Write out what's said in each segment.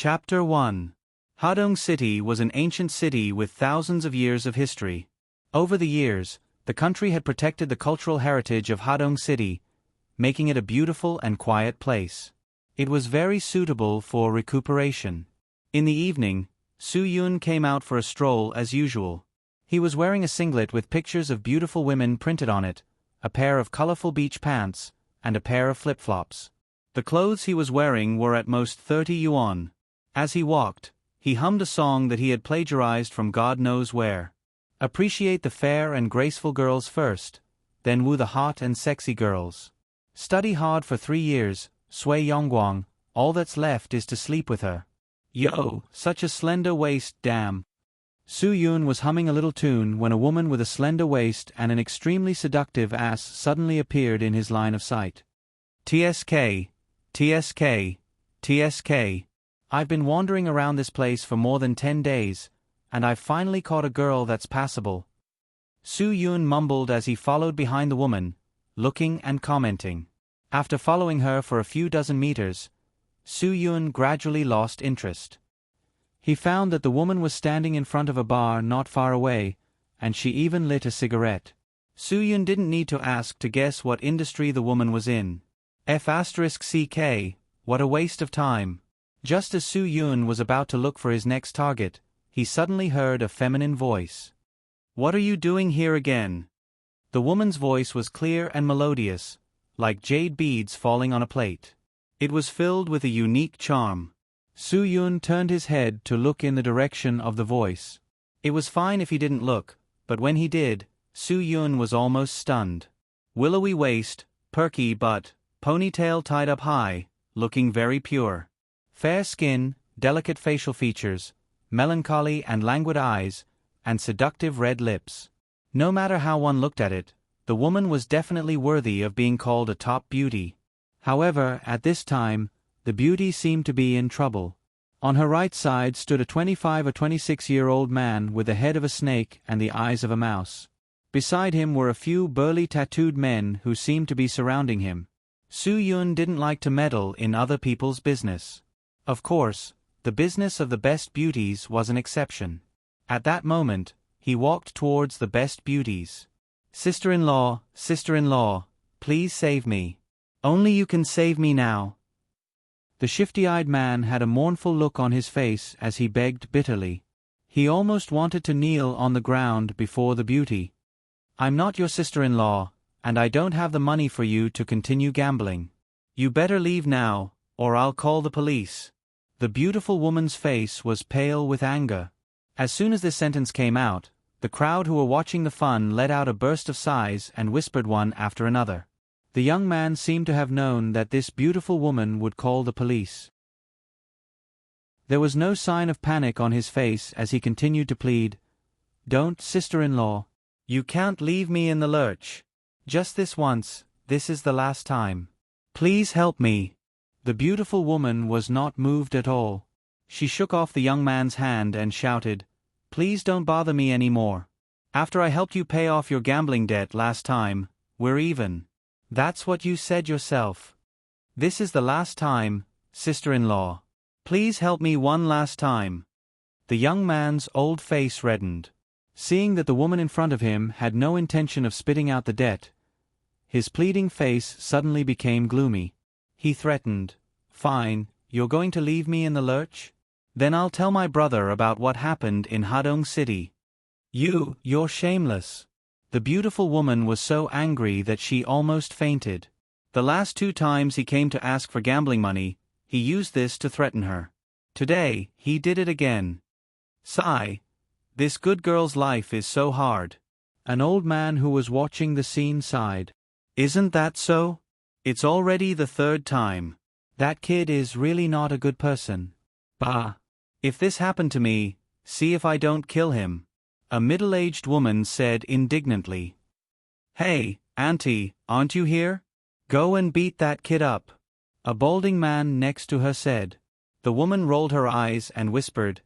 Chapter 1. Hadong City was an ancient city with thousands of years of history. Over the years, the country had protected the cultural heritage of Hadong City, making it a beautiful and quiet place. It was very suitable for recuperation. In the evening, Su Yun came out for a stroll as usual. He was wearing a singlet with pictures of beautiful women printed on it, a pair of colorful beach pants, and a pair of flip-flops. The clothes he was wearing were at most 30 yuan. As he walked, he hummed a song that he had plagiarized from God knows where. Appreciate the fair and graceful girls first, then woo the hot and sexy girls. Study hard for 3 years, Sui Yongguang, all that's left is to sleep with her. Yo, such a slender waist, damn. Su Yun was humming a little tune when a woman with a slender waist and an extremely seductive ass suddenly appeared in his line of sight. TSK, TSK, TSK. I've been wandering around this place for more than 10 days, and I've finally caught a girl that's passable. Su Yun mumbled as he followed behind the woman, looking and commenting. After following her for a few dozen meters, Su Yun gradually lost interest. He found that the woman was standing in front of a bar not far away, and she even lit a cigarette. Su Yun didn't need to ask to guess what industry the woman was in. F***CK, what a waste of time. Just as Su Yun was about to look for his next target, he suddenly heard a feminine voice. What are you doing here again? The woman's voice was clear and melodious, like jade beads falling on a plate. It was filled with a unique charm. Su Yun turned his head to look in the direction of the voice. It was fine if he didn't look, but when he did, Su Yun was almost stunned. Willowy waist, perky butt, ponytail tied up high, looking very pure. Fair skin, delicate facial features, melancholy and languid eyes, and seductive red lips. No matter how one looked at it, the woman was definitely worthy of being called a top beauty. However, at this time, the beauty seemed to be in trouble. On her right side stood a 25 or 26-year-old man with the head of a snake and the eyes of a mouse. Beside him were a few burly tattooed men who seemed to be surrounding him. Su Yun didn't like to meddle in other people's business. Of course, the business of the best beauties was an exception. At that moment, he walked towards the best beauties. Sister-in-law, please save me. Only you can save me now. The shifty-eyed man had a mournful look on his face as he begged bitterly. He almost wanted to kneel on the ground before the beauty. I'm not your sister-in-law, and I don't have the money for you to continue gambling. You better leave now, or I'll call the police. The beautiful woman's face was pale with anger. As soon as this sentence came out, the crowd who were watching the fun let out a burst of sighs and whispered one after another. The young man seemed to have known that this beautiful woman would call the police. There was no sign of panic on his face as he continued to plead, "Don't, sister-in-law. You can't leave me in the lurch. Just this once, this is the last time. Please help me." The beautiful woman was not moved at all. She shook off the young man's hand and shouted, "Please don't bother me anymore. After I helped you pay off your gambling debt last time, we're even. That's what you said yourself. This is the last time, sister-in-law. Please help me one last time." The young man's old face reddened. Seeing that the woman in front of him had no intention of spitting out the debt, his pleading face suddenly became gloomy. He threatened, "Fine, you're going to leave me in the lurch? Then I'll tell my brother about what happened in Hadong City. You're shameless." The beautiful woman was so angry that she almost fainted. The last 2 times he came to ask for gambling money, he used this to threaten her. Today, he did it again. Sigh. This good girl's life is so hard. An old man who was watching the scene sighed. Isn't that so? It's already the 3rd time. That kid is really not a good person. Bah. If this happened to me, see if I don't kill him. A middle-aged woman said indignantly. Hey, auntie, aren't you here? Go and beat that kid up. A balding man next to her said. The woman rolled her eyes and whispered,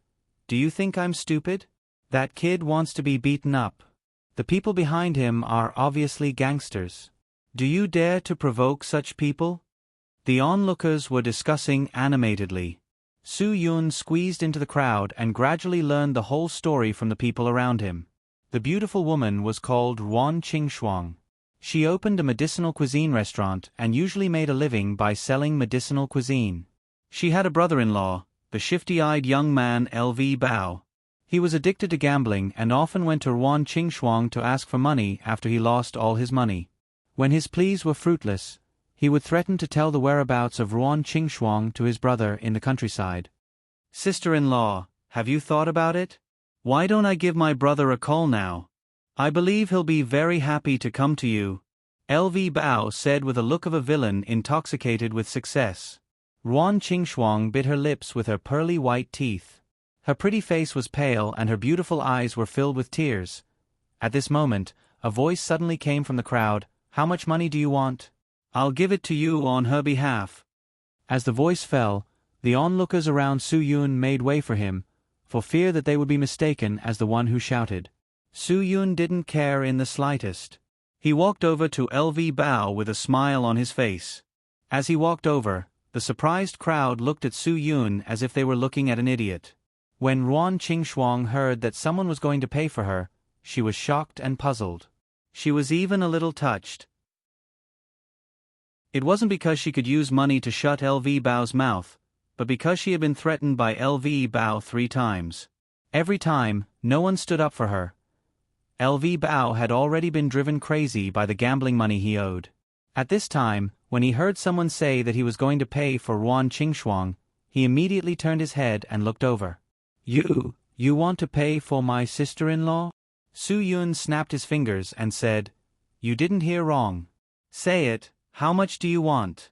Do you think I'm stupid? That kid wants to be beaten up. The people behind him are obviously gangsters. Do you dare to provoke such people? The onlookers were discussing animatedly. Su Yun squeezed into the crowd and gradually learned the whole story from the people around him. The beautiful woman was called Ruan Qingshuang. She opened a medicinal cuisine restaurant and usually made a living by selling medicinal cuisine. She had a brother-in-law, the shifty-eyed young man LV Bao. He was addicted to gambling and often went to Ruan Qingshuang to ask for money after he lost all his money. When his pleas were fruitless, he would threaten to tell the whereabouts of Ruan Qingshuang to his brother in the countryside. "Sister-in-law, have you thought about it? Why don't I give my brother a call now? I believe he'll be very happy to come to you," LV Bao said with a look of a villain intoxicated with success. Ruan Qingshuang bit her lips with her pearly white teeth. Her pretty face was pale and her beautiful eyes were filled with tears. At this moment, a voice suddenly came from the crowd. "How much money do you want? I'll give it to you on her behalf." As the voice fell, the onlookers around Su Yun made way for him, for fear that they would be mistaken as the one who shouted. Su Yun didn't care in the slightest. He walked over to LV Bao with a smile on his face. As he walked over, the surprised crowd looked at Su Yun as if they were looking at an idiot. When Ruan Qingshuang heard that someone was going to pay for her, she was shocked and puzzled. She was even a little touched. It wasn't because she could use money to shut LV Bao's mouth, but because she had been threatened by LV Bao 3 times. Every time, no one stood up for her. LV Bao had already been driven crazy by the gambling money he owed. At this time, when he heard someone say that he was going to pay for Ruan Qingshuang, he immediately turned his head and looked over. You want to pay for my sister-in-law?" Su Yun snapped his fingers and said, "You didn't hear wrong. Say it, how much do you want?"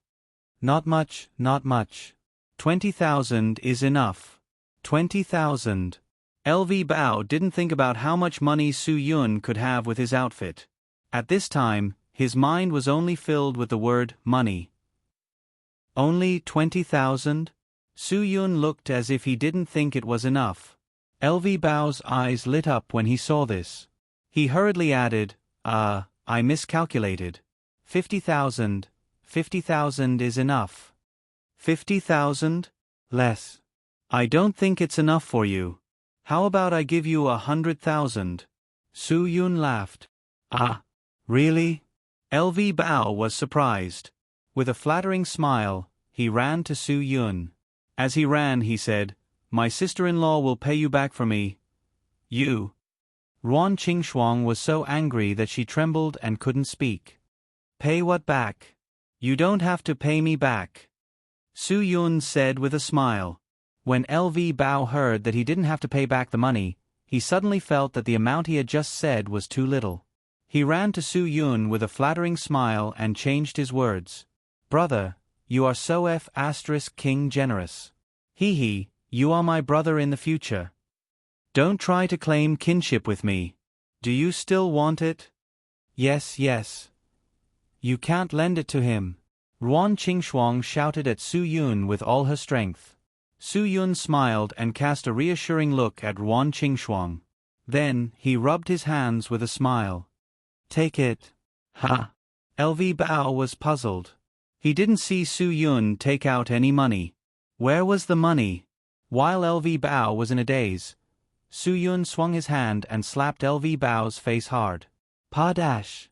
Not much. 20,000 is enough." 20,000. LV Bao didn't think about how much money Su Yun could have with his outfit. At this time, his mind was only filled with the word money. Only 20,000? Su Yun looked as if he didn't think it was enough. LV Bao's eyes lit up when he saw this. He hurriedly added, I miscalculated. 50,000. 50,000 is enough." 50,000? Less. I don't think it's enough for you. How about I give you 100,000? Su Yun laughed. Really? LV Bao was surprised. With a flattering smile, he ran to Su Yun. As he ran, he said, "My sister-in-law will pay you back for me." "You?" Ruan Qingshuang was so angry that she trembled and couldn't speak. "Pay what back? You don't have to pay me back," Su Yun said with a smile. When LV Bao heard that he didn't have to pay back the money, he suddenly felt that the amount he had just said was too little. He ran to Su Yun with a flattering smile and changed his words. "Brother, you are so King generous. He, you are my brother in the future. Don't try to claim kinship with me. Do you still want it?" Yes. "You can't lend it to him." Ruan Qingshuang shouted at Su Yun with all her strength. Su Yun smiled and cast a reassuring look at Ruan Qingshuang. Then, he rubbed his hands with a smile. "Take it." "Ha!" LV Bao was puzzled. He didn't see Su Yun take out any money. Where was the money? While LV Bao was in a daze, Su Yun swung his hand and slapped LV Bao's face hard. "Pa-dash!"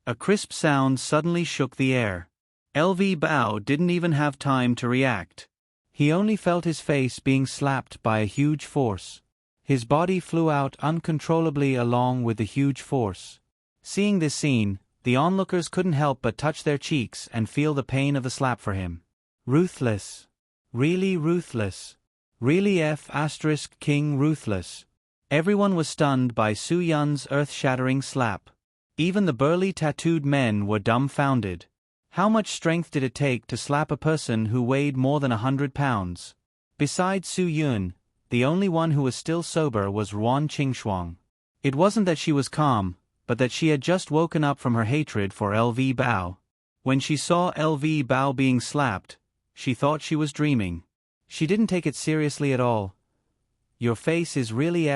A crisp sound suddenly shook the air. LV Bao didn't even have time to react. He only felt his face being slapped by a huge force. His body flew out uncontrollably along with the huge force. Seeing this scene, the onlookers couldn't help but touch their cheeks and feel the pain of the slap for him. Ruthless. Really ruthless. Really King ruthless. Everyone was stunned by Su Yun's earth-shattering slap. Even the burly tattooed men were dumbfounded. How much strength did it take to slap a person who weighed more than 100 pounds? Besides Su Yun, the only one who was still sober was Ruan Qingshuang. It wasn't that she was calm, but that she had just woken up from her hatred for LV Bao. When she saw LV Bao being slapped, she thought she was dreaming. She didn't take it seriously at all. Your face is really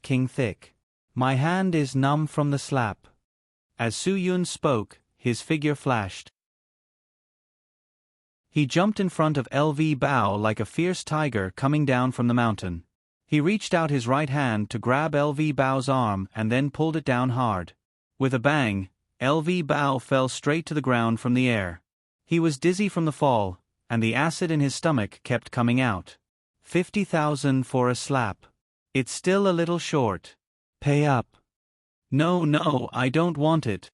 King thick. My hand is numb from the slap. As Su Yun spoke, his figure flashed. He jumped in front of LV Bao like a fierce tiger coming down from the mountain. He reached out his right hand to grab LV Bao's arm and then pulled it down hard. With a bang, LV Bao fell straight to the ground from the air. He was dizzy from the fall, and the acid in his stomach kept coming out. 50,000 for a slap. It's still a little short. Pay up. No, I don't want it.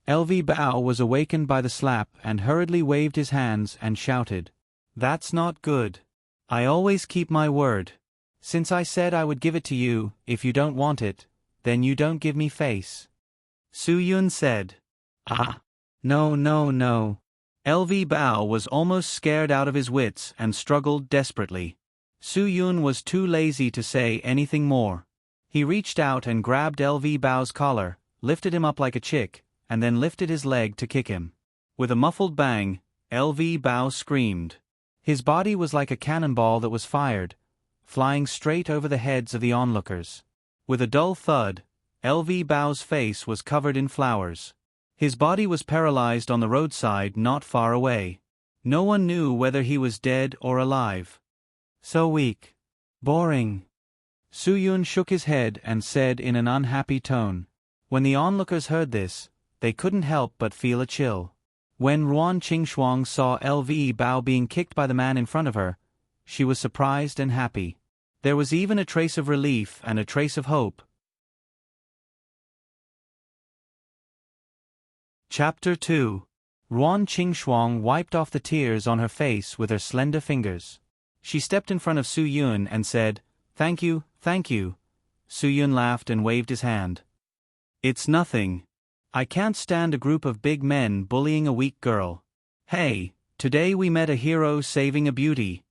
LV Bao was awakened by the slap and hurriedly waved his hands and shouted, "That's not good. I always keep my word. Since I said I would give it to you, if you don't want it, then you don't give me face." Su Yun said, "Ah, no. LV Bao was almost scared out of his wits and struggled desperately. Su Yun was too lazy to say anything more. He reached out and grabbed LV Bao's collar, lifted him up like a chick, and then lifted his leg to kick him. With a muffled bang, LV Bao screamed. His body was like a cannonball that was fired, flying straight over the heads of the onlookers. With a dull thud, LV Bao's face was covered in flowers. His body was paralyzed on the roadside not far away. No one knew whether he was dead or alive. So weak. Boring. Su Yun shook his head and said in an unhappy tone. When the onlookers heard this, they couldn't help but feel a chill. When Ruan Qingxuang saw LV Bao being kicked by the man in front of her, she was surprised and happy. There was even a trace of relief and a trace of hope. Chapter 2. Ruan Qingxuang wiped off the tears on her face with her slender fingers. She stepped in front of Su Yun and said, Thank you. Su Yun laughed and waved his hand. "It's nothing. I can't stand a group of big men bullying a weak girl. Hey, today we met a hero saving a beauty,"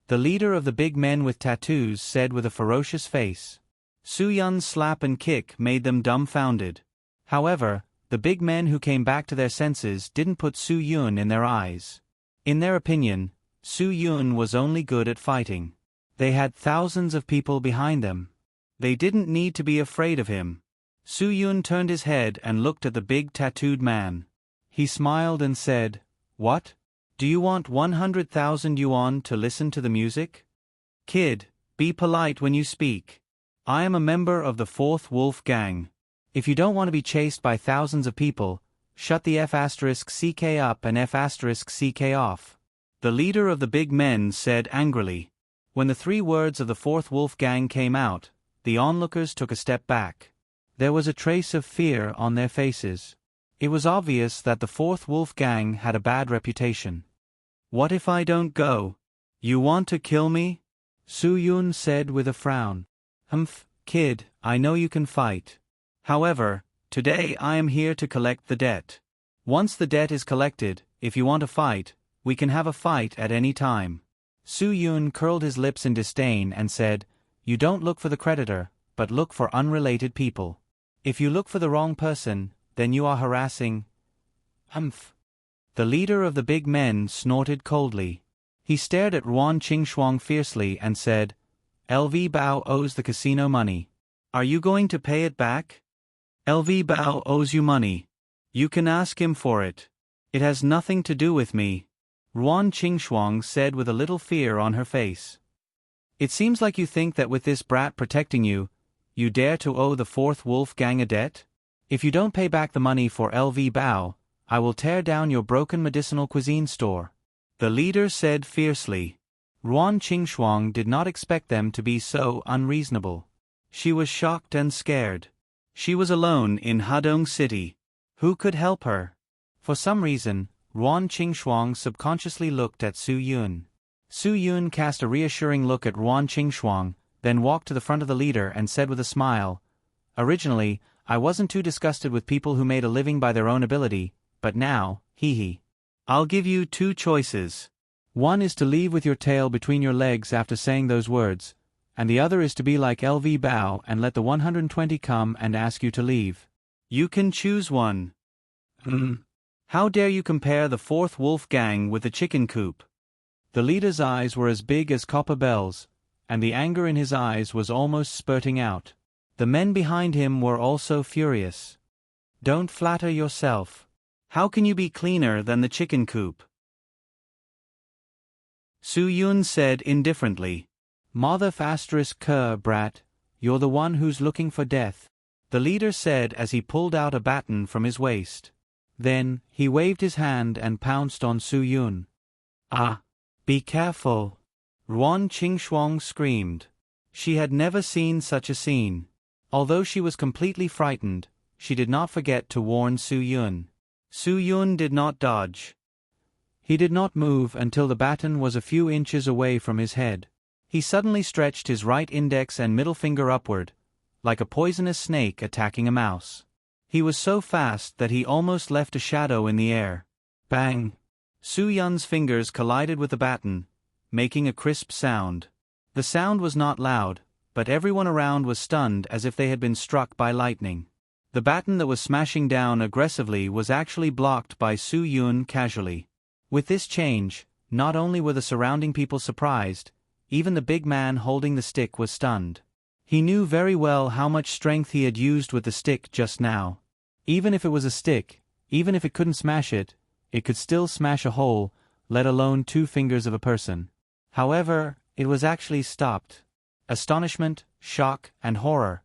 the leader of the big men with tattoos said with a ferocious face. Su Yun's slap and kick made them dumbfounded. However, the big men who came back to their senses didn't put Su Yun in their eyes. In their opinion, Su Yun was only good at fighting. They had thousands of people behind them. They didn't need to be afraid of him. Su Yun turned his head and looked at the big tattooed man. He smiled and said, "What? Do you want 100,000 yuan to listen to the music? Kid, be polite when you speak. I am a member of the 4th Wolf Gang. If you don't want to be chased by thousands of people, shut the F***ck up and F***ck off." The leader of the big men said angrily. When the 3 words of the 4th Wolf Gang came out, the onlookers took a step back. There was a trace of fear on their faces. It was obvious that the 4th Wolf Gang had a bad reputation. "What if I don't go? You want to kill me?" Su Yun said with a frown. "Humph, kid, I know you can fight. However, today I am here to collect the debt. Once the debt is collected, if you want to fight, we can have a fight at any time." Su Yun curled his lips in disdain and said, "You don't look for the creditor, but look for unrelated people. If you look for the wrong person, then you are harassing." "Humph." The leader of the big men snorted coldly. He stared at Ruan Qingxuang fiercely and said, "LV Bao owes the casino money. Are you going to pay it back?" "LV Bao owes you money. You can ask him for it. It has nothing to do with me," Ruan Qingxuang said with a little fear on her face. "It seems like you think that with this brat protecting you, you dare to owe the 4th Wolf Gang a debt? If you don't pay back the money for LV Bao, I will tear down your broken medicinal cuisine store," the leader said fiercely. Ruan Qingxuang did not expect them to be so unreasonable. She was shocked and scared. She was alone in Hadong City. Who could help her? For some reason, Ruan Qingxuang subconsciously looked at Su Yun. Su Yun cast a reassuring look at Ruan Qingxuang, then walked to the front of the leader and said with a smile, "Originally, I wasn't too disgusted with people who made a living by their own ability, but now, hee. I'll give you 2 choices. One is to leave with your tail between your legs after saying those words, and the other is to be like LV Bao and let the 120 come and ask you to leave. You can choose one." "How dare you compare the 4th Wolf Gang with the chicken coop?" The leader's eyes were as big as copper bells, and the anger in his eyes was almost spurting out. The men behind him were also furious. "Don't flatter yourself. How can you be cleaner than the chicken coop?" Su Yun said indifferently. Mother ** brat, you're the one who's looking for death, the leader said as he pulled out a baton from his waist. Then, he waved his hand and pounced on Su Yun. Ah! Be careful! Ruan Qingxuang screamed. She had never seen such a scene. Although she was completely frightened, she did not forget to warn Su Yun. Su Yun did not dodge. He did not move until the baton was a few inches away from his head. He suddenly stretched his right index and middle finger upward, like a poisonous snake attacking a mouse. He was so fast that he almost left a shadow in the air. Bang! Su Yun's fingers collided with the baton, making a crisp sound. The sound was not loud, but everyone around was stunned as if they had been struck by lightning. The baton that was smashing down aggressively was actually blocked by Su Yun casually. With this change, not only were the surrounding people surprised, even the big man holding the stick was stunned. He knew very well how much strength he had used with the stick just now. Even if it was a stick, even if it couldn't smash it, it could still smash a hole, let alone 2 fingers of a person. However, it was actually stopped. Astonishment, shock, and horror.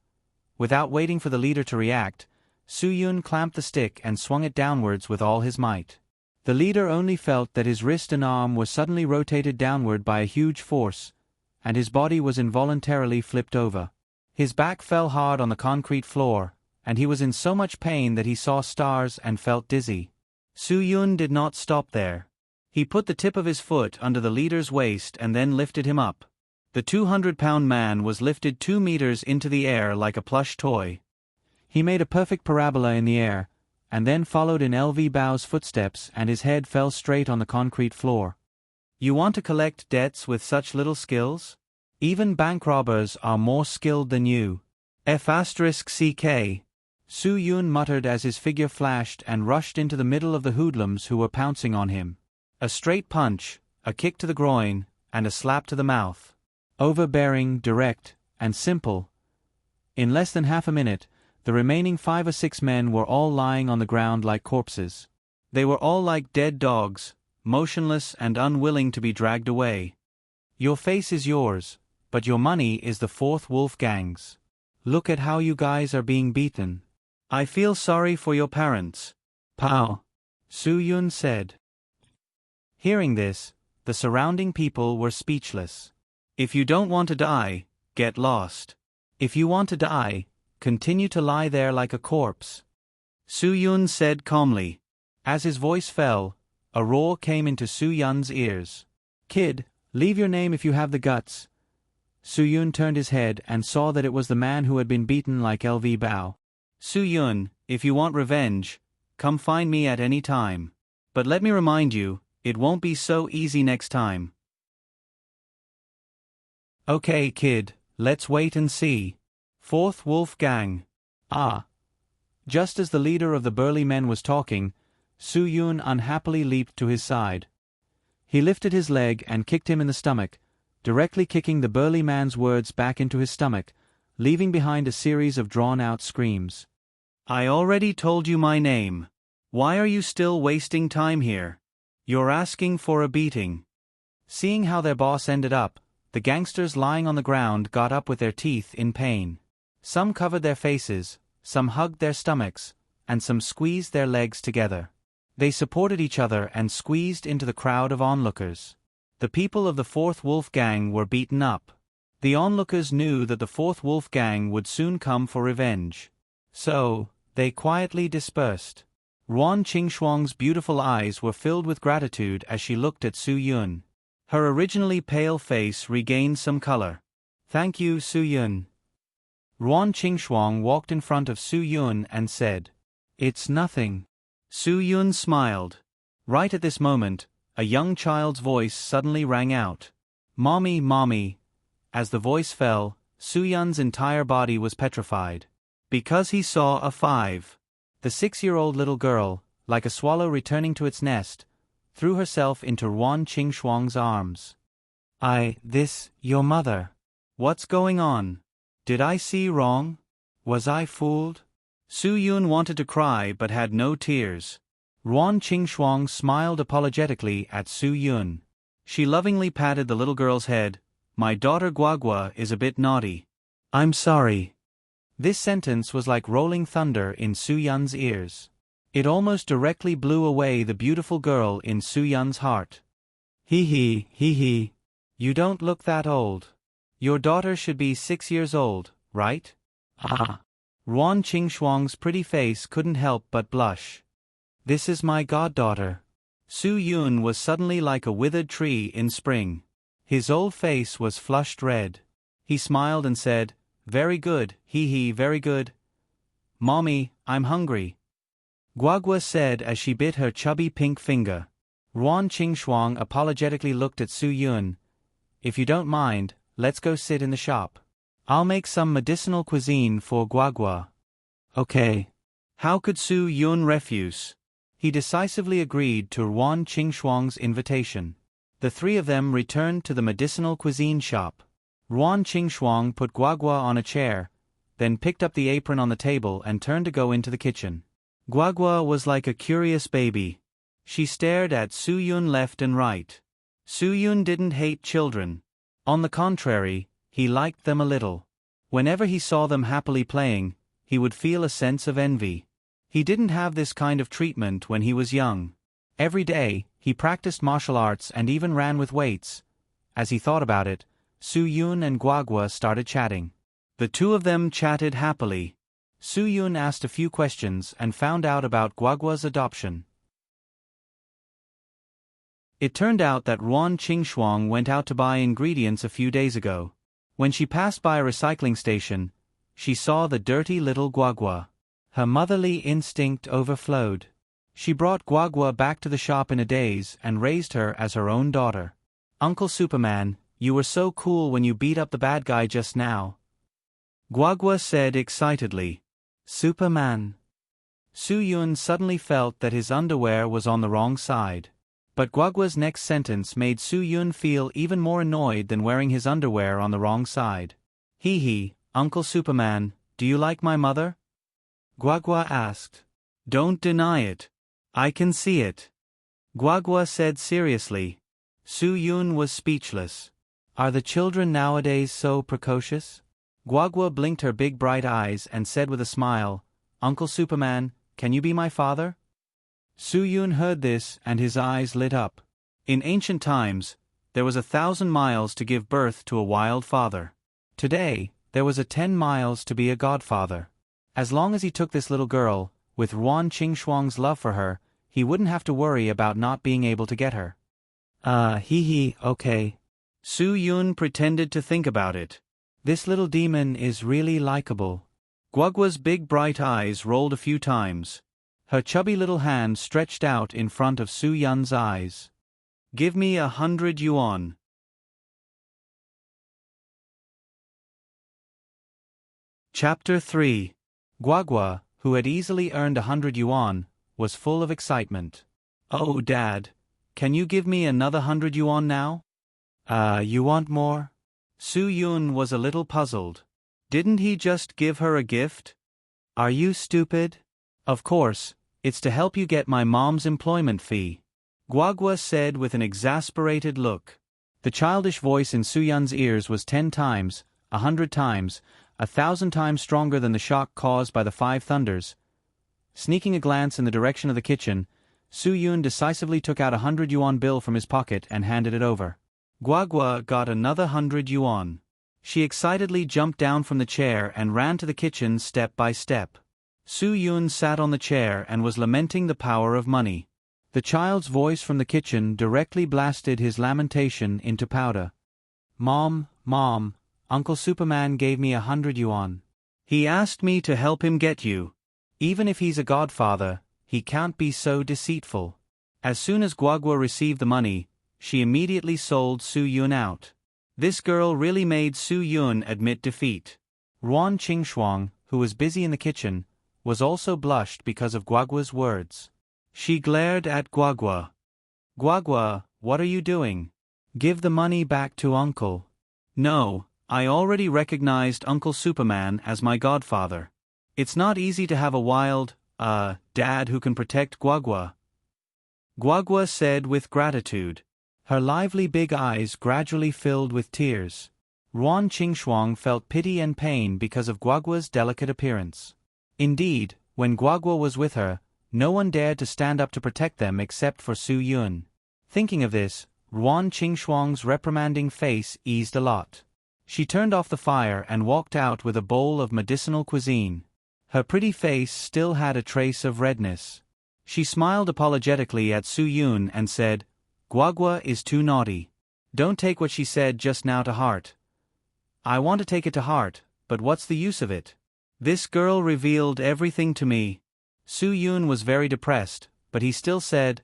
Without waiting for the leader to react, Su Yun clamped the stick and swung it downwards with all his might. The leader only felt that his wrist and arm were suddenly rotated downward by a huge force, and his body was involuntarily flipped over. His back fell hard on the concrete floor, and he was in so much pain that he saw stars and felt dizzy. Su Yun did not stop there. He put the tip of his foot under the leader's waist and then lifted him up. The 200-pound man was lifted 2 meters into the air like a plush toy. He made a perfect parabola in the air, and then followed in LV Bao's footsteps, and his head fell straight on the concrete floor. You want to collect debts with such little skills? Even bank robbers are more skilled than you. F***ck. Su Yun muttered as his figure flashed and rushed into the middle of the hoodlums who were pouncing on him. A straight punch, a kick to the groin, and a slap to the mouth. Overbearing, direct, and simple. In less than half a minute, the remaining 5 or 6 men were all lying on the ground like corpses. They were all like dead dogs, motionless and unwilling to be dragged away. Your face is yours, but your money is the 4th Wolf Gang's. Look at how you guys are being beaten. I feel sorry for your parents. Pow! Su Yun said. Hearing this, the surrounding people were speechless. If you don't want to die, get lost. If you want to die, continue to lie there like a corpse. Su Yun said calmly. As his voice fell, a roar came into Su Yun's ears. Kid, leave your name if you have the guts. Su Yun turned his head and saw that it was the man who had been beaten like LV Bao. Su Yun, if you want revenge, come find me at any time. But let me remind you, it won't be so easy next time. Okay kid, let's wait and see. 4th Wolf Gang. Ah. Just as the leader of the burly men was talking, Su Yun unhappily leaped to his side. He lifted his leg and kicked him in the stomach, directly kicking the burly man's words back into his stomach, leaving behind a series of drawn-out screams. I already told you my name. Why are you still wasting time here? You're asking for a beating. Seeing how their boss ended up, the gangsters lying on the ground got up with their teeth in pain. Some covered their faces, some hugged their stomachs, and some squeezed their legs together. They supported each other and squeezed into the crowd of onlookers. The people of the 4th Wolf Gang were beaten up. The onlookers knew that the 4th Wolf Gang would soon come for revenge. So, they quietly dispersed. Ruan Qingxuang's beautiful eyes were filled with gratitude as she looked at Su Yun. Her originally pale face regained some color. Thank you, Su Yun. Ruan Qingxuang walked in front of Su Yun and said, It's nothing. Su Yun smiled. Right at this moment, a young child's voice suddenly rang out. Mommy, mommy. As the voice fell, Su Yun's entire body was petrified. Because he saw a 5. The 6-year-old little girl, like a swallow returning to its nest, threw herself into Ruan Qingxuang's arms. Your mother. What's going on? Did I see wrong? Was I fooled? Su Yun wanted to cry but had no tears. Ruan Qingxuang smiled apologetically at Su Yun. She lovingly patted the little girl's head. My daughter Guagua is a bit naughty. I'm sorry. This sentence was like rolling thunder in Su Yun's ears. It almost directly blew away the beautiful girl in Su Yun's heart. Hee. You don't look that old. Your daughter should be 6 years old, right? Ah. Ruan Qingxuang's pretty face couldn't help but blush. This is my goddaughter. Su Yun was suddenly like a withered tree in spring. His old face was flushed red. He smiled and said, Very good, very good. Mommy, I'm hungry. Guagua said as she bit her chubby pink finger. Ruan Qingxuang apologetically looked at Su Yun. If you don't mind, let's go sit in the shop. I'll make some medicinal cuisine for Guagua. Okay. How could Su Yun refuse? He decisively agreed to Ruan Qingxuang's invitation. The three of them returned to the medicinal cuisine shop. Ruan Qingxuang put Guagua on a chair, then picked up the apron on the table and turned to go into the kitchen. Guagua was like a curious baby. She stared at Su Yun left and right. Su Yun didn't hate children. On the contrary, he liked them a little. Whenever he saw them happily playing, he would feel a sense of envy. He didn't have this kind of treatment when he was young. Every day, he practiced martial arts and even ran with weights. As he thought about it, Su Yun and Guagua started chatting. The two of them chatted happily. Su Yun asked a few questions and found out about Guagua's adoption. It turned out that Ruan Qingxuang went out to buy ingredients a few days ago. When she passed by a recycling station, she saw the dirty little Guagua. Her motherly instinct overflowed. She brought Guagua back to the shop in a daze and raised her as her own daughter. Uncle Superman, you were so cool when you beat up the bad guy just now. Guagua said excitedly. Superman. Su Yun suddenly felt that his underwear was on the wrong side. But Guagua's next sentence made Su Yun feel even more annoyed than wearing his underwear on the wrong side. Uncle Superman, do you like my mother? Guagua asked. Don't deny it. I can see it. Guagua said seriously. Su Yun was speechless. Are the children nowadays so precocious? Guagua blinked her big bright eyes and said with a smile, Uncle Superman, can you be my father? Su Yun heard this and his eyes lit up. In ancient times, there was 1,000 miles to give birth to a wild father. Today, there was 10 miles to be a godfather. As long as he took this little girl, with Ruan Qingxuang's love for her, he wouldn't have to worry about not being able to get her. Okay. Su Yun pretended to think about it. This little demon is really likable. Guagua's big bright eyes rolled a few times. Her chubby little hand stretched out in front of Su Yun's eyes. Give me 100 yuan. Chapter 3. Guagua, who had easily earned 100 yuan, was full of excitement. Oh, Dad, can you give me another 100 yuan now? You want more? Su Yun was a little puzzled. Didn't he just give her a gift? Are you stupid? Of course, it's to help you get my mom's employment fee. Guagua said with an exasperated look. The childish voice in Su Yun's ears was 10 times, 100 times, 1,000 times stronger than the shock caused by the 5 thunders. Sneaking a glance in the direction of the kitchen, Su Yun decisively took out 100 yuan bill from his pocket and handed it over. Guagua got another 100 yuan. She excitedly jumped down from the chair and ran to the kitchen step by step. Su Yun sat on the chair and was lamenting the power of money. The child's voice from the kitchen directly blasted his lamentation into powder. Mom, Uncle Superman gave me 100 yuan. He asked me to help him get you. Even if he's a godfather, he can't be so deceitful. As soon as Guagua received the money, she immediately sold Su Yun out. This girl really made Su Yun admit defeat. Ruan Qingxuang, who was busy in the kitchen, was also blushed because of Guagua's words. She glared at Guagua. Guagua, what are you doing? Give the money back to Uncle. No, I already recognized Uncle Superman as my godfather. It's not easy to have a wild, dad who can protect Guagua. Guagua said with gratitude. Her lively big eyes gradually filled with tears. Ruan Qingxuang felt pity and pain because of Guagua's delicate appearance. Indeed, when Guagua was with her, no one dared to stand up to protect them except for Su Yun. Thinking of this, Ruan Qingxuang's reprimanding face eased a lot. She turned off the fire and walked out with a bowl of medicinal cuisine. Her pretty face still had a trace of redness. She smiled apologetically at Su Yun and said, "Guagua is too naughty. Don't take what she said just now to heart." "I want to take it to heart, but what's the use of it? This girl revealed everything to me." Su Yun was very depressed, but he still said,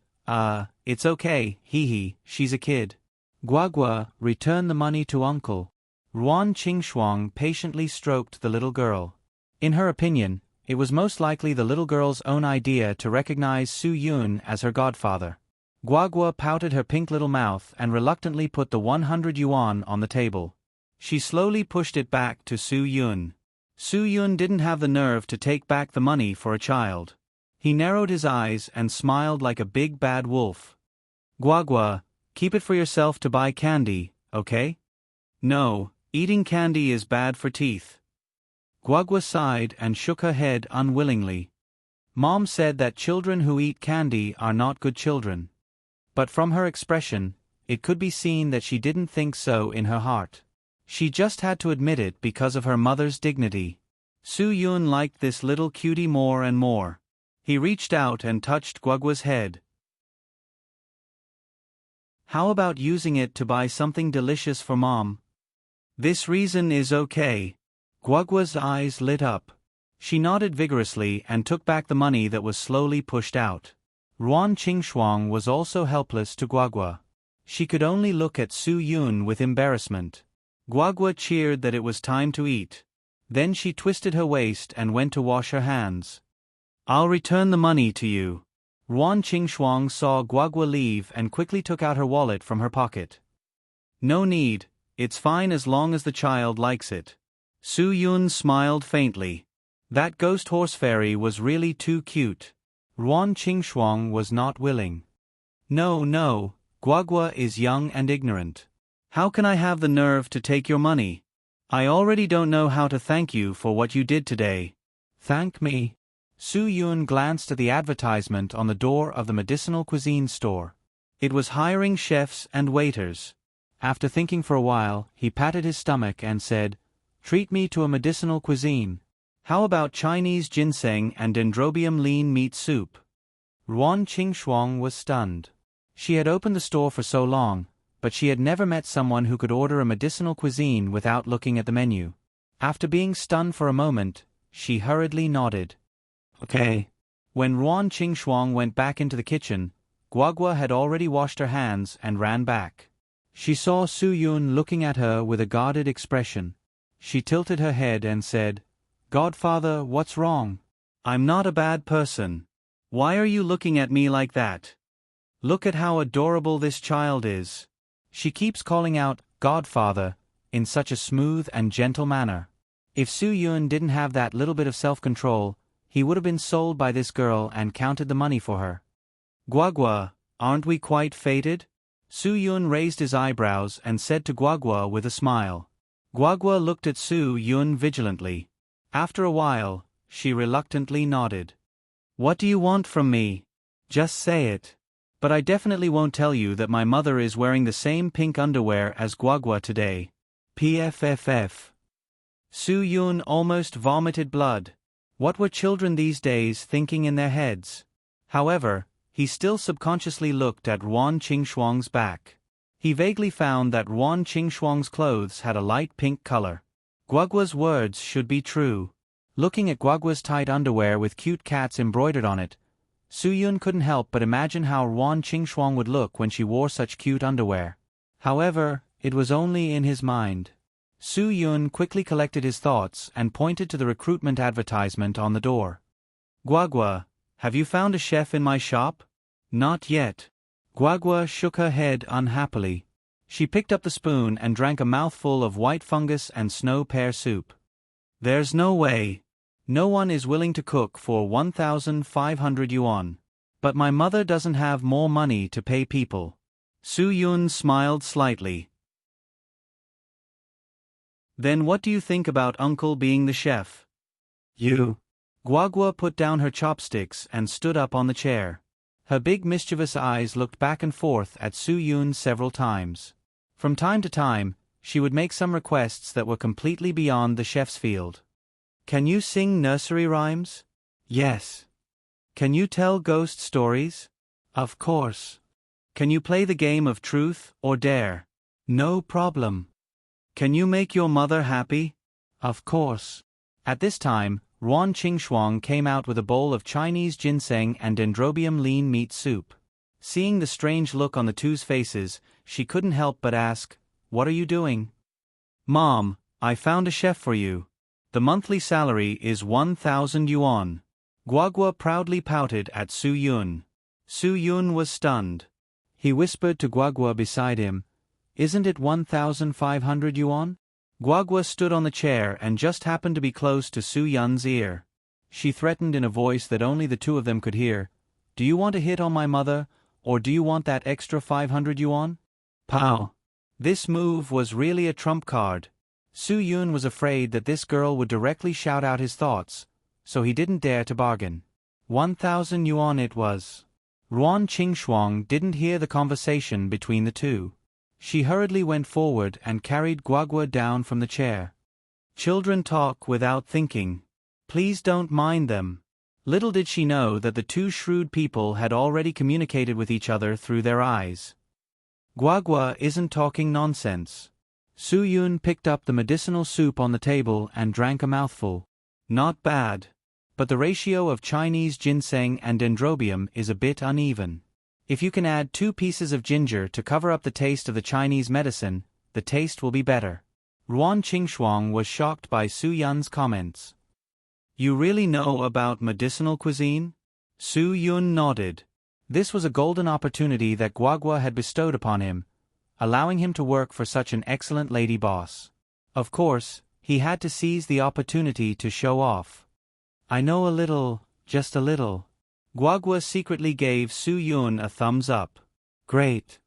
"It's okay, hee, she's a kid." "Guagua, return the money to uncle." Ruan Qingxuang patiently stroked the little girl. In her opinion, it was most likely the little girl's own idea to recognize Su Yun as her godfather. Guagua pouted her pink little mouth and reluctantly put the 100 yuan on the table. She slowly pushed it back to Su Yun. Su Yun didn't have the nerve to take back the money for a child. He narrowed his eyes and smiled like a big bad wolf. "Guagua, keep it for yourself to buy candy, okay?" "No, eating candy is bad for teeth." Guagua sighed and shook her head unwillingly. Mom said that children who eat candy are not good children. But from her expression, it could be seen that she didn't think so in her heart. She just had to admit it because of her mother's dignity. Su Yun liked this little cutie more and more. He reached out and touched Guagua's head. "How about using it to buy something delicious for Mom?" "This reason is okay." Guagua's eyes lit up. She nodded vigorously and took back the money that was slowly pushed out. Ruan Qingxuang was also helpless to Guagua. She could only look at Su Yun with embarrassment. Guagua cheered that it was time to eat. Then she twisted her waist and went to wash her hands. "I'll return the money to you." Ruan Qingxuang saw Guagua leave and quickly took out her wallet from her pocket. "No need, it's fine as long as the child likes it." Su Yun smiled faintly. That ghost horse fairy was really too cute. Ruan Qingxuang was not willing. No, Guagua is young and ignorant. How can I have the nerve to take your money? I already don't know how to thank you for what you did today." "Thank me?" Su Yun glanced at the advertisement on the door of the medicinal cuisine store. It was hiring chefs and waiters. After thinking for a while, he patted his stomach and said, "Treat me to a medicinal cuisine. How about Chinese ginseng and dendrobium lean meat soup?" Ruan Qingxuang was stunned. She had opened the store for so long, but she had never met someone who could order a medicinal cuisine without looking at the menu. After being stunned for a moment, she hurriedly nodded. "Okay." When Ruan Qingxuang went back into the kitchen, Guagua had already washed her hands and ran back. She saw Su Yun looking at her with a guarded expression. She tilted her head and said, "Godfather, what's wrong? I'm not a bad person. Why are you looking at me like that? Look at how adorable this child is. She keeps calling out, 'Godfather,' in such a smooth and gentle manner." If Su Yun didn't have that little bit of self-control, he would have been sold by this girl and counted the money for her. "Guagua, aren't we quite fated?" Su Yun raised his eyebrows and said to Guagua with a smile. Guagua looked at Su Yun vigilantly. After a while, she reluctantly nodded. "What do you want from me? Just say it. But I definitely won't tell you that my mother is wearing the same pink underwear as Guagua today." PFFF. Su Yun almost vomited blood. What were children these days thinking in their heads? However, he still subconsciously looked at Ruan Qingxuang's back. He vaguely found that Ruan Qingxuang's clothes had a light pink color. Guagua's words should be true. Looking at Guagua's tight underwear with cute cats embroidered on it, Su Yun couldn't help but imagine how Ruan Qingxuang would look when she wore such cute underwear. However, it was only in his mind. Su Yun quickly collected his thoughts and pointed to the recruitment advertisement on the door. "Guagua, have you found a chef in my shop?" "Not yet." Guagua shook her head unhappily. She picked up the spoon and drank a mouthful of white fungus and snow pear soup. "There's no way. No one is willing to cook for 1,500 yuan. But my mother doesn't have more money to pay people." Su Yun smiled slightly. Then what do you think about Uncle being the chef? You. Guagua put down her chopsticks and stood up on the chair. Her big mischievous eyes looked back and forth at Su Yun several times. From time to time, she would make some requests that were completely beyond the chef's field. Can you sing nursery rhymes? Yes. Can you tell ghost stories? Of course. Can you play the game of truth or dare? No problem. Can you make your mother happy? Of course. At this time, Ruan Qingxuang came out with a bowl of Chinese ginseng and dendrobium lean meat soup. Seeing the strange look on the two's faces, she couldn't help but ask, "What are you doing?" "Mom, I found a chef for you. The monthly salary is 1,000 yuan. Guagua proudly pouted at Su Yun. Su Yun was stunned. He whispered to Guagua beside him, "Isn't it 1,500 yuan? Guagua stood on the chair and just happened to be close to Su Yun's ear. She threatened in a voice that only the two of them could hear, "Do you want to hit on my mother, or do you want that extra 500 yuan? Pow! This move was really a trump card. Su Yun was afraid that this girl would directly shout out his thoughts, so he didn't dare to bargain. 1,000 yuan it was. Ruan Qingxuang didn't hear the conversation between the two. She hurriedly went forward and carried Guagua down from the chair. Children talk without thinking. Please don't mind them. Little did she know that the two shrewd people had already communicated with each other through their eyes. Guagua isn't talking nonsense. Su Yun picked up the medicinal soup on the table and drank a mouthful. Not bad. But the ratio of Chinese ginseng and dendrobium is a bit uneven. If you can add 2 pieces of ginger to cover up the taste of the Chinese medicine, the taste will be better. Ruan Qingxuang was shocked by Su Yun's comments. You really know about medicinal cuisine? Su Yun nodded. This was a golden opportunity that Guagua had bestowed upon him, allowing him to work for such an excellent lady boss. Of course, he had to seize the opportunity to show off. I know a little, just a little. Guagua secretly gave Su Yun a thumbs up. Great.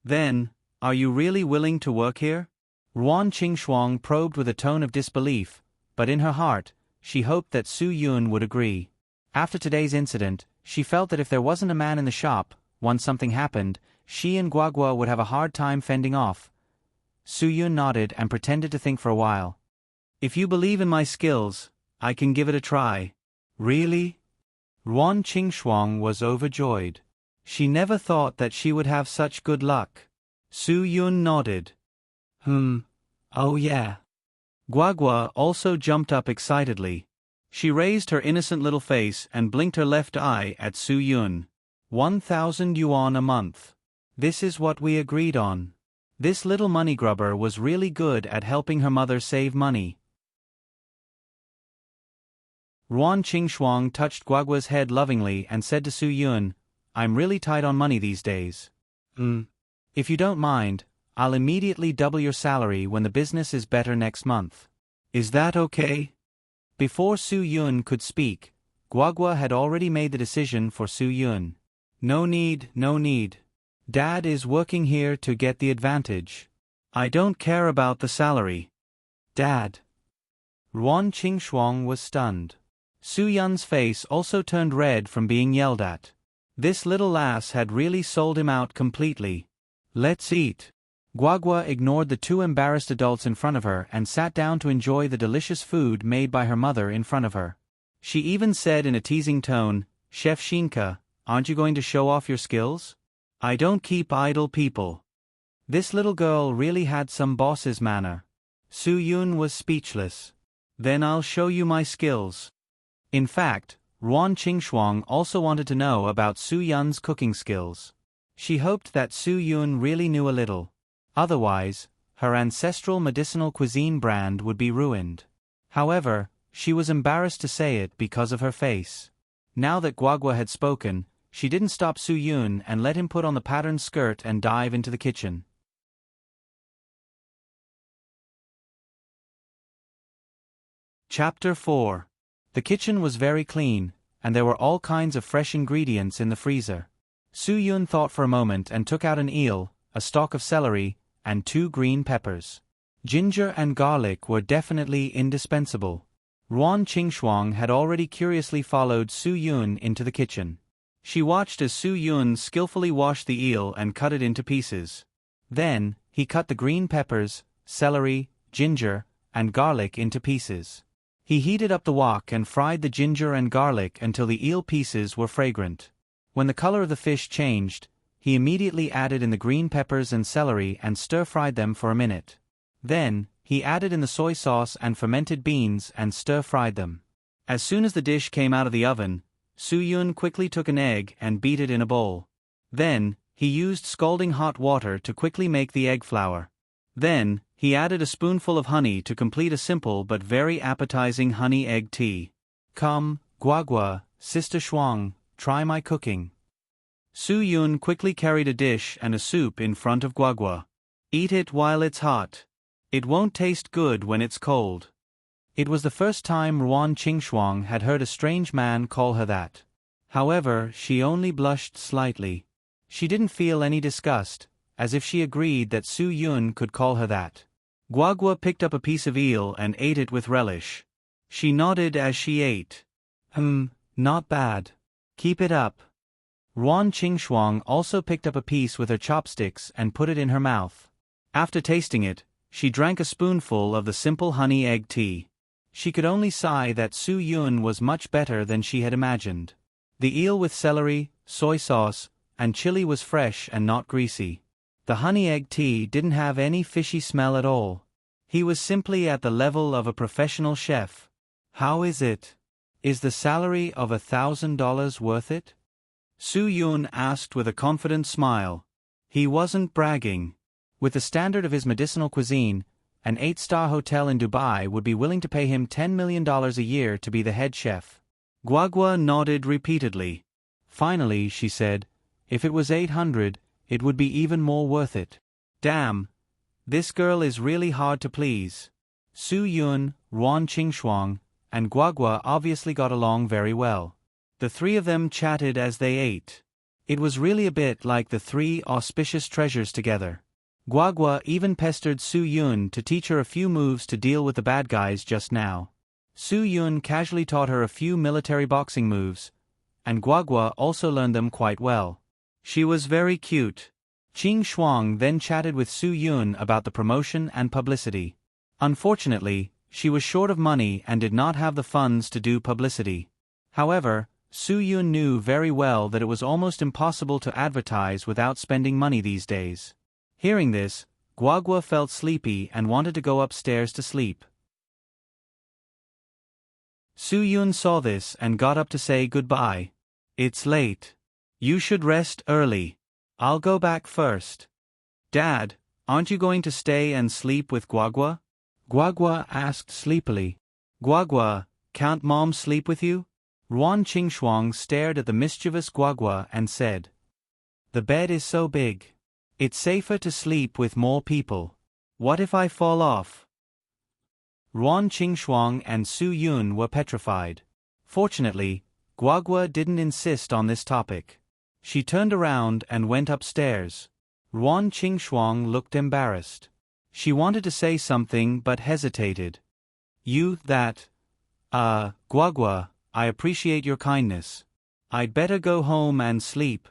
Then, are you really willing to work here? Ruan Qingxuang probed with a tone of disbelief, but in her heart, she hoped that Su Yun would agree. After today's incident, she felt that if there wasn't a man in the shop, once something happened, she and Guagua would have a hard time fending off. Su Yun nodded and pretended to think for a while. If you believe in my skills, I can give it a try. Really? Ruan Qingxuang was overjoyed. She never thought that she would have such good luck. Su Yun nodded. Oh yeah. Guagua also jumped up excitedly. She raised her innocent little face and blinked her left eye at Su Yun. 1,000 yuan a month. This is what we agreed on. This little money grubber was really good at helping her mother save money. Ruan Qingxuang touched Guagua's head lovingly and said to Su Yun, I'm really tight on money these days. If you don't mind, I'll immediately double your salary when the business is better next month. Is that okay? Before Su Yun could speak, Guagua had already made the decision for Su Yun. No need, no need. Dad is working here to get the advantage. I don't care about the salary. Dad. Ruan Qingxuang was stunned. Su Yun's face also turned red from being yelled at. This little lass had really sold him out completely. Let's eat. Guagua ignored the 2 embarrassed adults in front of her and sat down to enjoy the delicious food made by her mother in front of her. She even said in a teasing tone, Chef Shinka, aren't you going to show off your skills? I don't keep idle people. This little girl really had some boss's manner. Su Yun was speechless. Then I'll show you my skills. In fact, Ruan Qingxuang also wanted to know about Su Yun's cooking skills. She hoped that Su Yun really knew a little. Otherwise, her ancestral medicinal cuisine brand would be ruined. However, she was embarrassed to say it because of her face. Now that Guagua had spoken, she didn't stop Su Yun and let him put on the patterned skirt and dive into the kitchen. Chapter 4. The kitchen was very clean, and there were all kinds of fresh ingredients in the freezer. Su Yun thought for a moment and took out an eel, a stalk of celery, and 2 green peppers. Ginger and garlic were definitely indispensable. Ruan Qingxuang had already curiously followed Su Yun into the kitchen. She watched as Su Yun skillfully washed the eel and cut it into pieces. Then, he cut the green peppers, celery, ginger, and garlic into pieces. He heated up the wok and fried the ginger and garlic until the eel pieces were fragrant. When the color of the fish changed, he immediately added in the green peppers and celery and stir-fried them for a minute. Then, he added in the soy sauce and fermented beans and stir-fried them. As soon as the dish came out of the oven, Su Yun quickly took an egg and beat it in a bowl. Then, he used scalding hot water to quickly make the egg flour. Then, he added a spoonful of honey to complete a simple but very appetizing honey egg tea. Come, Guagua, Sister Shuang, try my cooking. Su Yun quickly carried a dish and a soup in front of Guagua. Eat it while it's hot. It won't taste good when it's cold. It was the first time Ruan Qingxuang had heard a strange man call her that. However, she only blushed slightly. She didn't feel any disgust, as if she agreed that Su Yun could call her that. Guagua picked up a piece of eel and ate it with relish. She nodded as she ate. Not bad. Keep it up. Ruan Qingxuang also picked up a piece with her chopsticks and put it in her mouth. After tasting it, she drank a spoonful of the simple honey egg tea. She could only sigh that Su Yun was much better than she had imagined. The eel with celery, soy sauce, and chili was fresh and not greasy. The honey egg tea didn't have any fishy smell at all. He was simply at the level of a professional chef. How is it? Is the salary of $1,000 worth it? Su Yun asked with a confident smile. He wasn't bragging. With the standard of his medicinal cuisine, an 8-star hotel in Dubai would be willing to pay him $10 million a year to be the head chef. Guagua nodded repeatedly. Finally, she said, if it was 800, it would be even more worth it. Damn. This girl is really hard to please. Su Yun, Ruan Qingxuang, and Guagua obviously got along very well. The 3 of them chatted as they ate. It was really a bit like the 3 auspicious treasures together. Guagua even pestered Su Yun to teach her a few moves to deal with the bad guys just now. Su Yun casually taught her a few military boxing moves, and Guagua also learned them quite well. She was very cute. Qingxuang then chatted with Su Yun about the promotion and publicity. Unfortunately, she was short of money and did not have the funds to do publicity. However, Su Yun knew very well that it was almost impossible to advertise without spending money these days. Hearing this, Guagua felt sleepy and wanted to go upstairs to sleep. Su Yun saw this and got up to say goodbye. It's late. You should rest early. I'll go back first. Dad, aren't you going to stay and sleep with Guagua? Guagua asked sleepily. Guagua, can't Mom sleep with you? Ruan Qingxuang stared at the mischievous Guagua and said, the bed is so big. It's safer to sleep with more people. What if I fall off? Ruan Qingxuang and Su Yun were petrified. Fortunately, Guagua didn't insist on this topic. She turned around and went upstairs. Ruan Qingxuang looked embarrassed. She wanted to say something but hesitated. Guagua, I appreciate your kindness. I'd better go home and sleep.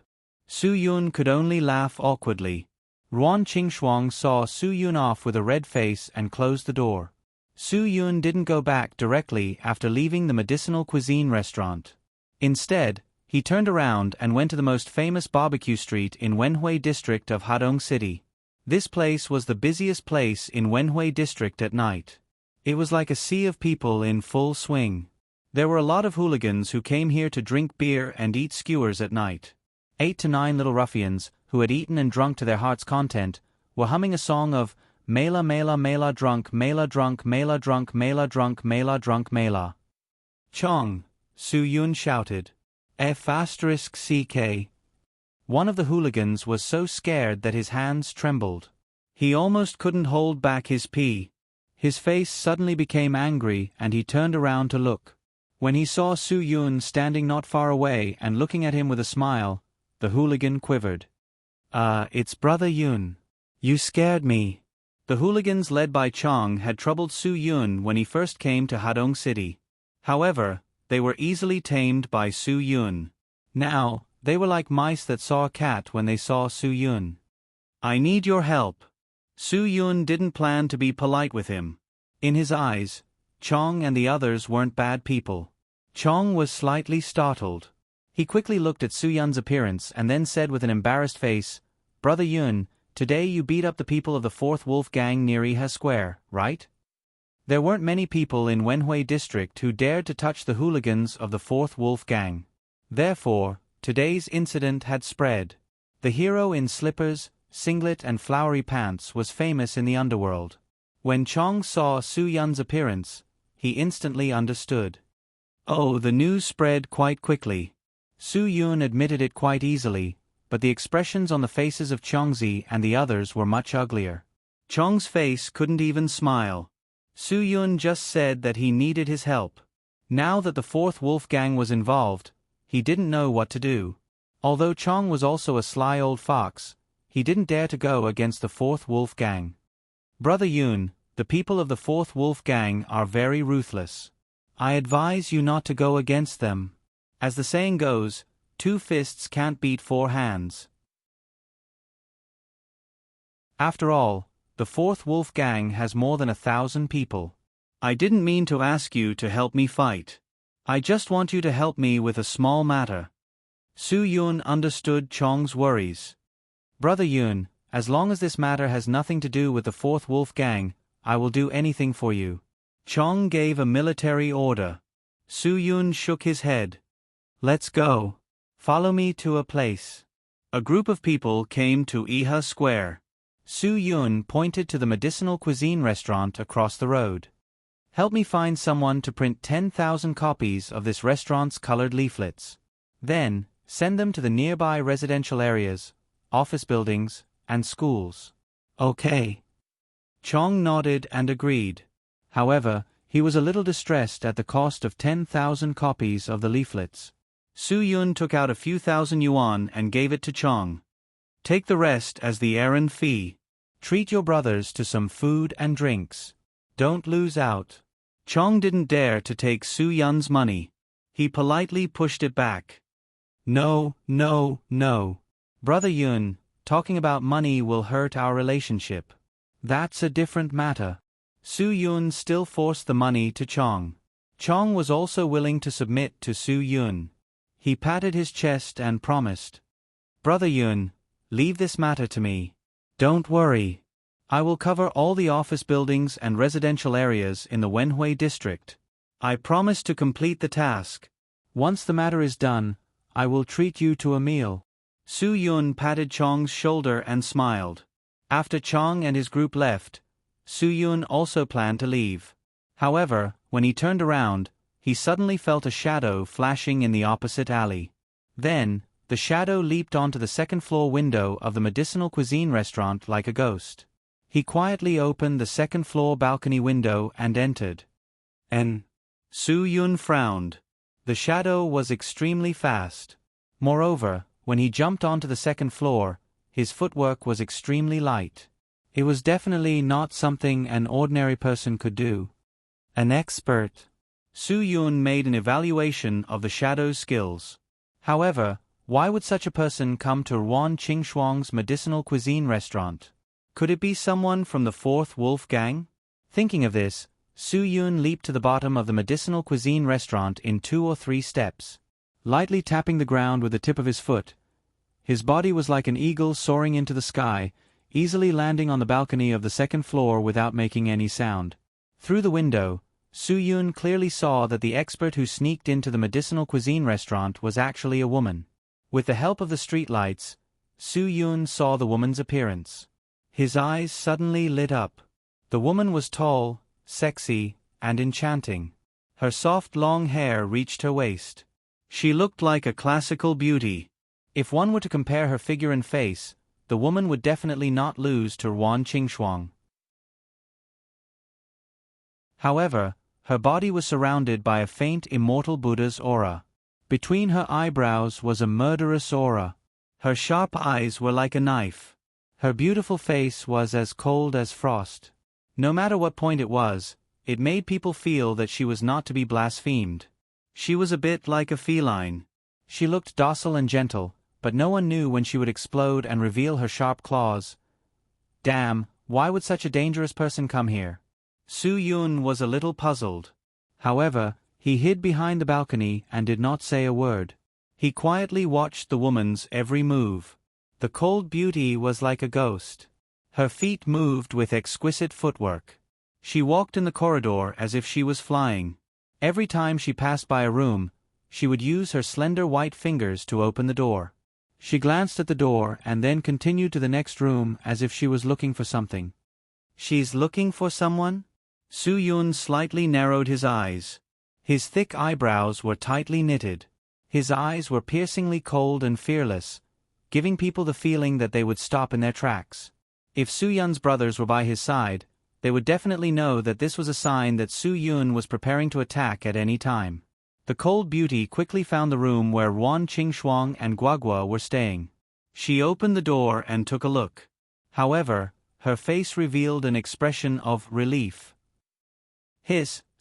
Su Yun could only laugh awkwardly. Ruan Qingxuang saw Su Yun off with a red face and closed the door. Su Yun didn't go back directly after leaving the medicinal cuisine restaurant. Instead, he turned around and went to the most famous barbecue street in Wenhui district of Hadong City. This place was the busiest place in Wenhui district at night. It was like a sea of people in full swing. There were a lot of hooligans who came here to drink beer and eat skewers at night. 8 to 9 little ruffians, who had eaten and drunk to their heart's content, were humming a song of Mela Mela Mela Drunk Mela Drunk Mela Drunk Mela Drunk Mela Drunk Mela. Chong, Su Yun shouted. F***ck. One of the hooligans was so scared that his hands trembled. He almost couldn't hold back his pee. His face suddenly became angry and he turned around to look. When he saw Su Yun standing not far away and looking at him with a smile, The hooligan quivered. It's Brother Yun. You scared me. The hooligans led by Chong had troubled Su Yun when he first came to Hadong City. However, they were easily tamed by Su Yun. Now, they were like mice that saw a cat when they saw Su Yun. I need your help. Su Yun didn't plan to be polite with him. In his eyes, Chong and the others weren't bad people. Chong was slightly startled. He quickly looked at Su Yun's appearance and then said with an embarrassed face, Brother Yun, today you beat up the people of the 4th Wolf Gang near Iha Square, right? There weren't many people in Wenhui District who dared to touch the hooligans of the 4th Wolf Gang. Therefore, today's incident had spread. The hero in slippers, singlet and flowery pants was famous in the underworld. When Chong saw Su Yun's appearance, he instantly understood. Oh, the news spread quite quickly. Su Yun admitted it quite easily, but the expressions on the faces of Chongzi and the others were much uglier. Chong's face couldn't even smile. Su Yun just said that he needed his help. Now that the 4th Wolf Gang was involved, he didn't know what to do. Although Chong was also a sly old fox, he didn't dare to go against the 4th Wolf Gang. Brother Yun, the people of the 4th Wolf Gang are very ruthless. I advise you not to go against them. As the saying goes, 2 fists can't beat 4 hands. After all, the 4th Wolf Gang has more than 1,000 people. I didn't mean to ask you to help me fight. I just want you to help me with a small matter. Su Yun understood Chong's worries. Brother Yun, as long as this matter has nothing to do with the 4th Wolf Gang, I will do anything for you. Chong gave a military order. Su Yun shook his head. Let's go. Follow me to a place. A group of people came to Iha Square. Su Yun pointed to the medicinal cuisine restaurant across the road. Help me find someone to print 10,000 copies of this restaurant's colored leaflets. Then, send them to the nearby residential areas, office buildings, and schools. Okay. Chong nodded and agreed. However, he was a little distressed at the cost of 10,000 copies of the leaflets. Su Yun took out a few thousand yuan and gave it to Chong. Take the rest as the errand fee. Treat your brothers to some food and drinks. Don't lose out. Chong didn't dare to take Su Yun's money. He politely pushed it back. No, no, no. Brother Yun, talking about money will hurt our relationship. That's a different matter. Su Yun still forced the money to Chong. Chong was also willing to submit to Su Yun. He patted his chest and promised. Brother Yun, leave this matter to me. Don't worry. I will cover all the office buildings and residential areas in the Wenhui district. I promise to complete the task. Once the matter is done, I will treat you to a meal. Su Yun patted Chong's shoulder and smiled. After Chong and his group left, Su Yun also planned to leave. However, when he turned around, he suddenly felt a shadow flashing in the opposite alley. Then, the shadow leaped onto the second-floor window of the medicinal cuisine restaurant like a ghost. He quietly opened the second-floor balcony window and entered. Su Yun frowned. The shadow was extremely fast. Moreover, when he jumped onto the second floor, his footwork was extremely light. It was definitely not something an ordinary person could do. An expert. Su Yun made an evaluation of the shadow's skills. However, why would such a person come to Ruan Qingxuang's medicinal cuisine restaurant? Could it be someone from the 4th Wolf Gang? Thinking of this, Su Yun leaped to the bottom of the medicinal cuisine restaurant in 2 or 3 steps. Lightly tapping the ground with the tip of his foot, his body was like an eagle soaring into the sky, easily landing on the balcony of the second floor without making any sound. Through the window, Su Yun clearly saw that the expert who sneaked into the medicinal cuisine restaurant was actually a woman. With the help of the streetlights, Su Yun saw the woman's appearance. His eyes suddenly lit up. The woman was tall, sexy, and enchanting. Her soft long hair reached her waist. She looked like a classical beauty. If one were to compare her figure and face, the woman would definitely not lose to Ruan Qingxuang. However, her body was surrounded by a faint immortal Buddha's aura. Between her eyebrows was a murderous aura. Her sharp eyes were like a knife. Her beautiful face was as cold as frost. No matter what point it was, it made people feel that she was not to be blasphemed. She was a bit like a feline. She looked docile and gentle, but no one knew when she would explode and reveal her sharp claws. Damn, why would such a dangerous person come here? Su Yun was a little puzzled. However, he hid behind the balcony and did not say a word. He quietly watched the woman's every move. The cold beauty was like a ghost. Her feet moved with exquisite footwork. She walked in the corridor as if she was flying. Every time she passed by a room, she would use her slender white fingers to open the door. She glanced at the door and then continued to the next room as if she was looking for something. She's looking for someone? Su Yun slightly narrowed his eyes. His thick eyebrows were tightly knitted. His eyes were piercingly cold and fearless, giving people the feeling that they would stop in their tracks. If Su Yun's brothers were by his side, they would definitely know that this was a sign that Su Yun was preparing to attack at any time. The cold beauty quickly found the room where Ruan Qingxuang and Guagua were staying. She opened the door and took a look. However, her face revealed an expression of relief.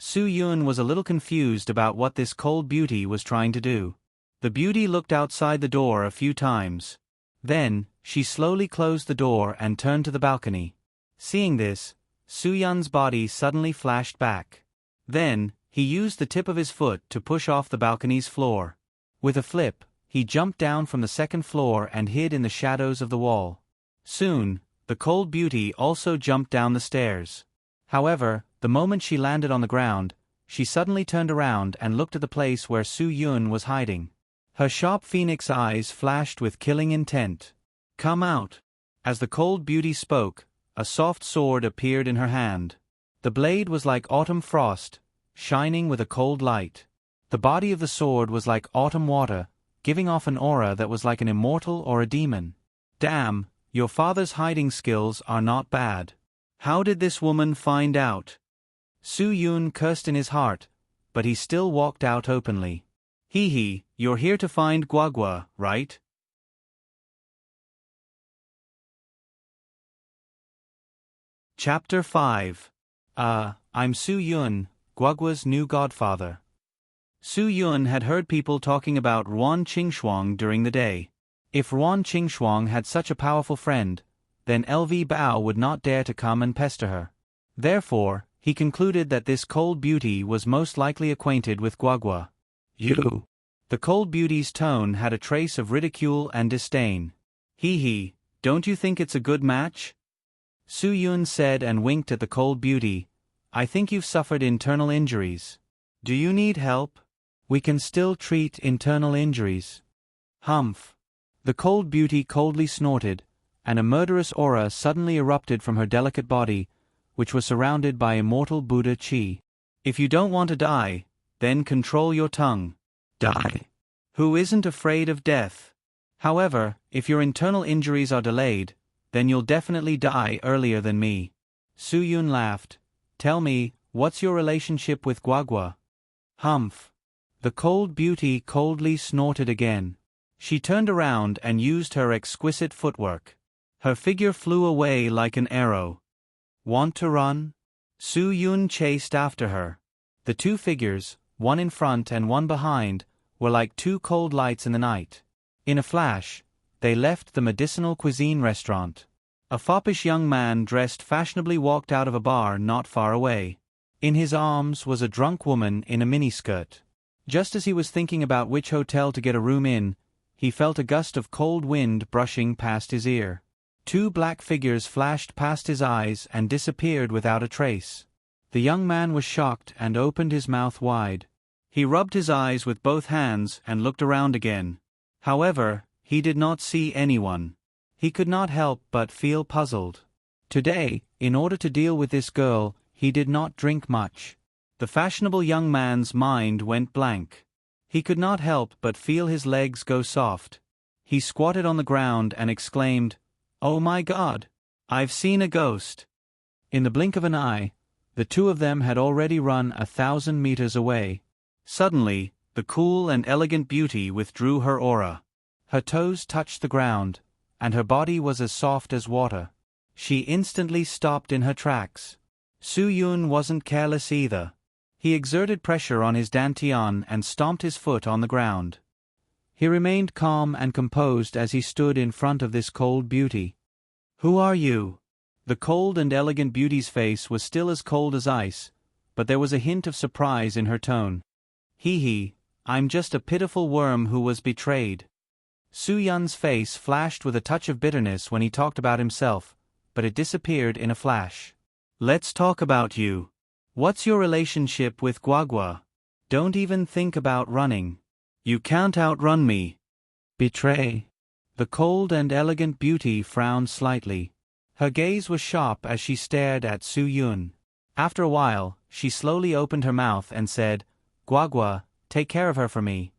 Su Yun was a little confused about what this cold beauty was trying to do. The beauty looked outside the door a few times. Then, she slowly closed the door and turned to the balcony. Seeing this, Su Yun's body suddenly flashed back. Then, he used the tip of his foot to push off the balcony's floor. With a flip, he jumped down from the second floor and hid in the shadows of the wall. Soon, the cold beauty also jumped down the stairs. However, the moment she landed on the ground, she suddenly turned around and looked at the place where Su Yun was hiding. Her sharp phoenix eyes flashed with killing intent. Come out. As the cold beauty spoke, a soft sword appeared in her hand. The blade was like autumn frost, shining with a cold light. The body of the sword was like autumn water, giving off an aura that was like an immortal or a demon. Damn, your father's hiding skills are not bad. How did this woman find out? Su Yun cursed in his heart, but he still walked out openly. Hee, you're here to find Guagua, right? Chapter 5. I'm Su Yun, Guagua's new godfather. Su Yun had heard people talking about Ruan Qingxuang during the day. If Ruan Qingxuang had such a powerful friend, then LV Bao would not dare to come and pester her. Therefore, he concluded that this cold beauty was most likely acquainted with Guagua. You. The cold beauty's tone had a trace of ridicule and disdain. Hee, don't you think it's a good match? Su Yun said and winked at the cold beauty. I think you've suffered internal injuries. Do you need help? We can still treat internal injuries. Humph. The cold beauty coldly snorted, and a murderous aura suddenly erupted from her delicate body, which was surrounded by immortal Buddha Qi. If you don't want to die, then control your tongue. Die. Who isn't afraid of death? However, if your internal injuries are delayed, then you'll definitely die earlier than me. Su Yun laughed. Tell me, what's your relationship with Guagua? Humph. The cold beauty coldly snorted again. She turned around and used her exquisite footwork. Her figure flew away like an arrow. Want to run? Su Yun chased after her. The two figures, one in front and one behind, were like two cold lights in the night. In a flash, they left the medicinal cuisine restaurant. A foppish young man dressed fashionably walked out of a bar not far away. In his arms was a drunk woman in a miniskirt. Just as he was thinking about which hotel to get a room in, he felt a gust of cold wind brushing past his ear. Two black figures flashed past his eyes and disappeared without a trace. The young man was shocked and opened his mouth wide. He rubbed his eyes with both hands and looked around again. However, he did not see anyone. He could not help but feel puzzled. Today, in order to deal with this girl, he did not drink much. The fashionable young man's mind went blank. He could not help but feel his legs go soft. He squatted on the ground and exclaimed, "Oh my God! I've seen a ghost!" In the blink of an eye, the two of them had already run 1,000 meters away. Suddenly, the cool and elegant beauty withdrew her aura. Her toes touched the ground, and her body was as soft as water. She instantly stopped in her tracks. Su Yun wasn't careless either. He exerted pressure on his dantian and stomped his foot on the ground. He remained calm and composed as he stood in front of this cold beauty. "Who are you?" The cold and elegant beauty's face was still as cold as ice, but there was a hint of surprise in her tone. "Hee, I'm just a pitiful worm who was betrayed." Su Yun's face flashed with a touch of bitterness when he talked about himself, but it disappeared in a flash. "Let's talk about you. What's your relationship with Guagua? Don't even think about running. You can't outrun me." "Betray?" The cold and elegant beauty frowned slightly. Her gaze was sharp as she stared at Su Yun. After a while, she slowly opened her mouth and said, "Guagua, take care of her for me.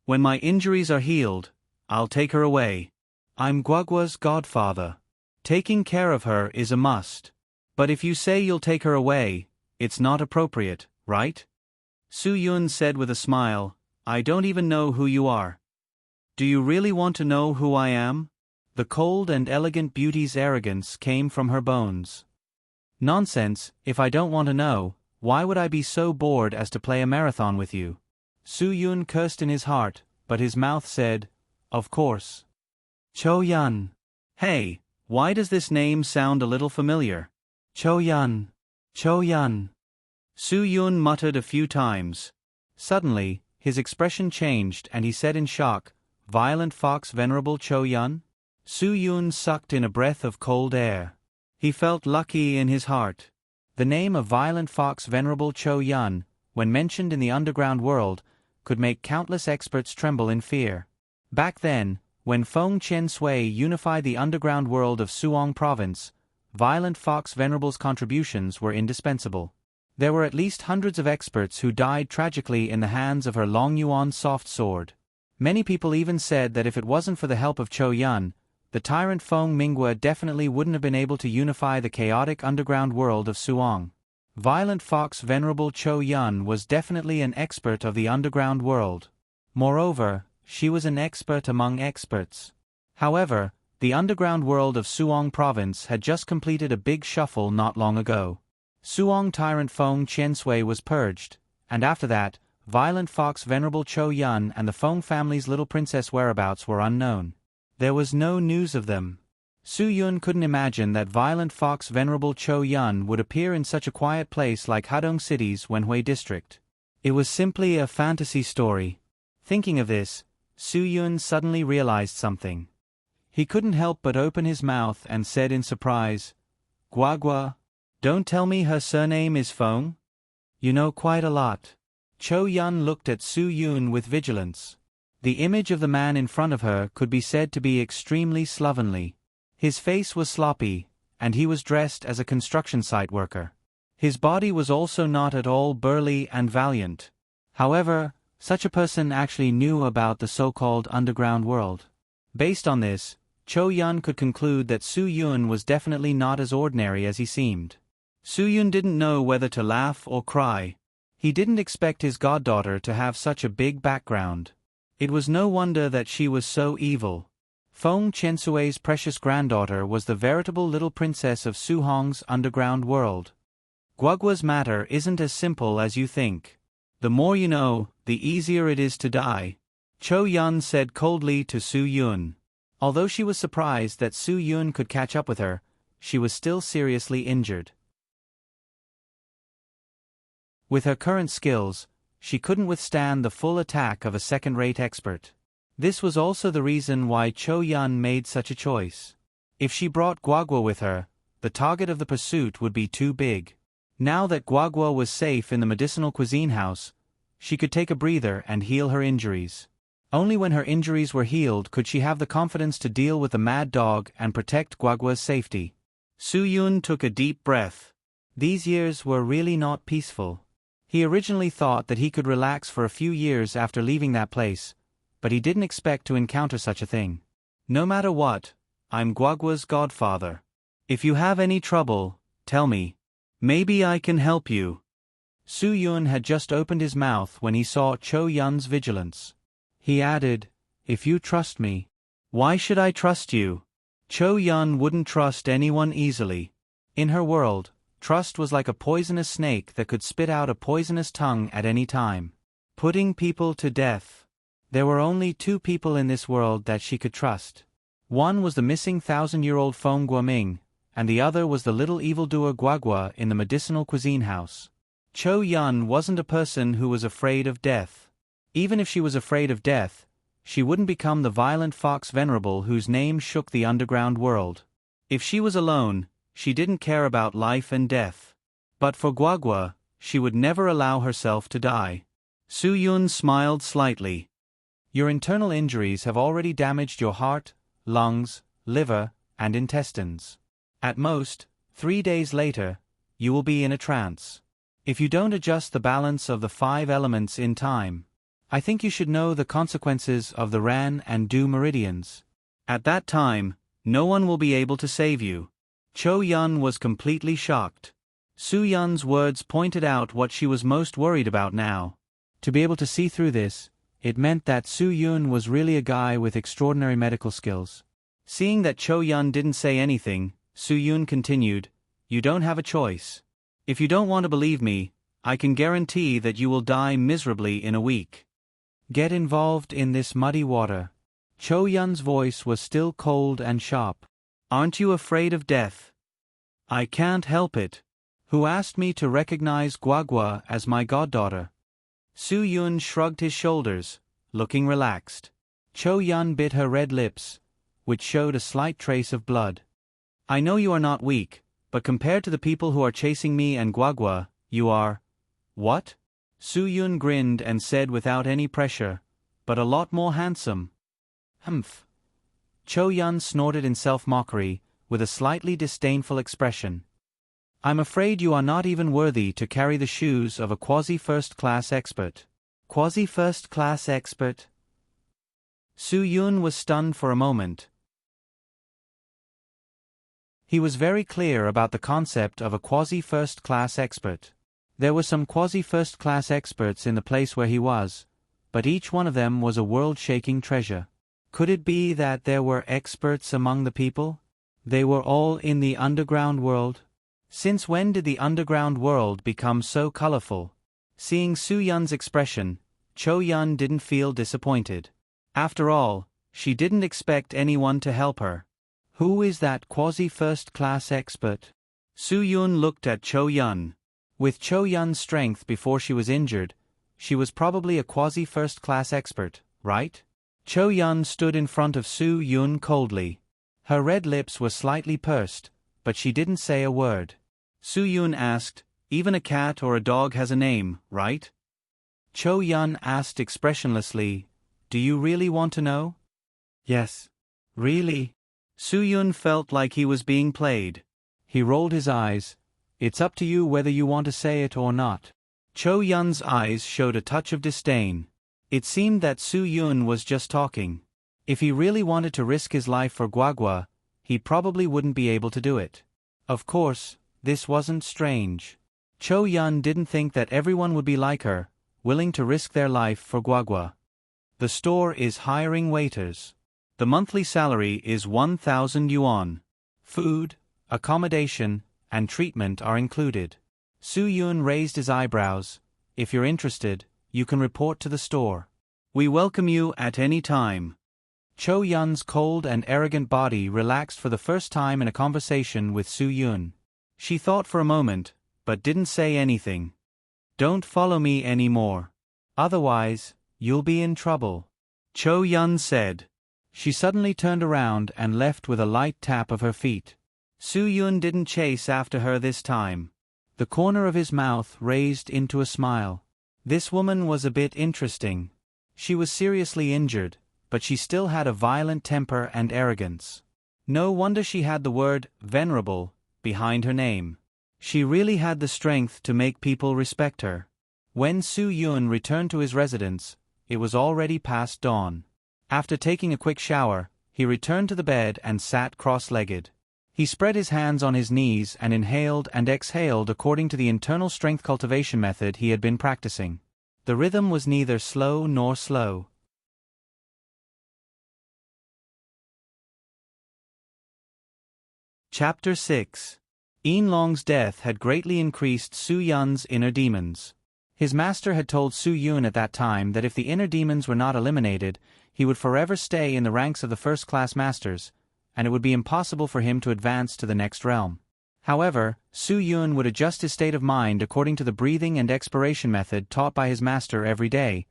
When my injuries are healed, I'll take her away. I'm Guagua's godfather. Taking care of her is a must. But if you say you'll take her away, it's not appropriate, right?" Su Yun said with a smile, "I don't even know who you are." "Do you really want to know who I am?" The cold and elegant beauty's arrogance came from her bones. "Nonsense, if I don't want to know, why would I be so bored as to play a marathon with you?" Su Yun cursed in his heart, but his mouth said, "Of course." Cho Yun. Hey, why does this name sound a little familiar? Cho Yun. Cho Yun. Su Yun muttered a few times. Suddenly, his expression changed and he said in shock, "Violent Fox Venerable Cho Yun?" Su Yun sucked in a breath of cold air. He felt lucky in his heart. The name of Violent Fox Venerable Cho Yun, when mentioned in the underground world, could make countless experts tremble in fear. Back then, when Feng Chen Sui unified the underground world of Suong Province, Violent Fox Venerable's contributions were indispensable. There were at least hundreds of experts who died tragically in the hands of her Long Yuan soft sword. Many people even said that if it wasn't for the help of Cho Yun, the tyrant Feng Minghua definitely wouldn't have been able to unify the chaotic underground world of Suong. Violent Fox Venerable Cho Yun was definitely an expert of the underground world. Moreover, she was an expert among experts. However, the underground world of Suong Province had just completed a big shuffle not long ago. Suong tyrant Feng Chen Sui was purged, and after that, Violent Fox Venerable Cho Yun and the Feng family's little princess whereabouts were unknown. There was no news of them. Su Yun couldn't imagine that Violent Fox Venerable Cho Yun would appear in such a quiet place like Hadong City's Wenhui district. It was simply a fantasy story. Thinking of this, Su Yun suddenly realized something. He couldn't help but open his mouth and said in surprise, "Guagua, don't tell me her surname is Feng? You know quite a lot." Cho Yun looked at Su Yun with vigilance. The image of the man in front of her could be said to be extremely slovenly. His face was sloppy, and he was dressed as a construction site worker. His body was also not at all burly and valiant. However, such a person actually knew about the so-called underground world. Based on this, Cho Yun could conclude that Su Yun was definitely not as ordinary as he seemed. Su Yun didn't know whether to laugh or cry. He didn't expect his goddaughter to have such a big background. It was no wonder that she was so evil. Feng Chen Sui's precious granddaughter was the veritable little princess of Su Hong's underground world. Guagua's matter isn't as simple as you think. The more you know, the easier it is to die, Cho Yun said coldly to Su Yun. Although she was surprised that Su Yun could catch up with her, she was still seriously injured. With her current skills, she couldn't withstand the full attack of a second-rate expert. This was also the reason why Cho Yun made such a choice. If she brought Guagua with her, the target of the pursuit would be too big. Now that Guagua was safe in the medicinal cuisine house, she could take a breather and heal her injuries. Only when her injuries were healed could she have the confidence to deal with the mad dog and protect Guagua's safety. Su Yun took a deep breath. These years were really not peaceful. He originally thought that he could relax for a few years after leaving that place, but he didn't expect to encounter such a thing. "No matter what, I'm Guagua's godfather. If you have any trouble, tell me. Maybe I can help you." Su Yun had just opened his mouth when he saw Cho Yun's vigilance. He added, "If you trust me." "Why should I trust you?" Cho Yun wouldn't trust anyone easily. In her world, trust was like a poisonous snake that could spit out a poisonous tongue at any time. Putting people to death. There were only two people in this world that she could trust. One was the missing 1,000-year-old Feng Guoming, and the other was the little evildoer Guagua in the medicinal cuisine house. Cho Yun wasn't a person who was afraid of death. Even if she was afraid of death, she wouldn't become the violent fox venerable whose name shook the underground world. If she was alone, she didn't care about life and death. But for Guagua, she would never allow herself to die. Su Yun smiled slightly. Your internal injuries have already damaged your heart, lungs, liver, and intestines. At most, 3 days later, you will be in a trance. If you don't adjust the balance of the 5 elements in time, I think you should know the consequences of the Ran and Du meridians. At that time, no one will be able to save you. Cho Yun was completely shocked. Su Yun's words pointed out what she was most worried about now. To be able to see through this, it meant that Su Yun was really a guy with extraordinary medical skills. Seeing that Cho Yun didn't say anything, Su Yun continued, "You don't have a choice. If you don't want to believe me, I can guarantee that you will die miserably in a week. Get involved in this muddy water." Cho Yun's voice was still cold and sharp. "Aren't you afraid of death?" "I can't help it. Who asked me to recognize Guagua as my goddaughter?" Su Yun shrugged his shoulders, looking relaxed. Cho Yun bit her red lips, which showed a slight trace of blood. "I know you are not weak, but compared to the people who are chasing me and Guagua, you are—" "What?" Su Yun grinned and said without any pressure, "But a lot more handsome." "Humph." Cho Yun snorted in self-mockery, with a slightly disdainful expression. "I'm afraid you are not even worthy to carry the shoes of a quasi-first-class expert." "Quasi-first-class expert?" Su Yun was stunned for a moment. He was very clear about the concept of a quasi-first-class expert. There were some quasi-first-class experts in the place where he was, but each one of them was a world-shaking treasure. Could it be that there were experts among the people? They were all in the underground world? Since when did the underground world become so colorful? Seeing Su Yun's expression, Cho Yun didn't feel disappointed. After all, she didn't expect anyone to help her. Who is that quasi-first-class expert? Su Yun looked at Cho Yun. With Cho Yun's strength before she was injured, she was probably a quasi-first-class expert, right? Cho Yun stood in front of Su Yun coldly. Her red lips were slightly pursed, but she didn't say a word. Su Yun asked, "Even a cat or a dog has a name, right?" Cho Yun asked expressionlessly, "Do you really want to know?" "Yes." "Really?" Su Yun felt like he was being played. He rolled his eyes. "It's up to you whether you want to say it or not." Cho Yun's eyes showed a touch of disdain. It seemed that Su Yun was just talking. If he really wanted to risk his life for Guagua, he probably wouldn't be able to do it. Of course, this wasn't strange. Cho Yun didn't think that everyone would be like her, willing to risk their life for Guagua. The store is hiring waiters. The monthly salary is 1,000 yuan. Food, accommodation, and treatment are included. Su Yun raised his eyebrows. "If you're interested, you can report to the store. We welcome you at any time." Cho Yun's cold and arrogant body relaxed for the first time in a conversation with Su Yun. She thought for a moment, but didn't say anything. "Don't follow me anymore. Otherwise, you'll be in trouble," Cho Yun said. She suddenly turned around and left with a light tap of her feet. Su Yun didn't chase after her this time. The corner of his mouth raised into a smile. This woman was a bit interesting. She was seriously injured, but she still had a violent temper and arrogance. No wonder she had the word "venerable" behind her name. She really had the strength to make people respect her. When Su Yun returned to his residence, it was already past dawn. After taking a quick shower, he returned to the bed and sat cross-legged. He spread his hands on his knees and inhaled and exhaled according to the internal strength cultivation method he had been practicing. The rhythm was neither slow nor slow. Chapter 6. Yin Long's death had greatly increased Su Yun's inner demons. His master had told Su Yun at that time that if the inner demons were not eliminated, he would forever stay in the ranks of the first-class masters, and it would be impossible for him to advance to the next realm. However, Su Yun would adjust his state of mind according to the breathing and expiration method taught by his master every day,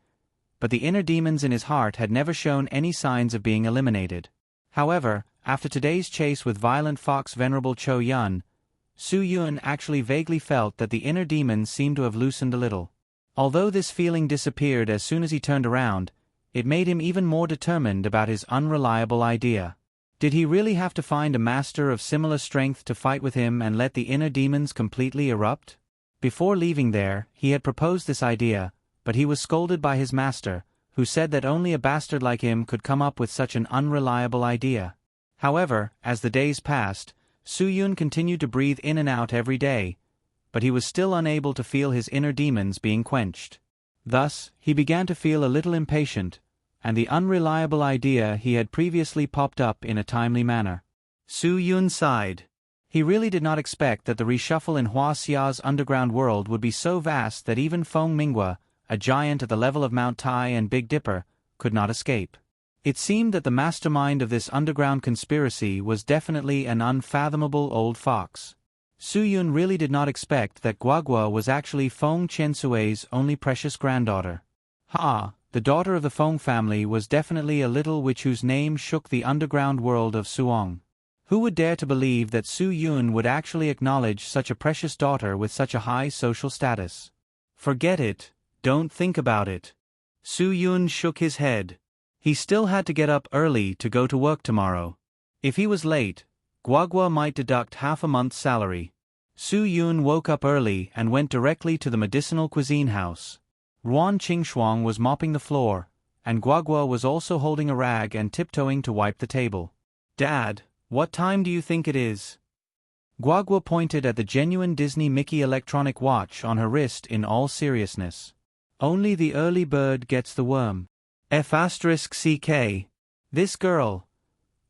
but the inner demons in his heart had never shown any signs of being eliminated. However, after today's chase with violent fox Venerable Cho Yun, Su Yun actually vaguely felt that the inner demons seemed to have loosened a little. Although this feeling disappeared as soon as he turned around, it made him even more determined about his unreliable idea. Did he really have to find a master of similar strength to fight with him and let the inner demons completely erupt? Before leaving there, he had proposed this idea, but he was scolded by his master, who said that only a bastard like him could come up with such an unreliable idea. However, as the days passed, Su Yun continued to breathe in and out every day, but he was still unable to feel his inner demons being quenched. Thus, he began to feel a little impatient, and the unreliable idea he had previously popped up in a timely manner. Su Yun sighed. He really did not expect that the reshuffle in Hua Xia's underground world would be so vast that even Feng Minghua, a giant at the level of Mount Tai and Big Dipper, could not escape. It seemed that the mastermind of this underground conspiracy was definitely an unfathomable old fox. Su Yun really did not expect that Guagua was actually Feng Qiansui's only precious granddaughter. The daughter of the Feng family was definitely a little witch whose name shook the underground world of Suong. Who would dare to believe that Su Yun would actually acknowledge such a precious daughter with such a high social status? Forget it, don't think about it. Su Yun shook his head. He still had to get up early to go to work tomorrow. If he was late, Guagua might deduct half a month's salary. Su Yun woke up early and went directly to the medicinal cuisine house. Ruan Qingshuang was mopping the floor, and Guagua was also holding a rag and tiptoeing to wipe the table. "Dad, what time do you think it is?" Guagua pointed at the genuine Disney Mickey electronic watch on her wrist in all seriousness. "Only the early bird gets the worm. F***CK. This girl."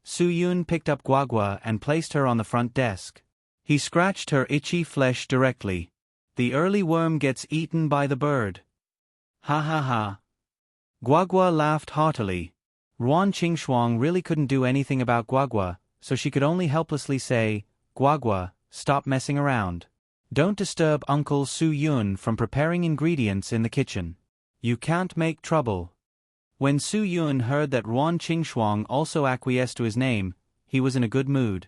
Su Yun picked up Guagua and placed her on the front desk. He scratched her itchy flesh directly. "The early worm gets eaten by the bird." Ha ha ha. Guagua laughed heartily. Ruan Qingshuang really couldn't do anything about Guagua, so she could only helplessly say, "Guagua, stop messing around. Don't disturb Uncle Su Yun from preparing ingredients in the kitchen. You can't make trouble." When Su Yun heard that Ruan Qingshuang also acquiesced to his name, he was in a good mood.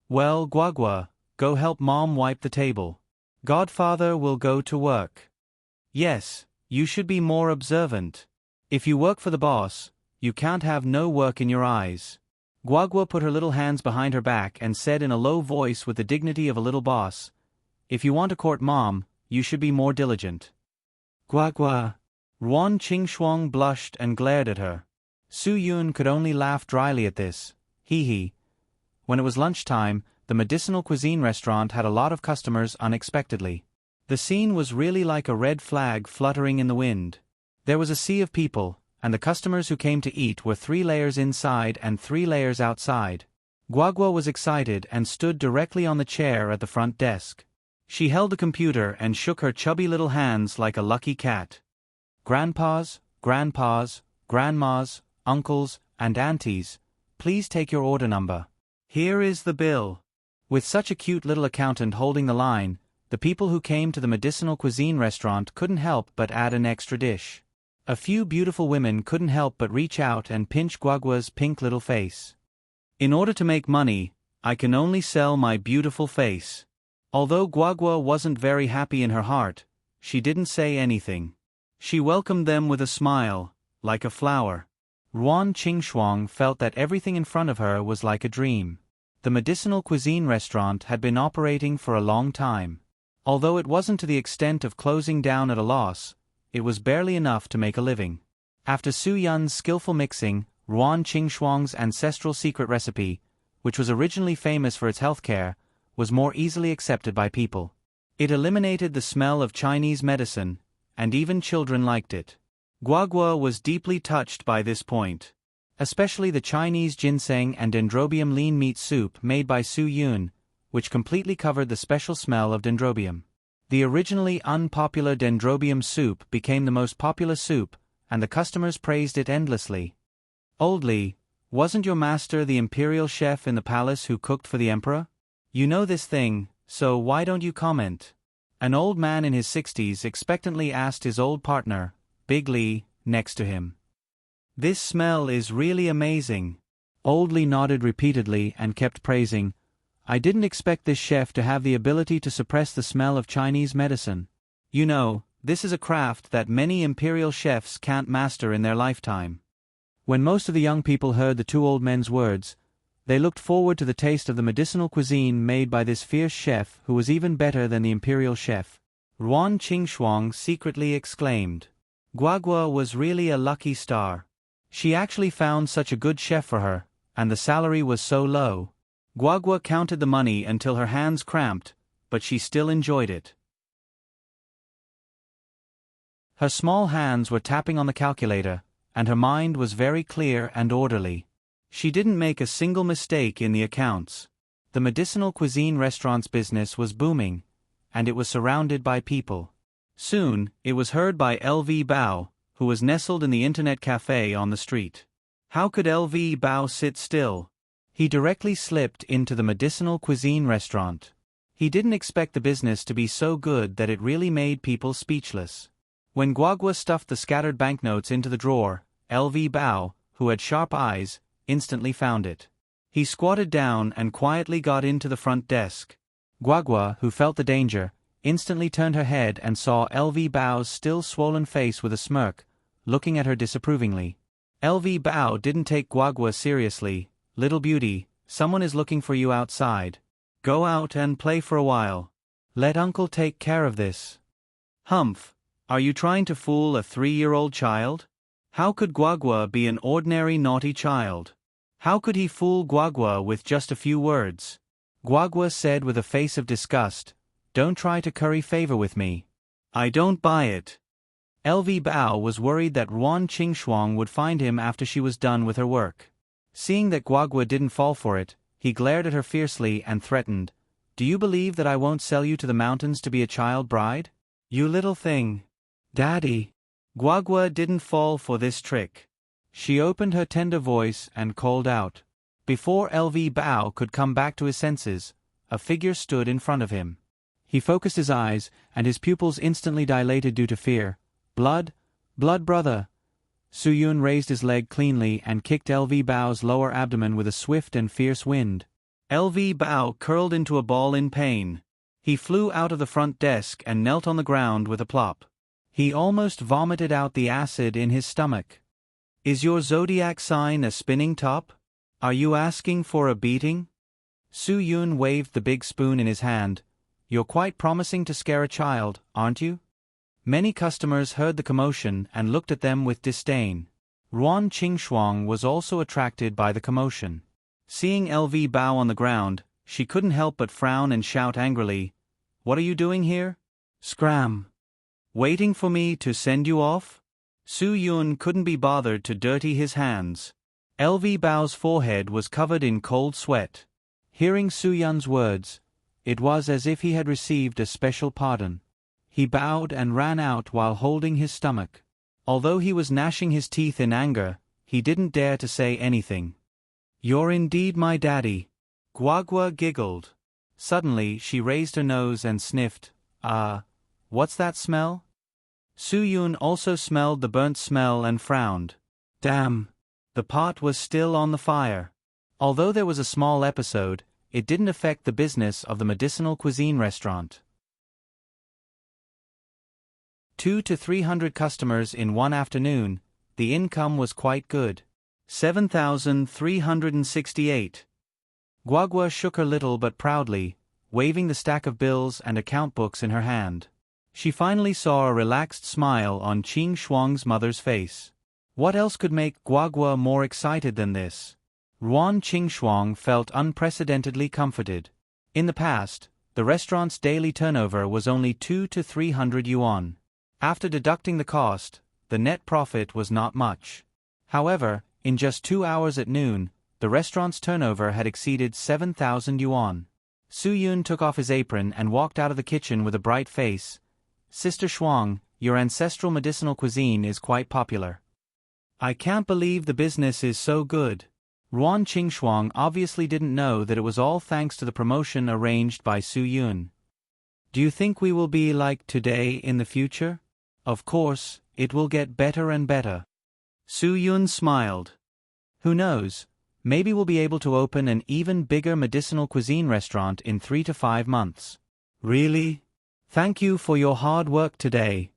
"Well, Guagua, go help Mom wipe the table. Godfather will go to work." "Yes, you should be more observant. If you work for the boss, you can't have no work in your eyes." Guagua put her little hands behind her back and said in a low voice with the dignity of a little boss, "If you want to court Mom, you should be more diligent." "Guagua." Ruan Qingshuang blushed and glared at her. Su Yun could only laugh dryly at this. Hee. When it was lunchtime, the medicinal cuisine restaurant had a lot of customers unexpectedly. The scene was really like a red flag fluttering in the wind. There was a sea of people, and the customers who came to eat were 3 layers inside and 3 layers outside. Guagua was excited and stood directly on the chair at the front desk. She held a computer and shook her chubby little hands like a lucky cat. "Grandpas, grandpas, grandmas, uncles, and aunties, please take your order number. Here is the bill." With such a cute little accountant holding the line, the people who came to the medicinal cuisine restaurant couldn't help but add an extra dish. A few beautiful women couldn't help but reach out and pinch Guagua's pink little face. "In order to make money, I can only sell my beautiful face." Although Guagua wasn't very happy in her heart, she didn't say anything. She welcomed them with a smile, like a flower. Ruan Qingshuang felt that everything in front of her was like a dream. The medicinal cuisine restaurant had been operating for a long time. Although it wasn't to the extent of closing down at a loss, it was barely enough to make a living. After Su Yun's skillful mixing, Ruan Qingshuang's ancestral secret recipe, which was originally famous for its healthcare, was more easily accepted by people. It eliminated the smell of Chinese medicine, and even children liked it. Guagua was deeply touched by this point. especially the Chinese ginseng and dendrobium lean meat soup made by Su Yun, which completely covered the special smell of dendrobium. The originally unpopular dendrobium soup became the most popular soup, and the customers praised it endlessly. Old Li, wasn't your master the imperial chef in the palace who cooked for the emperor? You know this thing, so why don't you comment? An old man in his 60s expectantly asked his old partner, Big Li, next to him. This smell is really amazing. Old Li nodded repeatedly and kept praising, I didn't expect this chef to have the ability to suppress the smell of Chinese medicine. You know, this is a craft that many imperial chefs can't master in their lifetime. When most of the young people heard the two old men's words, they looked forward to the taste of the medicinal cuisine made by this fierce chef who was even better than the imperial chef. Ruan Qingshuang secretly exclaimed. Guagua was really a lucky star. She actually found such a good chef for her, and the salary was so low. Guagua counted the money until her hands cramped, but she still enjoyed it. Her small hands were tapping on the calculator, and her mind was very clear and orderly. She didn't make a single mistake in the accounts. The medicinal cuisine restaurant's business was booming, and it was surrounded by people. Soon, it was heard by LV Bao, who was nestled in the internet cafe on the street. How could LV Bao sit still? He directly slipped into the medicinal cuisine restaurant. He didn't expect the business to be so good that it really made people speechless. When Guagua stuffed the scattered banknotes into the drawer, LV Bao, who had sharp eyes, instantly found it. He squatted down and quietly got into the front desk. Guagua, who felt the danger, instantly turned her head and saw LV Bao's still swollen face with a smirk, looking at her disapprovingly. LV Bao didn't take Guagua seriously. Little beauty, someone is looking for you outside. Go out and play for a while. Let uncle take care of this. Humph, are you trying to fool a 3-year-old child? How could Guagua be an ordinary naughty child? How could he fool Guagua with just a few words? Guagua said with a face of disgust, Don't try to curry favor with me. I don't buy it. LV Bao was worried that Ruan Qingshuang would find him after she was done with her work. Seeing that Guagua didn't fall for it, he glared at her fiercely and threatened, Do you believe that I won't sell you to the mountains to be a child bride? You little thing. Daddy. Guagua didn't fall for this trick. She opened her tender voice and called out. Before LV Bao could come back to his senses, a figure stood in front of him. He focused his eyes, and his pupils instantly dilated due to fear. Blood? Blood, brother! Su Yun raised his leg cleanly and kicked LV Bao's lower abdomen with a swift and fierce wind. LV Bao curled into a ball in pain. He flew out of the front desk and knelt on the ground with a plop. He almost vomited out the acid in his stomach. Is your zodiac sign a spinning top? Are you asking for a beating? Su Yun waved the big spoon in his hand. You're quite promising to scare a child, aren't you? Many customers heard the commotion and looked at them with disdain. Ruan Qingshuang was also attracted by the commotion. Seeing LV Bao on the ground, she couldn't help but frown and shout angrily, What are you doing here? Scram! Waiting for me to send you off? Su Yun couldn't be bothered to dirty his hands. LV Bao's forehead was covered in cold sweat. Hearing Su Yun's words, it was as if he had received a special pardon. He bowed and ran out while holding his stomach. Although he was gnashing his teeth in anger, he didn't dare to say anything. You're indeed my daddy. Guagua giggled. Suddenly she raised her nose and sniffed. What's that smell? Su Yun also smelled the burnt smell and frowned. Damn! The pot was still on the fire. Although there was a small episode, it didn't affect the business of the medicinal cuisine restaurant. 200 to 300 customers in one afternoon, the income was quite good. 7,368. Guagua shook her little but proudly, waving the stack of bills and account books in her hand. She finally saw a relaxed smile on Qingshuang's mother's face. What else could make Guagua more excited than this? Ruan Qingshuang felt unprecedentedly comforted. In the past, the restaurant's daily turnover was only 200 to 300 yuan. After deducting the cost, the net profit was not much. However, In just 2 hours at noon, the restaurant's turnover had exceeded 7,000 yuan. Su Yun took off his apron and walked out of the kitchen with a bright face. Sister Shuang, your ancestral medicinal cuisine is quite popular. I can't believe the business is so good. Ruan Qingxuang obviously didn't know that it was all thanks to the promotion arranged by Su Yun. Do you think we will be like today in the future? Of course, it will get better and better. Su Yun smiled. Who knows, maybe we'll be able to open an even bigger medicinal cuisine restaurant in 3 to 5 months. Really? Thank you for your hard work today.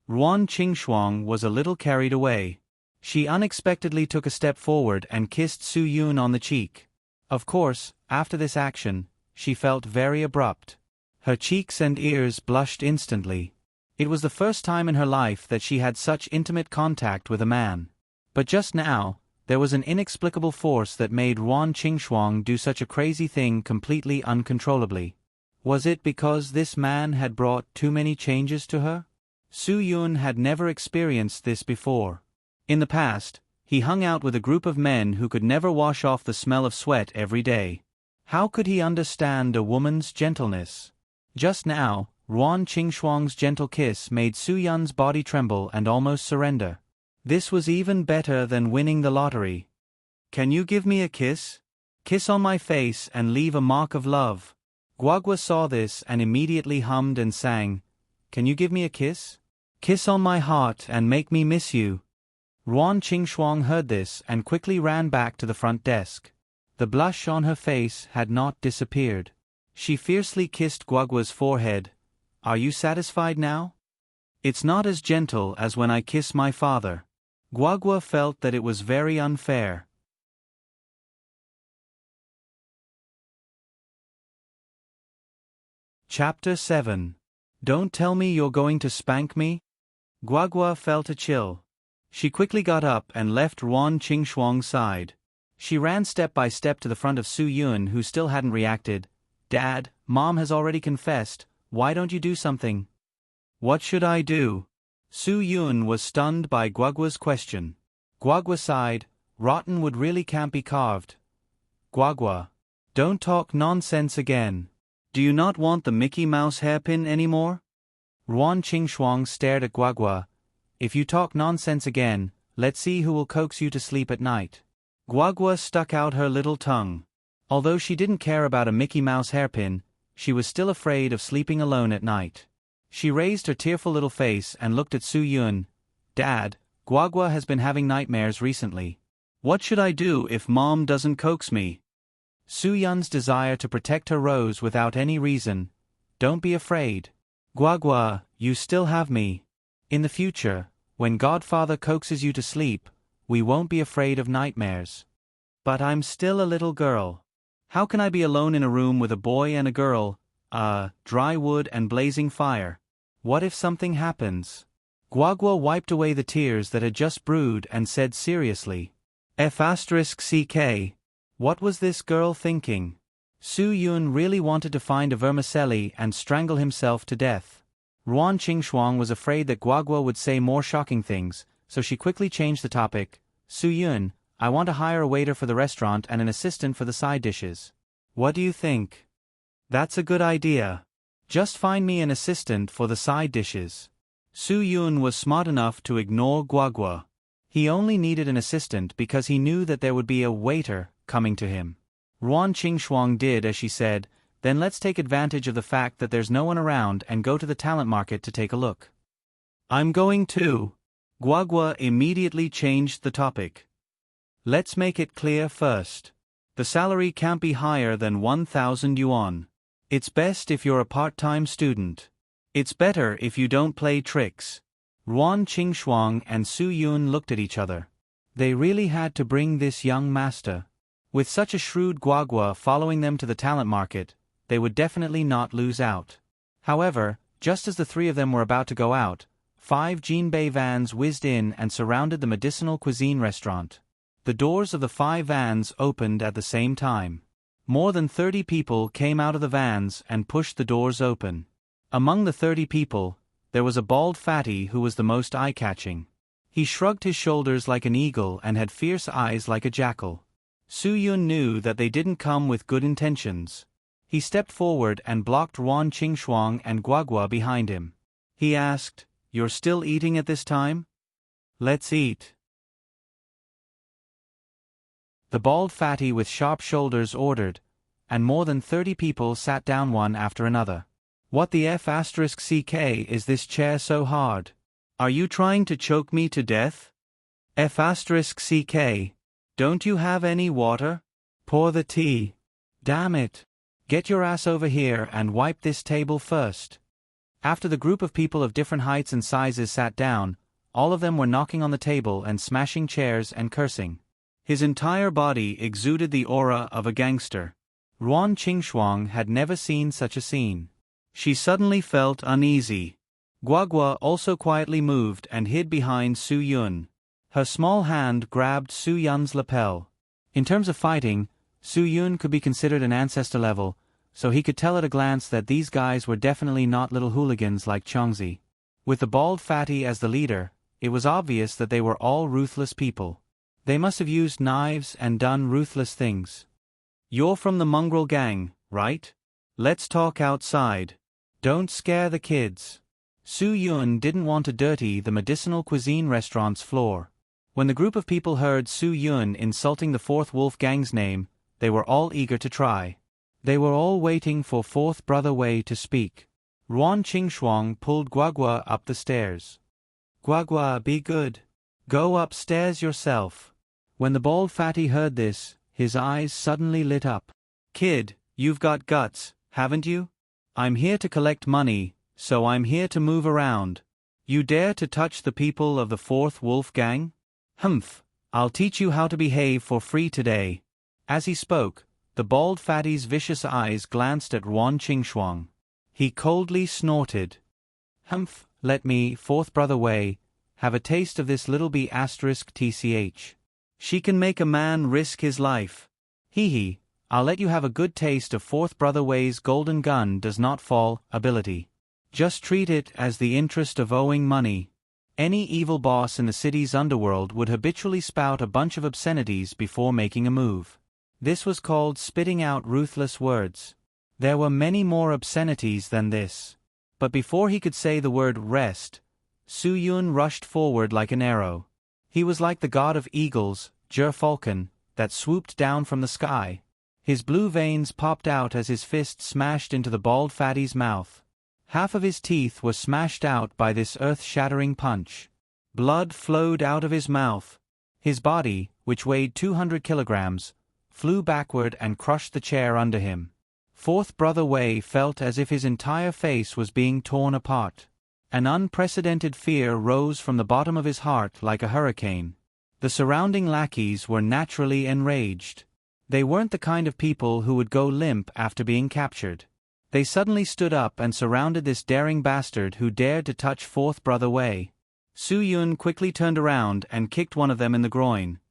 Ruan Qingxuang was a little carried away. She unexpectedly took a step forward and kissed Su Yun on the cheek. Of course, after this action, she felt very abrupt. Her cheeks and ears blushed instantly. It was the first time in her life that she had such intimate contact with a man. But just now, there was an inexplicable force that made Ruan Qingxuang do such a crazy thing completely uncontrollably. Was it because this man had brought too many changes to her? Su Yun had never experienced this before. In the past, he hung out with a group of men who could never wash off the smell of sweat every day. How could he understand a woman's gentleness? Just now, Ruan Qingxuang's gentle kiss made Su Yun's body tremble and almost surrender. This was even better than winning the lottery. Can you give me a kiss? Kiss on my face and leave a mark of love. Guagua saw this and immediately hummed and sang, Can you give me a kiss? Kiss on my heart and make me miss you. Ruan Qingxuang heard this and quickly ran back to the front desk. The blush on her face had not disappeared. She fiercely kissed Guagua's forehead. Are you satisfied now? It's not as gentle as when I kiss my father. Guagua felt that it was very unfair. Chapter 7. Don't tell me you're going to spank me? Guagua felt a chill. She quickly got up and left Ruan Qingxuang's side. She ran step by step to the front of Su Yun, who still hadn't reacted. Dad, Mom has already confessed, why don't you do something? What should I do? Su Yun was stunned by Guagua's question. Guagua sighed, rotten wood really can't be carved. Guagua, don't talk nonsense again. Do you not want the Mickey Mouse hairpin anymore? Ruan Qingxuang stared at Guagua. If you talk nonsense again, let's see who will coax you to sleep at night. Guagua stuck out her little tongue. Although she didn't care about a Mickey Mouse hairpin, she was still afraid of sleeping alone at night. She raised her tearful little face and looked at Su Yun. Dad, Guagua has been having nightmares recently. What should I do if Mom doesn't coax me? Su Yun's desire to protect her rose without any reason. Don't be afraid. Guagua, you still have me. In the future, when Godfather coaxes you to sleep, we won't be afraid of nightmares. But I'm still a little girl. How can I be alone in a room with a boy and a girl, dry wood and blazing fire? What if something happens? Guagua wiped away the tears that had just brewed and said seriously, F***ck. What was this girl thinking? Su Yun really wanted to find a vermicelli and strangle himself to death. Ruan Qingxuang was afraid that Guagua would say more shocking things, so she quickly changed the topic. Su Yun, I want to hire a waiter for the restaurant and an assistant for the side dishes. What do you think? That's a good idea. Just find me an assistant for the side dishes. Su Yun was smart enough to ignore Guagua. He only needed an assistant because he knew that there would be a waiter coming to him. Ruan Qingxuang did as she said, then let's take advantage of the fact that there's no one around and go to the talent market to take a look. I'm going too. Guagua immediately changed the topic. Let's make it clear first. The salary can't be higher than 1,000 yuan. It's best if you're a part-time student. It's better if you don't play tricks. Ruan Qingxuang and Su Yun looked at each other. They really had to bring this young master. With such a shrewd Guagua following them to the talent market, they would definitely not lose out. However, just as the three of them were about to go out, 5 Jinbei vans whizzed in and surrounded the medicinal cuisine restaurant. The doors of the 5 vans opened at the same time. More than 30 people came out of the vans and pushed the doors open. Among the 30 people, there was a bald fatty who was the most eye-catching. He shrugged his shoulders like an eagle and had fierce eyes like a jackal. Su Yun knew that they didn't come with good intentions. He stepped forward and blocked RuanQingshuang and Guagua behind him. He asked, "You're still eating at this time? Let's eat." The bald fatty with sharp shoulders ordered, and more than 30 people sat down one after another. "What the F***ck is this chair so hard? Are you trying to choke me to death? F***ck, don't you have any water? Pour the tea. Damn it. Get your ass over here and wipe this table first." After the group of people of different heights and sizes sat down, all of them were knocking on the table and smashing chairs and cursing. His entire body exuded the aura of a gangster. RuanQingshuang had never seen such a scene. She suddenly felt uneasy. Guagua also quietly moved and hid behind Su Yun. Her small hand grabbed Su Yun's lapel. In terms of fighting, Su Yun could be considered an ancestor level, so he could tell at a glance that these guys were definitely not little hooligans like Changzi. With the bald fatty as the leader, it was obvious that they were all ruthless people. They must have used knives and done ruthless things. "You're from the mongrel gang, right? Let's talk outside. Don't scare the kids." Su Yun didn't want to dirty the medicinal cuisine restaurant's floor. When the group of people heard Su Yun insulting the Fourth Wolf Gang's name, they were all eager to try. They were all waiting for Fourth Brother Wei to speak. RuanQingshuang pulled Guagua up the stairs. "Guagua, be good. Go upstairs yourself." When the bald fatty heard this, his eyes suddenly lit up. "Kid, you've got guts, haven't you? I'm here to collect money, so I'm here to move around. You dare to touch the people of the Fourth Wolf Gang? Humph, I'll teach you how to behave for free today." As he spoke, the bald fatty's vicious eyes glanced at RuanQingshuang. He coldly snorted. "Humph, let me, Fourth Brother Wei, have a taste of this little B***tch. She can make a man risk his life. Hee, I'll let you have a good taste of Fourth Brother Wei's golden gun does not fall ability. Just treat it as the interest of owing money." Any evil boss in the city's underworld would habitually spout a bunch of obscenities before making a move. This was called spitting out ruthless words. There were many more obscenities than this. But before he could say the word rest, Su Yun rushed forward like an arrow. He was like the god of eagles, Falcon, that swooped down from the sky. His blue veins popped out as his fist smashed into the bald fatty's mouth. Half of his teeth were smashed out by this earth-shattering punch. Blood flowed out of his mouth. His body, which weighed 200 kilograms, flew backward and crushed the chair under him. Fourth Brother Wei felt as if his entire face was being torn apart. An unprecedented fear rose from the bottom of his heart like a hurricane. The surrounding lackeys were naturally enraged. They weren't the kind of people who would go limp after being captured. They suddenly stood up and surrounded this daring bastard who dared to touch Fourth Brother Wei. Su Yun quickly turned around and kicked one of them in the groin.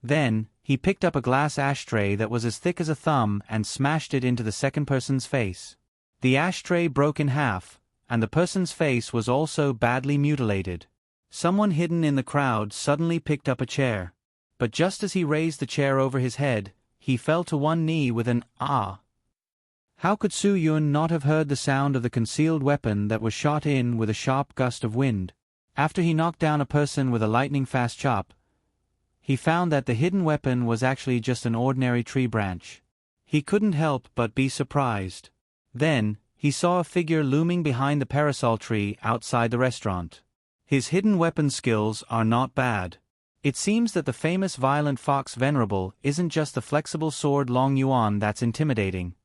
Then, he picked up a glass ashtray that was as thick as a thumb and smashed it into the second person's face. The ashtray broke in half, and the person's face was also badly mutilated. Someone hidden in the crowd suddenly picked up a chair. But just as he raised the chair over his head, he fell to one knee with an "ah." How could Su Yun not have heard the sound of the concealed weapon that was shot in with a sharp gust of wind? After he knocked down a person with a lightning-fast chop, he found that the hidden weapon was actually just an ordinary tree branch. He couldn't help but be surprised. Then, he saw a figure looming behind the parasol tree outside the restaurant. His hidden weapon skills are not bad. It seems that the famous violent fox Venerable isn't just the flexible sword Long Yuan that's intimidating.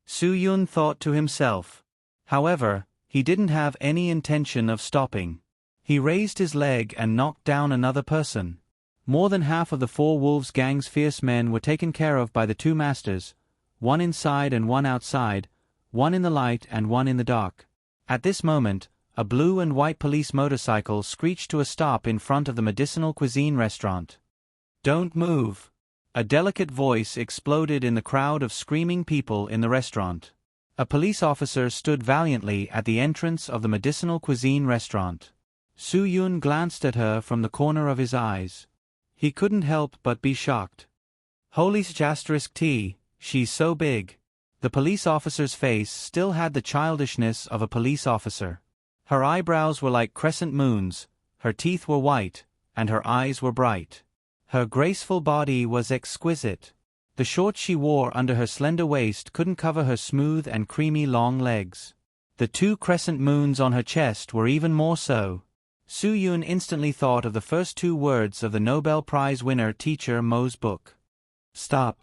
Su Yun thought to himself. However, he didn't have any intention of stopping. He raised his leg and knocked down another person. More than half of the Four Wolves Gang's fierce men were taken care of by the two masters, one inside and one outside, one in the light and one in the dark. At this moment, a blue and white police motorcycle screeched to a stop in front of the medicinal cuisine restaurant. "Don't move!" A delicate voice exploded in the crowd of screaming people in the restaurant. A police officer stood valiantly at the entrance of the medicinal cuisine restaurant. Su Yun glanced at her from the corner of his eyes. He couldn't help but be shocked. Holy *T, she's so big. The police officer's face still had the childishness of a police officer. Her eyebrows were like crescent moons, her teeth were white, and her eyes were bright. Her graceful body was exquisite. The shorts she wore under her slender waist couldn't cover her smooth and creamy long legs. The 2 crescent moons on her chest were even more so. Su Yun instantly thought of the first 2 words of the Nobel Prize winner teacher Mo's book. "Stop.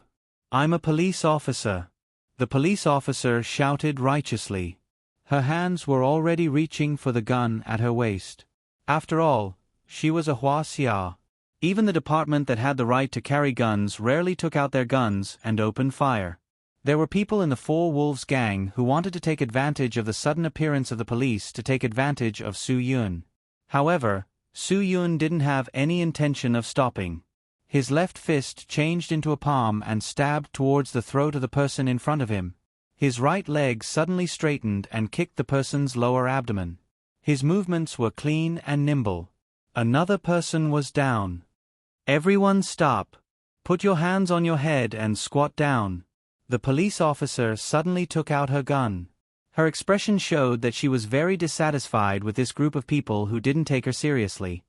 I'm a police officer." The police officer shouted righteously. Her hands were already reaching for the gun at her waist. After all, she was a hua xia. Even the department that had the right to carry guns rarely took out their guns and opened fire. There were people in the Four Wolves gang who wanted to take advantage of the sudden appearance of the police to take advantage of Su Yun. However, Su Yun didn't have any intention of stopping. His left fist changed into a palm and stabbed towards the throat of the person in front of him. His right leg suddenly straightened and kicked the person's lower abdomen. His movements were clean and nimble. Another person was down. "Everyone stop. Put your hands on your head and squat down." The police officer suddenly took out her gun. Her expression showed that she was very dissatisfied with this group of people who didn't take her seriously.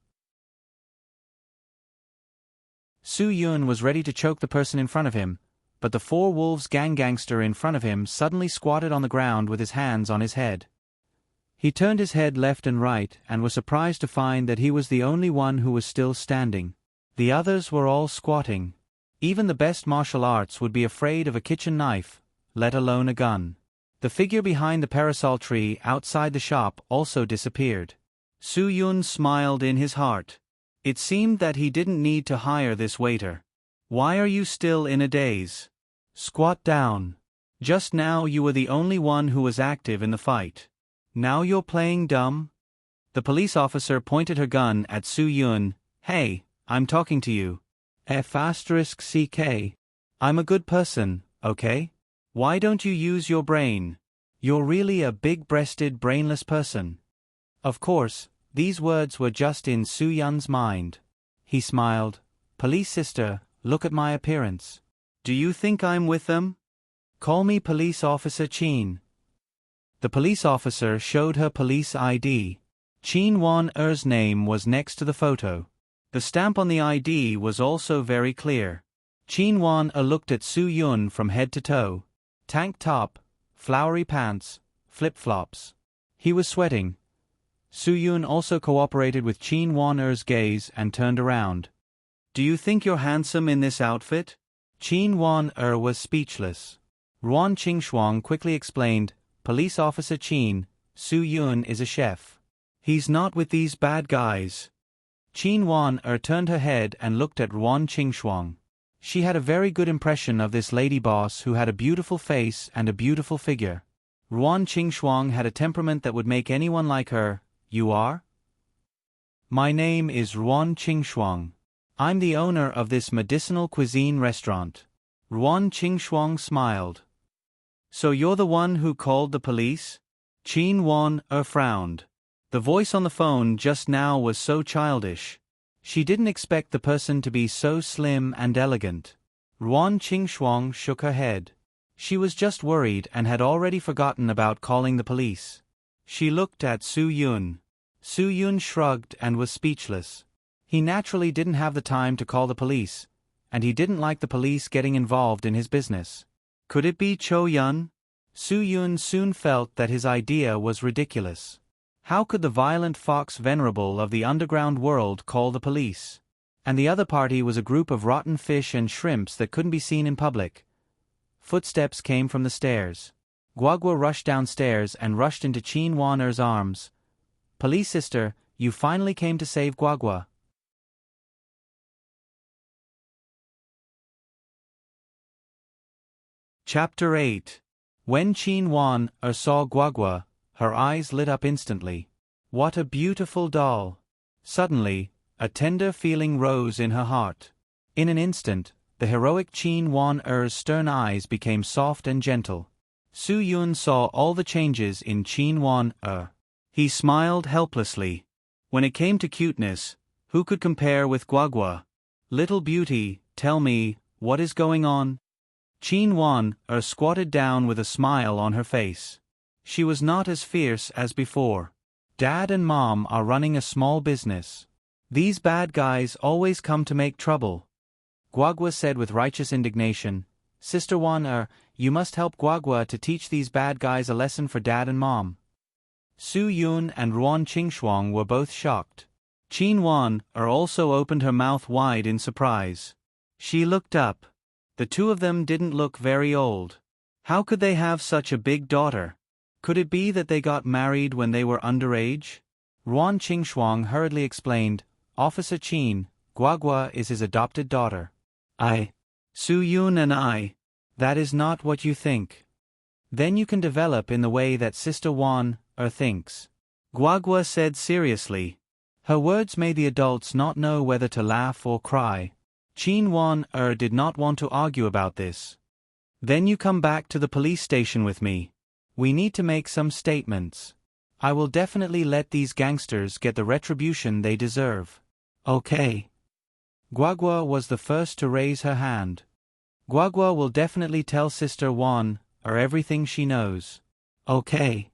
Su Yun was ready to choke the person in front of him, but the Four Wolves gang gangster in front of him suddenly squatted on the ground with his hands on his head. He turned his head left and right and was surprised to find that he was the only one who was still standing. The others were all squatting. Even the best martial arts would be afraid of a kitchen knife, let alone a gun. The figure behind the parasol tree outside the shop also disappeared. Su Yun smiled in his heart. It seemed that he didn't need to hire this waiter. "Why are you still in a daze? Squat down. Just now you were the only one who was active in the fight. Now you're playing dumb?" The police officer pointed her gun at Su Yun. "Hey, I'm talking to you. F***CK. I'm a good person, okay? Why don't you use your brain? You're really a big-breasted, brainless person." Of course, these words were just in Su Yun's mind. He smiled. "Police sister, look at my appearance. Do you think I'm with them? Call me Police Officer Chin." The police officer showed her police ID. Chin Wan-er's name was next to the photo. The stamp on the ID was also very clear. Chin Wan-er looked at Su Yun from head to toe. Tank top, flowery pants, flip-flops. He was sweating. Su Yun also cooperated with Chin Wan-er's gaze and turned around. "Do you think you're handsome in this outfit?" Chin Wan-er was speechless. Ruan Qingshuang quickly explained, "Police Officer Chin, Su Yun is a chef. He's not with these bad guys." Chin Wan-er turned her head and looked at Ruan Qingshuang. She had a very good impression of this lady boss who had a beautiful face and a beautiful figure. Ruan Qingshuang had a temperament that would make anyone like her. "You are?" "My name is Ruan Qingshuang. I'm the owner of this medicinal cuisine restaurant." Ruan Qingshuang smiled. "So you're the one who called the police?" Chin Wan-er frowned. The voice on the phone just now was so childish. She didn't expect the person to be so slim and elegant. Ruan Qingshuang shook her head. She was just worried and had already forgotten about calling the police. She looked at Su Yun. Su Yun shrugged and was speechless. He naturally didn't have the time to call the police, and he didn't like the police getting involved in his business. Could it be Cho Yun? Su Yun soon felt that his idea was ridiculous. How could the violent fox venerable of the underground world call the police? And the other party was a group of rotten fish and shrimps that couldn't be seen in public. Footsteps came from the stairs. Guagua rushed downstairs and rushed into Chin Wan-er's arms. "Police sister, you finally came to save Guagua." Chapter 8. When Chin Wan-er saw Guagua, her eyes lit up instantly. What a beautiful doll! Suddenly, a tender feeling rose in her heart. In an instant, the heroic Chin Wan-er's stern eyes became soft and gentle. Su Yun saw all the changes in Qin Wan. He smiled helplessly. When it came to cuteness, who could compare with Guagua? Little beauty, tell me, what is going on? Qin Wan squatted down with a smile on her face. She was not as fierce as before. Dad and Mom are running a small business. These bad guys always come to make trouble. Guagua said with righteous indignation, Sister Wan, you must help Guagua to teach these bad guys a lesson for Dad and Mom. Su Yun and Ruan Qingshuang were both shocked. Qin Wan also opened her mouth wide in surprise. She looked up. The two of them didn't look very old. How could they have such a big daughter? Could it be that they got married when they were underage? Ruan Qingshuang hurriedly explained, Officer Qin, Guagua is his adopted daughter. Su Yun and that is not what you think. Then you can develop in the way that Sister Wan thinks. Guagua said seriously. Her words made the adults not know whether to laugh or cry. Qin Wan did not want to argue about this. Then you come back to the police station with me. We need to make some statements. I will definitely let these gangsters get the retribution they deserve. Okay. Guagua was the first to raise her hand. Guagua will definitely tell Sister Wan everything she knows. Okay.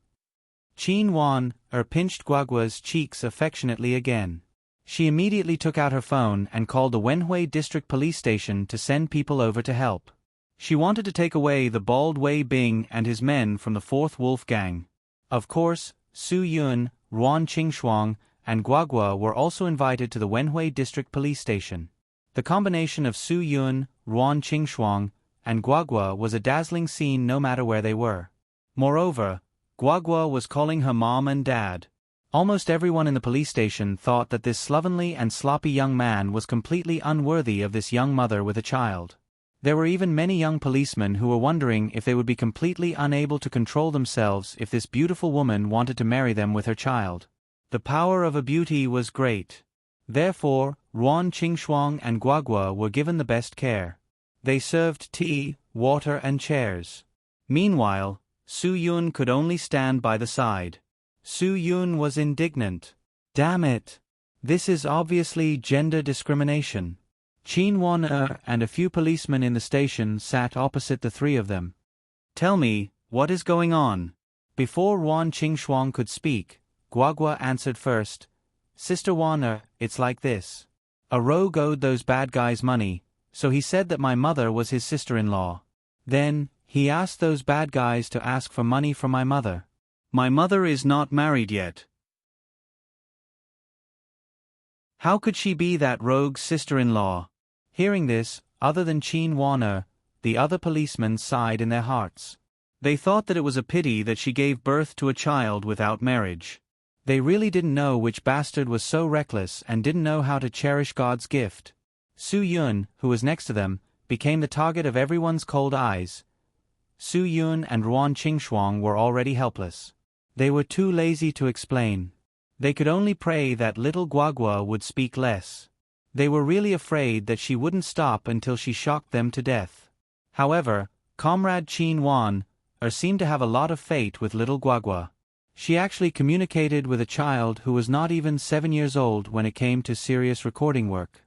Qin Wan pinched Guagua's cheeks affectionately again. She immediately took out her phone and called the Wenhui District Police Station to send people over to help. She wanted to take away the bald Wei Bing and his men from the Fourth Wolf Gang. Of course, Su Yun, Ruan Qingshuang, and Guagua were also invited to the Wenhui District Police Station. The combination of Su Yun, Ruan Qingshuang, and Guagua was a dazzling scene no matter where they were. Moreover, Guagua was calling her mom and dad. Almost everyone in the police station thought that this slovenly and sloppy young man was completely unworthy of this young mother with a child. There were even many young policemen who were wondering if they would be completely unable to control themselves if this beautiful woman wanted to marry them with her child. The power of a beauty was great. Therefore, Ruan Qingshuang and Guagua were given the best care. They served tea, water and chairs. Meanwhile, Su Yun could only stand by the side. Su Yun was indignant. Damn it! This is obviously gender discrimination. Qin Wan and a few policemen in the station sat opposite the three of them. Tell me, what is going on? Before Ruan Qingshuang could speak, Guagua answered first. Sister Wan, it's like this. A rogue owed those bad guys money, so he said that my mother was his sister-in-law. Then, he asked those bad guys to ask for money from my mother. My mother is not married yet. How could she be that rogue's sister-in-law? Hearing this, other than Qin Wan, the other policemen sighed in their hearts. They thought that it was a pity that she gave birth to a child without marriage. They really didn't know which bastard was so reckless and didn't know how to cherish God's gift. Su Yun, who was next to them, became the target of everyone's cold eyes. Su Yun and Ruan Qingshuang were already helpless. They were too lazy to explain. They could only pray that little Guagua would speak less. They were really afraid that she wouldn't stop until she shocked them to death. However, Comrade Qin Wan seemed to have a lot of faith with little Guagua. She actually communicated with a child who was not even 7 years old when it came to serious recording work.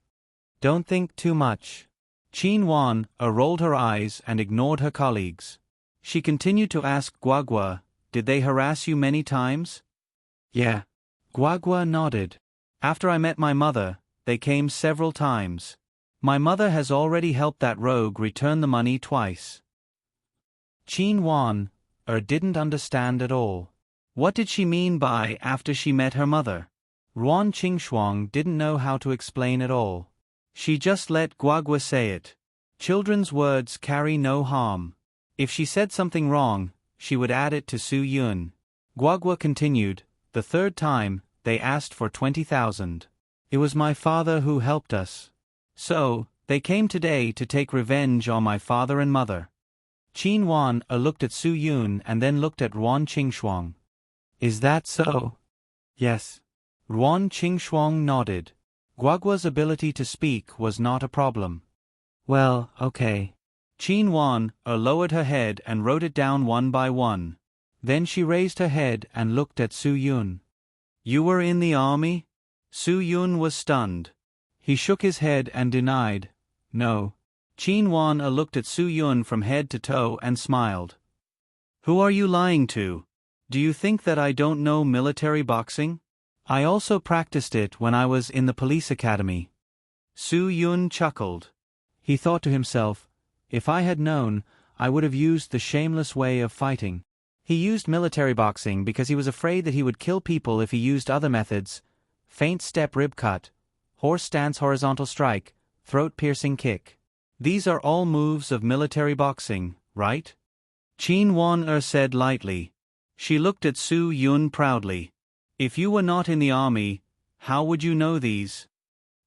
Don't think too much. Qin Wan rolled her eyes and ignored her colleagues. She continued to ask Guagua, did they harass you many times? Yeah. Guagua nodded. After I met my mother, they came several times. My mother has already helped that rogue return the money twice. Qin Wan didn't understand at all. What did she mean by after she met her mother? Ruan Qingshuang didn't know how to explain at all. She just let Guagua say it. Children's words carry no harm. If she said something wrong, she would add it to Su Yun. Guagua continued, the third time, they asked for 20,000. It was my father who helped us. So, they came today to take revenge on my father and mother. Qin Wan looked at Su Yun and then looked at Ruan Qingshuang. Is that so? Yes. Ruan Qingshuang nodded. Guagua's ability to speak was not a problem. Well, okay. Qin Wan lowered her head and wrote it down one by one. Then she raised her head and looked at Su Yun. You were in the army? Su Yun was stunned. He shook his head and denied, no. Qin Wan looked at Su Yun from head to toe and smiled. Who are you lying to? Do you think that I don't know military boxing? I also practiced it when I was in the police academy. Su Yun chuckled. He thought to himself, if I had known, I would have used the shameless way of fighting. He used military boxing because he was afraid that he would kill people if he used other methods: feint step rib cut, horse stance horizontal strike, throat piercing kick. These are all moves of military boxing, right? Qin Wan said lightly. She looked at Su Yun proudly. If you were not in the army, how would you know these?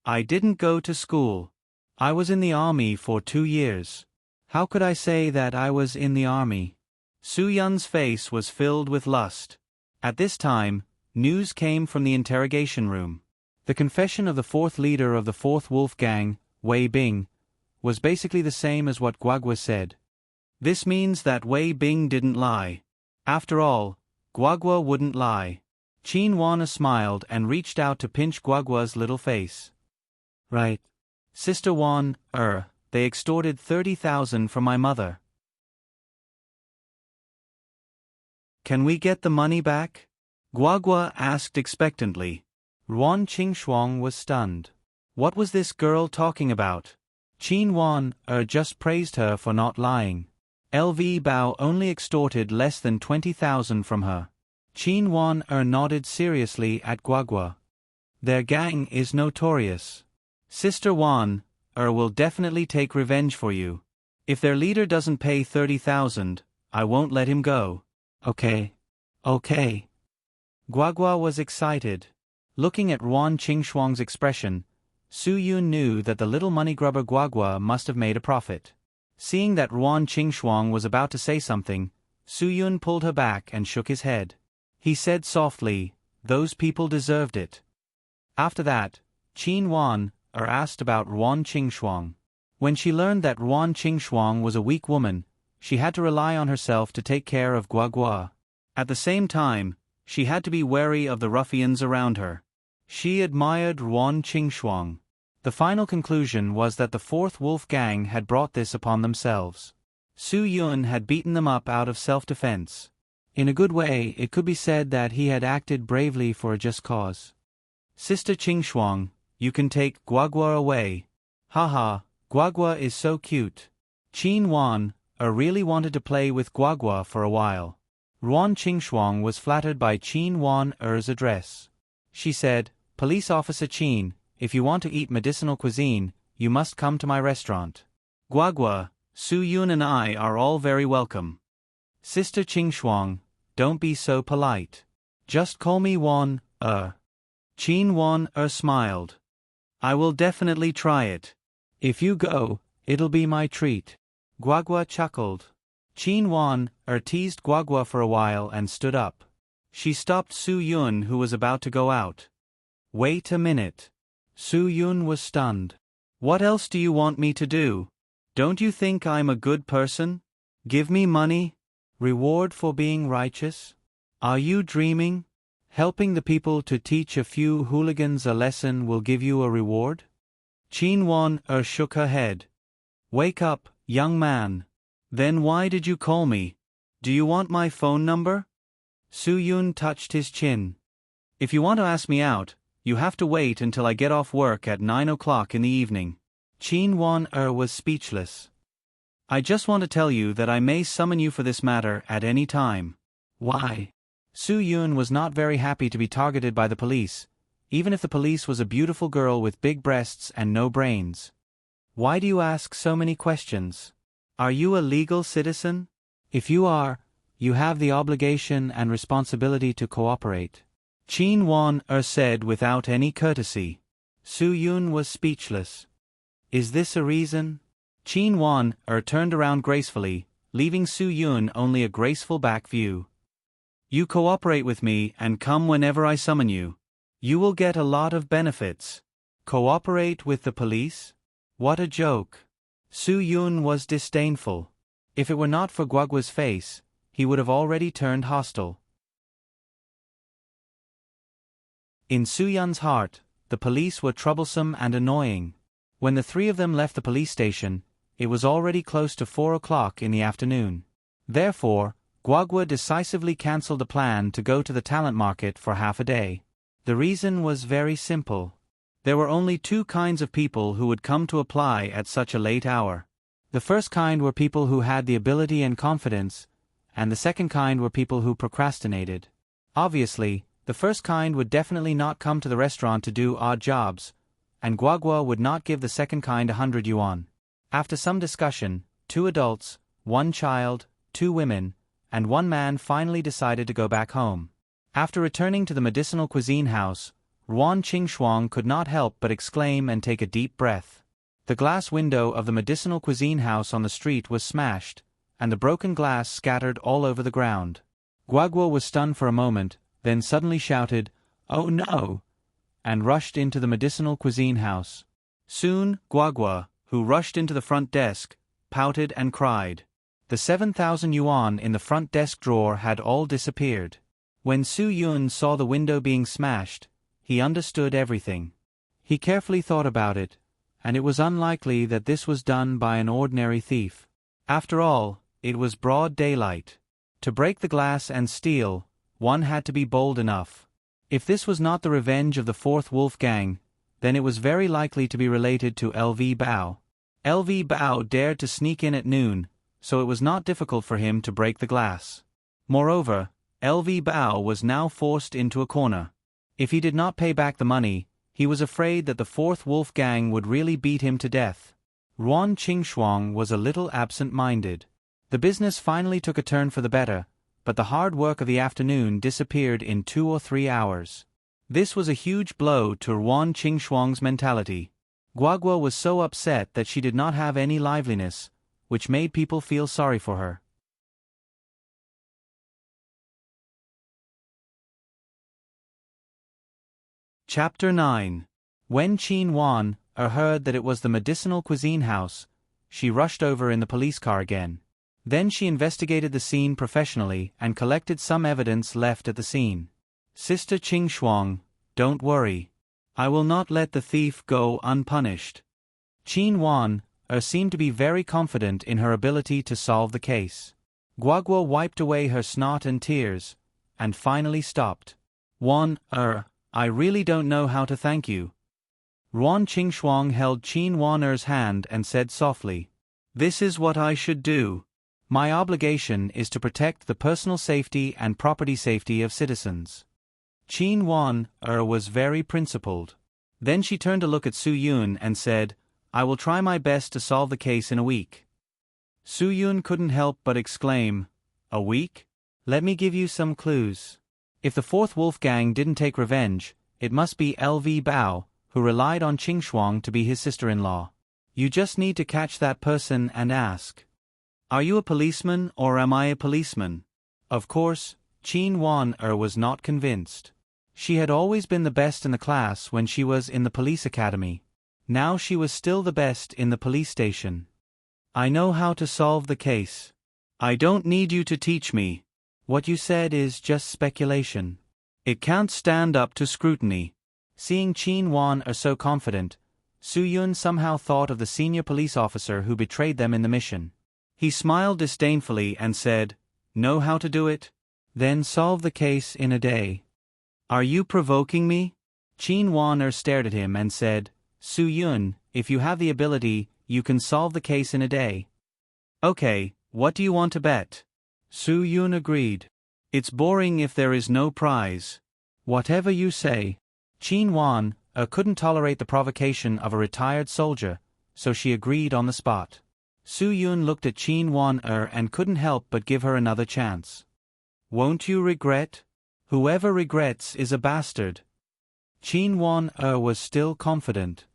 I didn't go to school. I was in the army for 2 years. How could I say that I was in the army? Su Yun's face was filled with lust. At this time, news came from the interrogation room. The confession of the fourth leader of the fourth wolf gang, Wei Bing, was basically the same as what Guagua said. This means that Wei Bing didn't lie. After all, Guagua wouldn't lie. Qin Wan smiled and reached out to pinch Guagua's little face. Right. Sister Wan, they extorted 30,000 from my mother. Can we get the money back? Guagua asked expectantly. Ruan Qingxuang was stunned. What was this girl talking about? Qin Wan just praised her for not lying. LV Bao only extorted less than 20,000 from her. Qin Wan nodded seriously at Guagua. Their gang is notorious. Sister Wan will definitely take revenge for you. If their leader doesn't pay 30,000, I won't let him go. Okay. Okay. Guagua was excited. Looking at Ruan Qingxuang's expression, Su Yun knew that the little money grubber Guagua must have made a profit. Seeing that Ruan Qingxuang was about to say something, Su Yun pulled her back and shook his head. He said softly, those people deserved it. After that, Qin Wan asked about Ruan Qingxuang. When she learned that Ruan Qingxuang was a weak woman, she had to rely on herself to take care of Guagua. At the same time, she had to be wary of the ruffians around her. She admired Ruan Qingxuang. The final conclusion was that the fourth wolf gang had brought this upon themselves. Su Yun had beaten them up out of self-defense. In a good way, it could be said that he had acted bravely for a just cause. Sister Qingxuang, you can take Guagua away. Haha, Guagua is so cute. Qin Wan really wanted to play with Guagua for a while. Ruan Qingxuang was flattered by Qin Wan's address. She said, Police Officer Qin, if you want to eat medicinal cuisine, you must come to my restaurant. Guagua, Su Yun and I are all very welcome. Sister Qingxuang, don't be so polite. Just call me Wan, Qin Wan smiled. I will definitely try it. If you go, it'll be my treat. Guagua chuckled. Qin Wan teased Guagua for a while and stood up. She stopped Su Yun, who was about to go out. Wait a minute. Su Yun was stunned. What else do you want me to do? Don't you think I'm a good person? Give me money? Reward for being righteous? Are you dreaming? Helping the people to teach a few hooligans a lesson will give you a reward? Qin Wan shook her head. Wake up, young man. Then why did you call me? Do you want my phone number? Su Yun touched his chin. If you want to ask me out, you have to wait until I get off work at 9 o'clock in the evening. Qin Wan was speechless. I just want to tell you that I may summon you for this matter at any time. Why? Su Yun was not very happy to be targeted by the police, even if the police was a beautiful girl with big breasts and no brains. Why do you ask so many questions? Are you a legal citizen? If you are, you have the obligation and responsibility to cooperate. Qin Wan said without any courtesy. Su Yun was speechless. Is this a reason? Qin Wan turned around gracefully, leaving Su Yun only a graceful back view. You cooperate with me and come whenever I summon you. You will get a lot of benefits. Cooperate with the police? What a joke. Su Yun was disdainful. If it were not for Guagua's face, he would have already turned hostile. In Su Yun's heart, the police were troublesome and annoying. When the three of them left the police station, it was already close to 4 o'clock in the afternoon. Therefore, Guagua decisively cancelled the plan to go to the talent market for half a day. The reason was very simple. There were only two kinds of people who would come to apply at such a late hour. The first kind were people who had the ability and confidence, and the second kind were people who procrastinated. Obviously, the first kind would definitely not come to the restaurant to do odd jobs, and Guagua would not give the second kind 100 yuan. After some discussion, 2 adults, 1 child, 2 women, and 1 man finally decided to go back home. After returning to the medicinal cuisine house, Ruan Qingshuang could not help but exclaim and take a deep breath. The glass window of the medicinal cuisine house on the street was smashed, and the broken glass scattered all over the ground. Guagua was stunned for a moment, then suddenly shouted, "Oh no!" and rushed into the medicinal cuisine house. Soon, Guagua, who rushed into the front desk, pouted and cried. The 7,000 yuan in the front desk drawer had all disappeared. When Su Yun saw the window being smashed, he understood everything. He carefully thought about it, and it was unlikely that this was done by an ordinary thief. After all, it was broad daylight. To break the glass and steal, one had to be bold enough. If this was not the revenge of the fourth wolf gang, then it was very likely to be related to L.V. Bao. L.V. Bao dared to sneak in at noon, so it was not difficult for him to break the glass. Moreover, L.V. Bao was now forced into a corner. If he did not pay back the money, he was afraid that the fourth wolf gang would really beat him to death. Ruan Qingshuang was a little absent-minded. The business finally took a turn for the better, but the hard work of the afternoon disappeared in 2 or 3 hours. This was a huge blow to Ruan Qingshuang's mentality. Guagua was so upset that she did not have any liveliness, which made people feel sorry for her. Chapter 9. When Qin Wan heard that it was the medicinal cuisine house, she rushed over in the police car again. Then she investigated the scene professionally and collected some evidence left at the scene. Sister Qingshuang, don't worry. I will not let the thief go unpunished. Qin Wan seemed to be very confident in her ability to solve the case. Guagua wiped away her snot and tears, and finally stopped. Wan, I really don't know how to thank you. Ruan Qingshuang held Qin Wan's hand and said softly, "This is what I should do. My obligation is to protect the personal safety and property safety of citizens." Qin Wan was very principled. Then she turned to look at Su Yun and said, "I will try my best to solve the case in a week." Su Yun couldn't help but exclaim, "A week? Let me give you some clues. If the fourth wolf gang didn't take revenge, it must be L.V. Bao, who relied on Qingshuang to be his sister-in-law. You just need to catch that person and ask, 'Are you a policeman or am I a policeman?'" Of course, Qin Wan was not convinced. She had always been the best in the class when she was in the police academy. Now she was still the best in the police station. "I know how to solve the case. I don't need you to teach me. What you said is just speculation. It can't stand up to scrutiny." Seeing Qin Wan so confident, Su Yun somehow thought of the senior police officer who betrayed them in the mission. He smiled disdainfully and said, "Know how to do it? Then solve the case in a day." "Are you provoking me?" Qin Wan stared at him and said, "Su Yun, if you have the ability, you can solve the case in a day." "Okay, what do you want to bet?" Su Yun agreed. "It's boring if there is no prize." "Whatever you say." Qin Wan couldn't tolerate the provocation of a retired soldier, so she agreed on the spot. Su Yun looked at Qin Wan and couldn't help but give her another chance. "Won't you regret? Whoever regrets is a bastard." Qin Wan was still confident.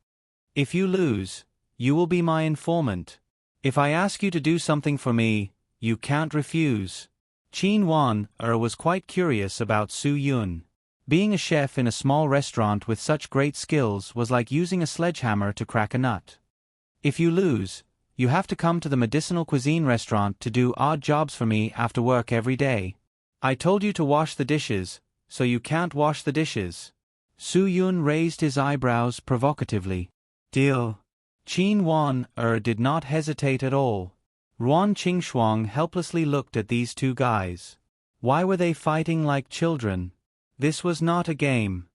"If you lose, you will be my informant. If I ask you to do something for me, you can't refuse." Qin Wan was quite curious about Su Yun. Being a chef in a small restaurant with such great skills was like using a sledgehammer to crack a nut. If you lose, You have to come to the medicinal cuisine restaurant to do odd jobs for me after work every day. I told you to wash the dishes, so you can't wash the dishes. Su Yun raised his eyebrows provocatively. Deal. Qin Wan did not hesitate at all. RuanQingshuang helplessly looked at these two guys. Why were they fighting like children? This was not a game.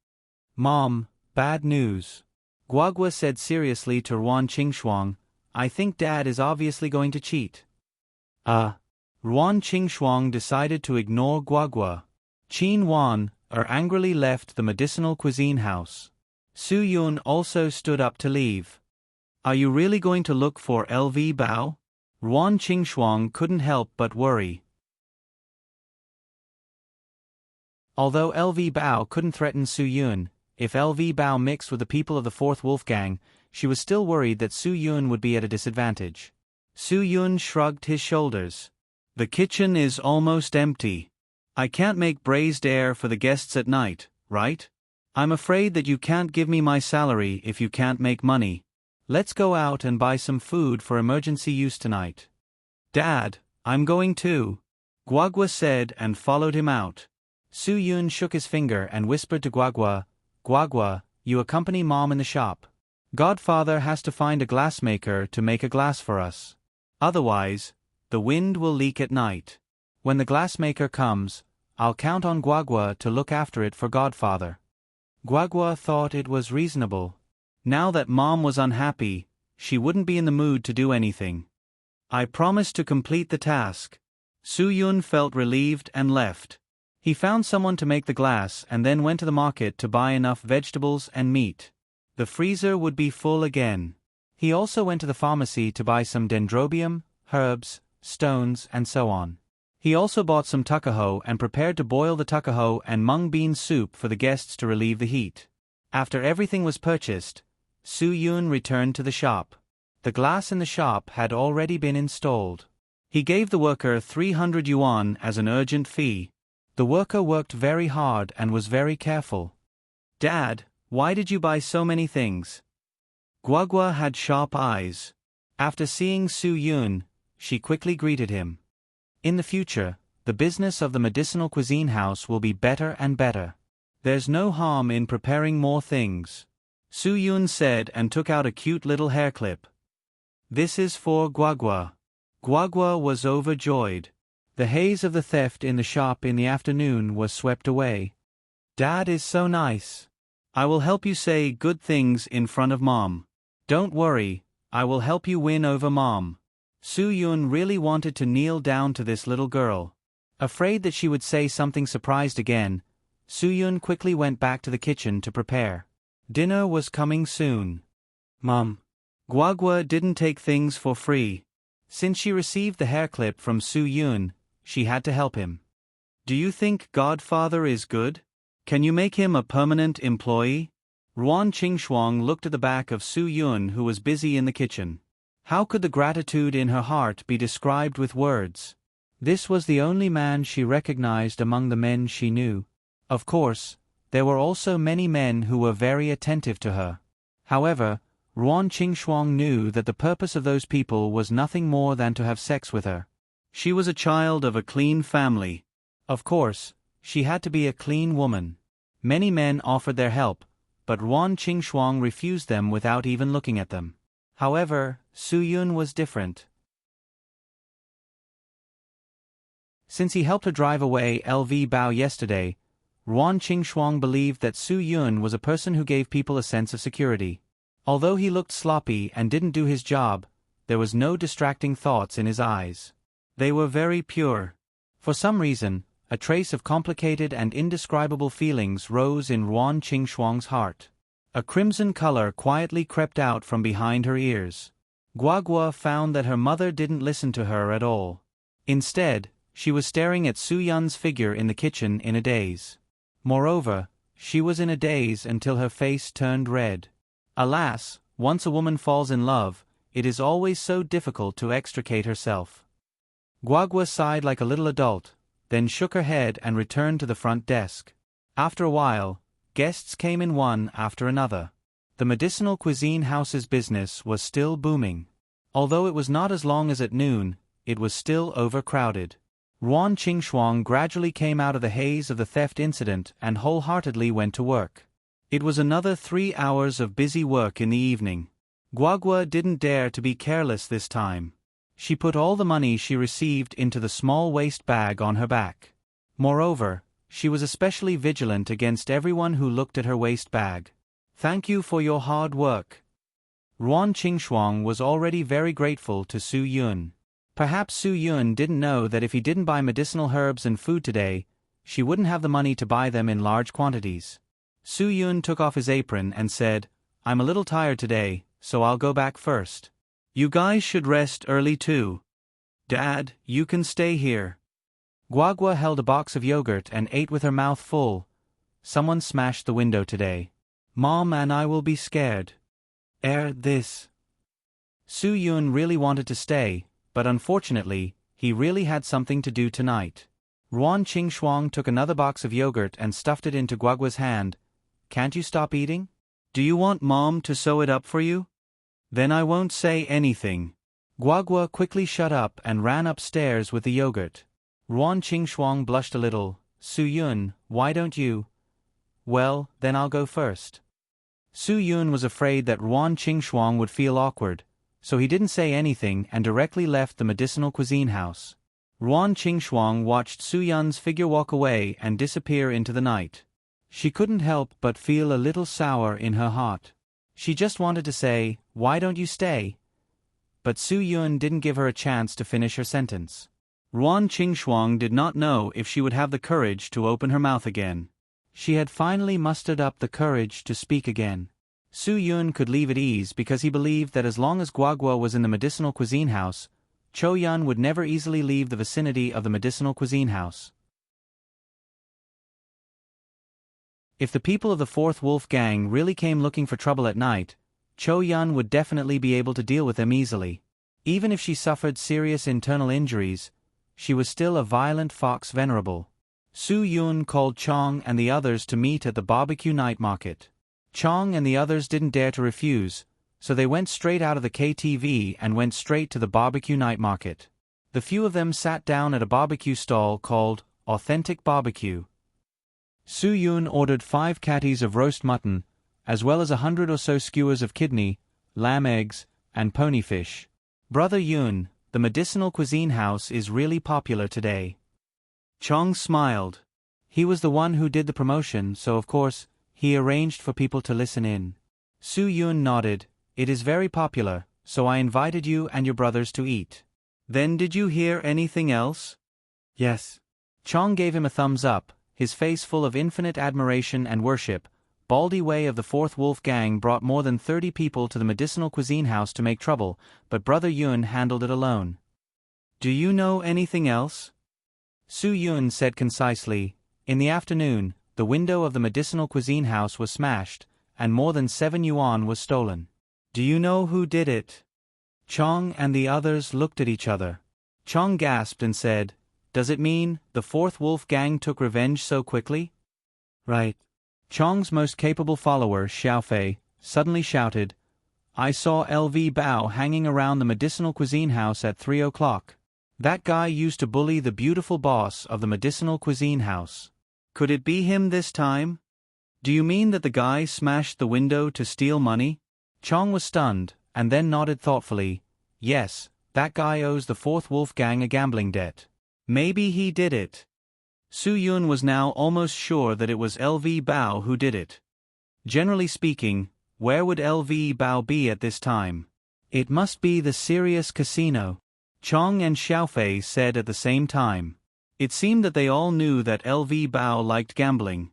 Mom, bad news. Guagua said seriously to RuanQingshuang, I think Dad is obviously going to cheat. RuanQingshuang decided to ignore Guagua. Qin Wan angrily left the medicinal cuisine house. Su Yun also stood up to leave. Are you really going to look for LV Bao? RuanQingshuang couldn't help but worry. Although LV Bao couldn't threaten Su Yun, if LV Bao mixed with the people of the Fourth Wolfgang, she was still worried that Su Yun would be at a disadvantage. Su Yun shrugged his shoulders. The kitchen is almost empty. I can't make braised air for the guests at night, right? I'm afraid that you can't give me my salary if you can't make money. Let's go out and buy some food for emergency use tonight. Dad, I'm going too. Guagua said and followed him out. Su Yun shook his finger and whispered to Guagua, Guagua, you accompany Mom in the shop. Godfather has to find a glassmaker to make a glass for us. Otherwise, the wind will leak at night. When the glassmaker comes, I'll count on Guagua to look after it for Godfather. Guagua thought it was reasonable. Now that Mom was unhappy, she wouldn't be in the mood to do anything. I promised to complete the task. Su Yun felt relieved and left. He found someone to make the glass and then went to the market to buy enough vegetables and meat. The freezer would be full again. He also went to the pharmacy to buy some dendrobium, herbs, stones, and so on. He also bought some tuckahoe and prepared to boil the tuckahoe and mung bean soup for the guests to relieve the heat. After everything was purchased, Su Yun returned to the shop. The glass in the shop had already been installed. He gave the worker 300 yuan as an urgent fee. The worker worked very hard and was very careful. Dad, why did you buy so many things? Guagua had sharp eyes. After seeing Su Yun, she quickly greeted him. In the future, the business of the medicinal cuisine house will be better and better. There's no harm in preparing more things. Su Yun said and took out a cute little hair clip. This is for Guagua. Guagua was overjoyed. The haze of the theft in the shop in the afternoon was swept away. Dad is so nice. I will help you say good things in front of Mom. Don't worry, I will help you win over Mom. Su Yun really wanted to kneel down to this little girl. Afraid that she would say something surprised again, Su Yun quickly went back to the kitchen to prepare. Dinner was coming soon. Mom. Guagua didn't take things for free. Since she received the hair clip from Su Yun, she had to help him. Do you think Godfather is good? Can you make him a permanent employee? Ruan Qingshuang looked at the back of Su Yun, who was busy in the kitchen. How could the gratitude in her heart be described with words? This was the only man she recognized among the men she knew. Of course, there were also many men who were very attentive to her. However, Ruan Qingshuang knew that the purpose of those people was nothing more than to have sex with her. She was a child of a clean family. Of course, she had to be a clean woman. Many men offered their help, but Ruan Qingshuang refused them without even looking at them. However, Su Yun was different. Since he helped her drive away LV Bao yesterday, Ruan Qingshuang believed that Su Yun was a person who gave people a sense of security. Although he looked sloppy and didn't do his job, there was no distracting thoughts in his eyes. They were very pure. For some reason, a trace of complicated and indescribable feelings rose in Ruan Qingshuang's heart. A crimson color quietly crept out from behind her ears. Guagua found that her mother didn't listen to her at all. Instead, she was staring at Su Yun's figure in the kitchen in a daze. Moreover, she was in a daze until her face turned red. Alas, once a woman falls in love, it is always so difficult to extricate herself. Guagua sighed like a little adult, then shook her head and returned to the front desk. After a while, guests came in one after another. The medicinal cuisine house's business was still booming. Although it was not as long as at noon, it was still overcrowded. Ruan Qingxuang gradually came out of the haze of the theft incident and wholeheartedly went to work. It was another 3 hours of busy work in the evening. Guagua didn't dare to be careless this time. She put all the money she received into the small waste bag on her back. Moreover, she was especially vigilant against everyone who looked at her waste bag. "Thank you for your hard work." Ruan Qingxuang was already very grateful to Su Yun. Perhaps Su Yun didn't know that if he didn't buy medicinal herbs and food today, she wouldn't have the money to buy them in large quantities. Su Yun took off his apron and said, "I'm a little tired today, so I'll go back first. You guys should rest early too. Dad, you can stay here." Guagua held a box of yogurt and ate with her mouth full. "Someone smashed the window today. Mom and I will be scared." This. Su Yun really wanted to stay, but unfortunately, he really had something to do tonight. Ruan Qingxuang took another box of yogurt and stuffed it into Guagua's hand. "Can't you stop eating? Do you want Mom to sew it up for you? Then I won't say anything." Guagua quickly shut up and ran upstairs with the yogurt. Ruan Qingxuang blushed a little. "Su Yun, why don't you?" "Well, then I'll go first." Su Yun was afraid that Ruan Qingxuang would feel awkward, so he didn't say anything and directly left the medicinal cuisine house. Ruan Qingxuang watched Su Yun's figure walk away and disappear into the night. She couldn't help but feel a little sour in her heart. She just wanted to say, "Why don't you stay?" But Su Yun didn't give her a chance to finish her sentence. Ruan Qingxuang did not know if she would have the courage to open her mouth again. She had finally mustered up the courage to speak again. Su Yun could leave at ease because he believed that as long as Guagua was in the medicinal cuisine house, Cho Yun would never easily leave the vicinity of the medicinal cuisine house. If the people of the Fourth Wolf Gang really came looking for trouble at night, Cho Yun would definitely be able to deal with them easily. Even if she suffered serious internal injuries, she was still a violent fox venerable. Su Yun called Chong and the others to meet at the barbecue night market. Chong and the others didn't dare to refuse, so they went straight out of the KTV and went straight to the barbecue night market. The few of them sat down at a barbecue stall called Authentic Barbecue. Su Yun ordered 5 catties of roast mutton, as well as 100 or so skewers of kidney, lamb eggs, and pony fish. "Brother Yun, the medicinal cuisine house is really popular today." Chong smiled. He was the one who did the promotion, so of course, he arranged for people to listen in. Su Yun nodded. "It is very popular, so I invited you and your brothers to eat." "Then did you hear anything else?" "Yes." Chong gave him a thumbs up, his face full of infinite admiration and worship. Baldy Wei of the Fourth Wolf Gang brought more than 30 people to the medicinal cuisine house to make trouble, but Brother Yun handled it alone. "Do you know anything else?" Su Yun said concisely, "In the afternoon, the window of the medicinal cuisine house was smashed, and more than 7 yuan was stolen." "Do you know who did it?" Chong and the others looked at each other. Chong gasped and said, "Does it mean the Fourth Wolf Gang took revenge so quickly?" "Right." Chong's most capable follower, Xiaofei, suddenly shouted, "I saw LV Bao hanging around the medicinal cuisine house at 3 o'clock. That guy used to bully the beautiful boss of the medicinal cuisine house. Could it be him this time?" "Do you mean that the guy smashed the window to steal money?" Chong was stunned, and then nodded thoughtfully. "Yes, that guy owes the Fourth Wolf Gang a gambling debt. Maybe he did it." Su Yun was now almost sure that it was LV Bao who did it. Generally speaking, where would LV Bao be at this time? "It must be the Sirius Casino," Chong and Xiaofei said at the same time. It seemed that they all knew that LV Bao liked gambling.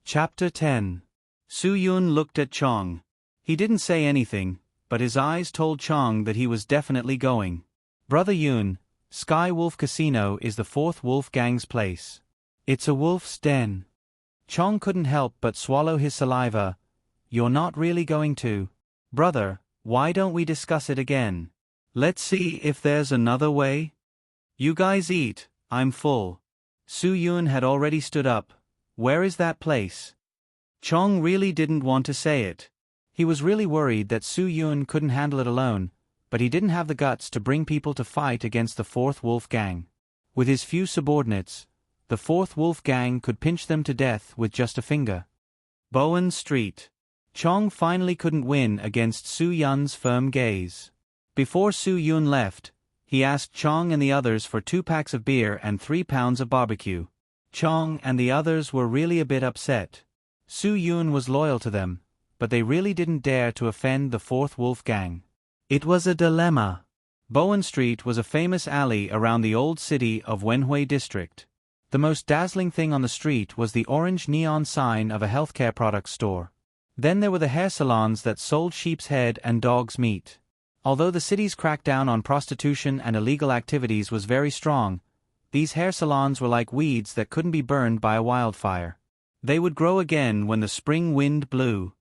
Chapter 10. Su Yun looked at Chong. He didn't say anything, but his eyes told Chong that he was definitely going. "Brother Yun, Sky Wolf Casino is the Fourth Wolf Gang's place. It's a wolf's den." Chong couldn't help but swallow his saliva. "You're not really going to?" "Brother, why don't we discuss it again? Let's see if there's another way." "You guys eat, I'm full." Su Yun had already stood up. "Where is that place?" Chong really didn't want to say it. He was really worried that Su Yun couldn't handle it alone, but he didn't have the guts to bring people to fight against the fourth wolf gang. With his few subordinates, the fourth wolf gang could pinch them to death with just a finger. Bowen Street. Chong finally couldn't win against Su Yun's firm gaze. Before Su Yun left, he asked Chong and the others for 2 packs of beer and 3 pounds of barbecue. Chong and the others were really a bit upset. Su Yun was loyal to them, but they really didn't dare to offend the fourth wolf gang. It was a dilemma. Bowen Street was a famous alley around the old city of Wenhui district. The most dazzling thing on the street was the orange neon sign of a healthcare products store. Then there were the hair salons that sold sheep's head and dog's meat. Although the city's crackdown on prostitution and illegal activities was very strong, these hair salons were like weeds that couldn't be burned by a wildfire. They would grow again when the spring wind blew.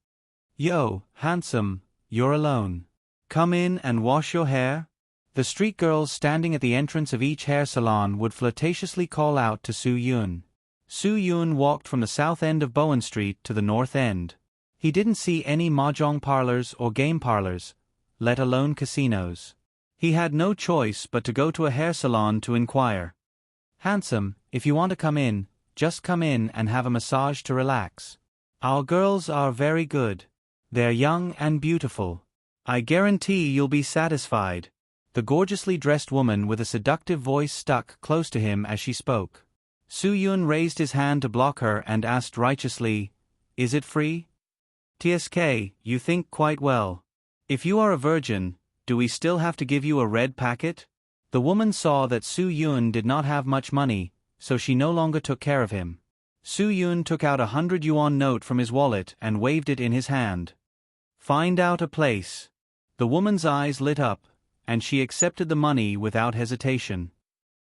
"Yo, handsome, you're alone. Come in and wash your hair?" The street girls standing at the entrance of each hair salon would flirtatiously call out to Su Yun. Su Yun walked from the south end of Bowen Street to the north end. He didn't see any mahjong parlors or game parlors, let alone casinos. He had no choice but to go to a hair salon to inquire. "Handsome, if you want to come in, just come in and have a massage to relax. Our girls are very good. They're young and beautiful. I guarantee you'll be satisfied." The gorgeously dressed woman with a seductive voice stuck close to him as she spoke. Su Yun raised his hand to block her and asked righteously, "Is it free?" "TSK, you think quite well. If you are a virgin, do we still have to give you a red packet?" The woman saw that Su Yun did not have much money, so she no longer took care of him. Su Yun took out a 100 yuan note from his wallet and waved it in his hand. "Find out a place." The woman's eyes lit up, and she accepted the money without hesitation.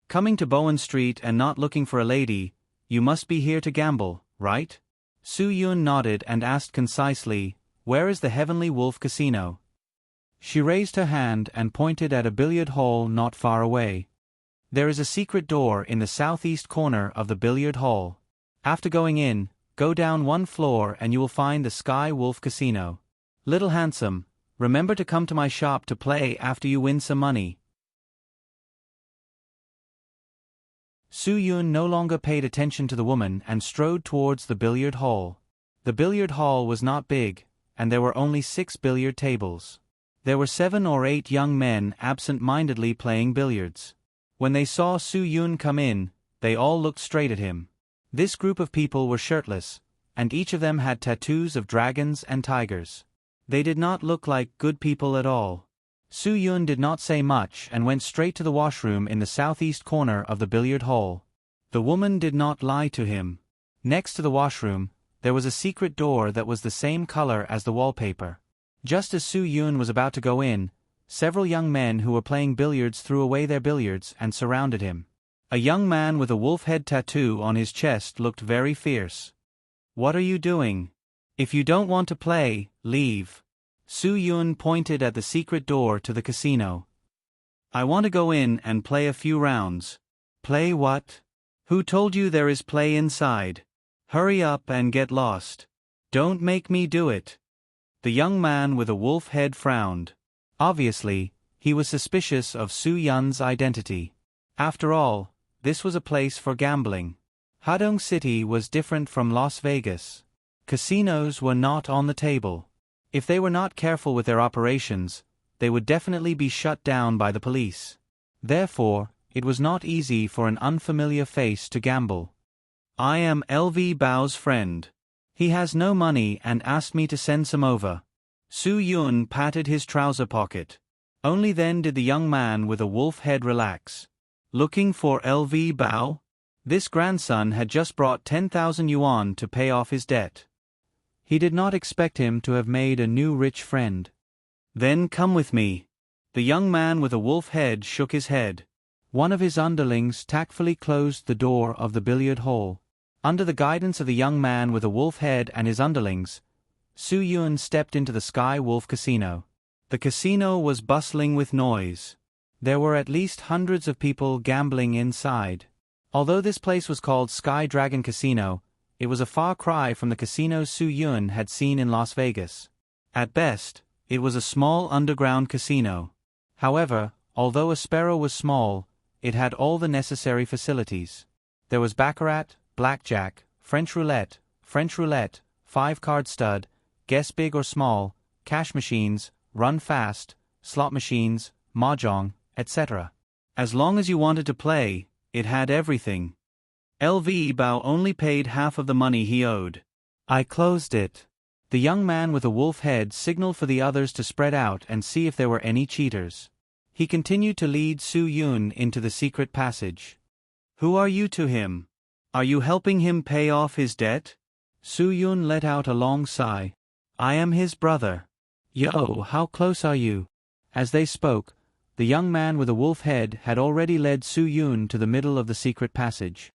"Coming to Bowen Street and not looking for a lady, you must be here to gamble, right?" Su Yun nodded and asked concisely, "Where is the Heavenly Wolf Casino?" She raised her hand and pointed at a billiard hall not far away. "There is a secret door in the southeast corner of the billiard hall. After going in, go down 1 floor and you will find the Sky Wolf Casino. Little handsome, remember to come to my shop to play after you win some money." Su Yun no longer paid attention to the woman and strode towards the billiard hall. The billiard hall was not big, and there were only 6 billiard tables. There were 7 or 8 young men absent-mindedly playing billiards. When they saw Su Yun come in, they all looked straight at him. This group of people were shirtless, and each of them had tattoos of dragons and tigers. They did not look like good people at all. Su Yun did not say much and went straight to the washroom in the southeast corner of the billiard hall. The woman did not lie to him. Next to the washroom, there was a secret door that was the same color as the wallpaper. Just as Su Yun was about to go in, several young men who were playing billiards threw away their billiards and surrounded him. A young man with a wolf head tattoo on his chest looked very fierce. "What are you doing? If you don't want to play, leave." Su Yun pointed at the secret door to the casino. "I want to go in and play a few rounds." "Play what? Who told you there is play inside? Hurry up and get lost. Don't make me do it." The young man with a wolf head frowned. Obviously, he was suspicious of Su Yun's identity. After all, this was a place for gambling. Hadong City was different from Las Vegas. Casinos were not on the table. If they were not careful with their operations, they would definitely be shut down by the police. Therefore, it was not easy for an unfamiliar face to gamble. "I am LV Bao's friend. He has no money and asked me to send some over." Su Yun patted his trouser pocket. Only then did the young man with a wolf head relax. "Looking for LV Bao?" This grandson had just brought 10,000 yuan to pay off his debt. He did not expect him to have made a new rich friend. "Then come with me." The young man with a wolf head shook his head. One of his underlings tactfully closed the door of the billiard hall. Under the guidance of the young man with a wolf head and his underlings, Su Yun stepped into the Sky Wolf Casino. The casino was bustling with noise. There were at least hundreds of people gambling inside. Although this place was called Sky Dragon Casino, It was a far cry from the casinos Su Yun had seen in Las Vegas. At best, it was a small underground casino. However, although a Sparrow was small, it had all the necessary facilities. There was baccarat, blackjack, French roulette, 5-card stud, guess big or small, cash machines, run fast, slot machines, mahjong, etc. As long as you wanted to play, it had everything. LV Bao only paid half of the money he owed. I closed it. The young man with a wolf head signaled for the others to spread out and see if there were any cheaters. He continued to lead Su Yun into the secret passage. Who are you to him? Are you helping him pay off his debt? Su Yun let out a long sigh. I am his brother. Yo, how close are you? As they spoke, the young man with a wolf head had already led Su Yun to the middle of the secret passage.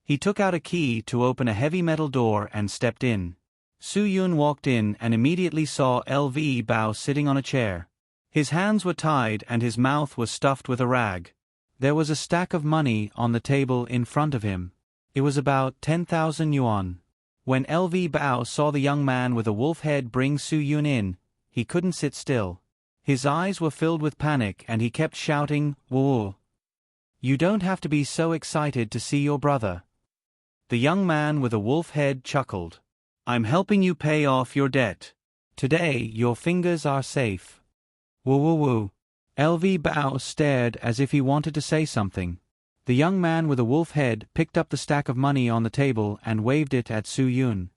He took out a key to open a heavy metal door and stepped in. Su Yun walked in and immediately saw LV Bao sitting on a chair. His hands were tied and his mouth was stuffed with a rag. There was a stack of money on the table in front of him. It was about 10,000 yuan. When LV Bao saw the young man with a wolf head bring Su Yun in, he couldn't sit still. His eyes were filled with panic and he kept shouting, "Whoa! You don't have to be so excited to see your brother." The young man with a wolf head chuckled. I'm helping you pay off your debt. Today your fingers are safe. Woo woo woo. LV Bao stared as if he wanted to say something. The young man with a wolf head picked up the stack of money on the table and waved it at Su Yun.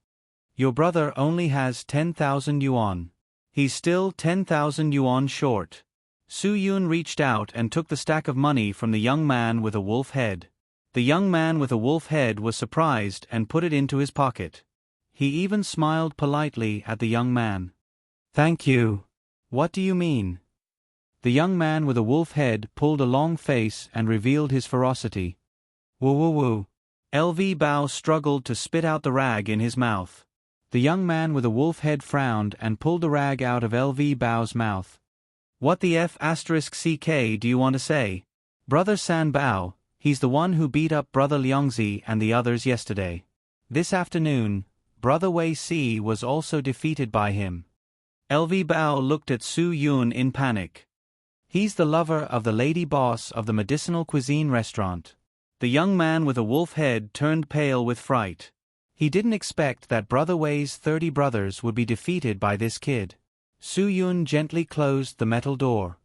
Your brother only has 10,000 yuan. He's still 10,000 yuan short. Su Yun reached out and took the stack of money from the young man with a wolf head. The young man with a wolf head was surprised and put it into his pocket. He even smiled politely at the young man. Thank you. What do you mean? The young man with a wolf head pulled a long face and revealed his ferocity. Woo woo woo. LV Bao struggled to spit out the rag in his mouth. The young man with a wolf head frowned and pulled the rag out of LV Bao's mouth. What the F***ck do you want to say? Brother San Bao, he's the one who beat up Brother Liangzi and the others yesterday. This afternoon, Brother Wei Si was also defeated by him. LV Bao looked at Su Yun in panic. He's the lover of the lady boss of the medicinal cuisine restaurant. The young man with a wolf head turned pale with fright. He didn't expect that Brother Wei's 30 brothers would be defeated by this kid. Su Yun gently closed the metal door.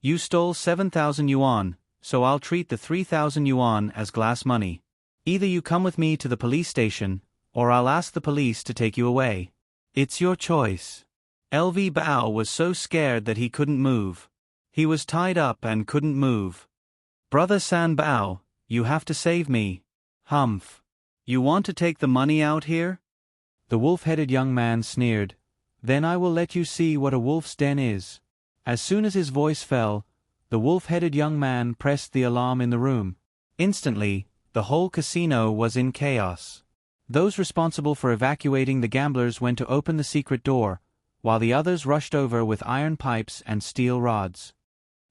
You stole 7,000 yuan, so I'll treat the 3,000 yuan as glass money. Either you come with me to the police station, or I'll ask the police to take you away. It's your choice. LV Bao was so scared that he couldn't move. He was tied up and couldn't move. Brother San Bao, you have to save me. Humph. You want to take the money out here? The wolf-headed young man sneered. Then I will let you see what a wolf's den is. As soon as his voice fell, the wolf-headed young man pressed the alarm in the room. Instantly, the whole casino was in chaos. Those responsible for evacuating the gamblers went to open the secret door, while the others rushed over with iron pipes and steel rods.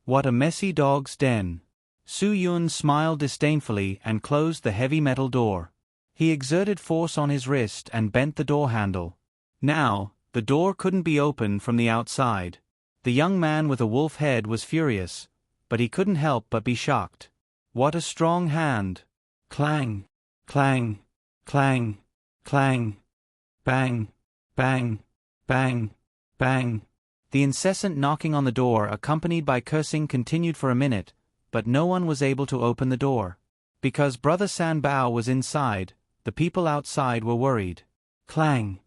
What a messy dog's den. Su Yun smiled disdainfully and closed the heavy metal door. He exerted force on his wrist and bent the door handle. Now, the door couldn't be opened from the outside. The young man with a wolf head was furious, but he couldn't help but be shocked. What a strong hand! Clang! Clang! Clang! Clang! Bang! Bang! Bang! Bang! The incessant knocking on the door accompanied by cursing continued for a minute, but no one was able to open the door. Because Brother San Bao was inside, the people outside were worried. Clang!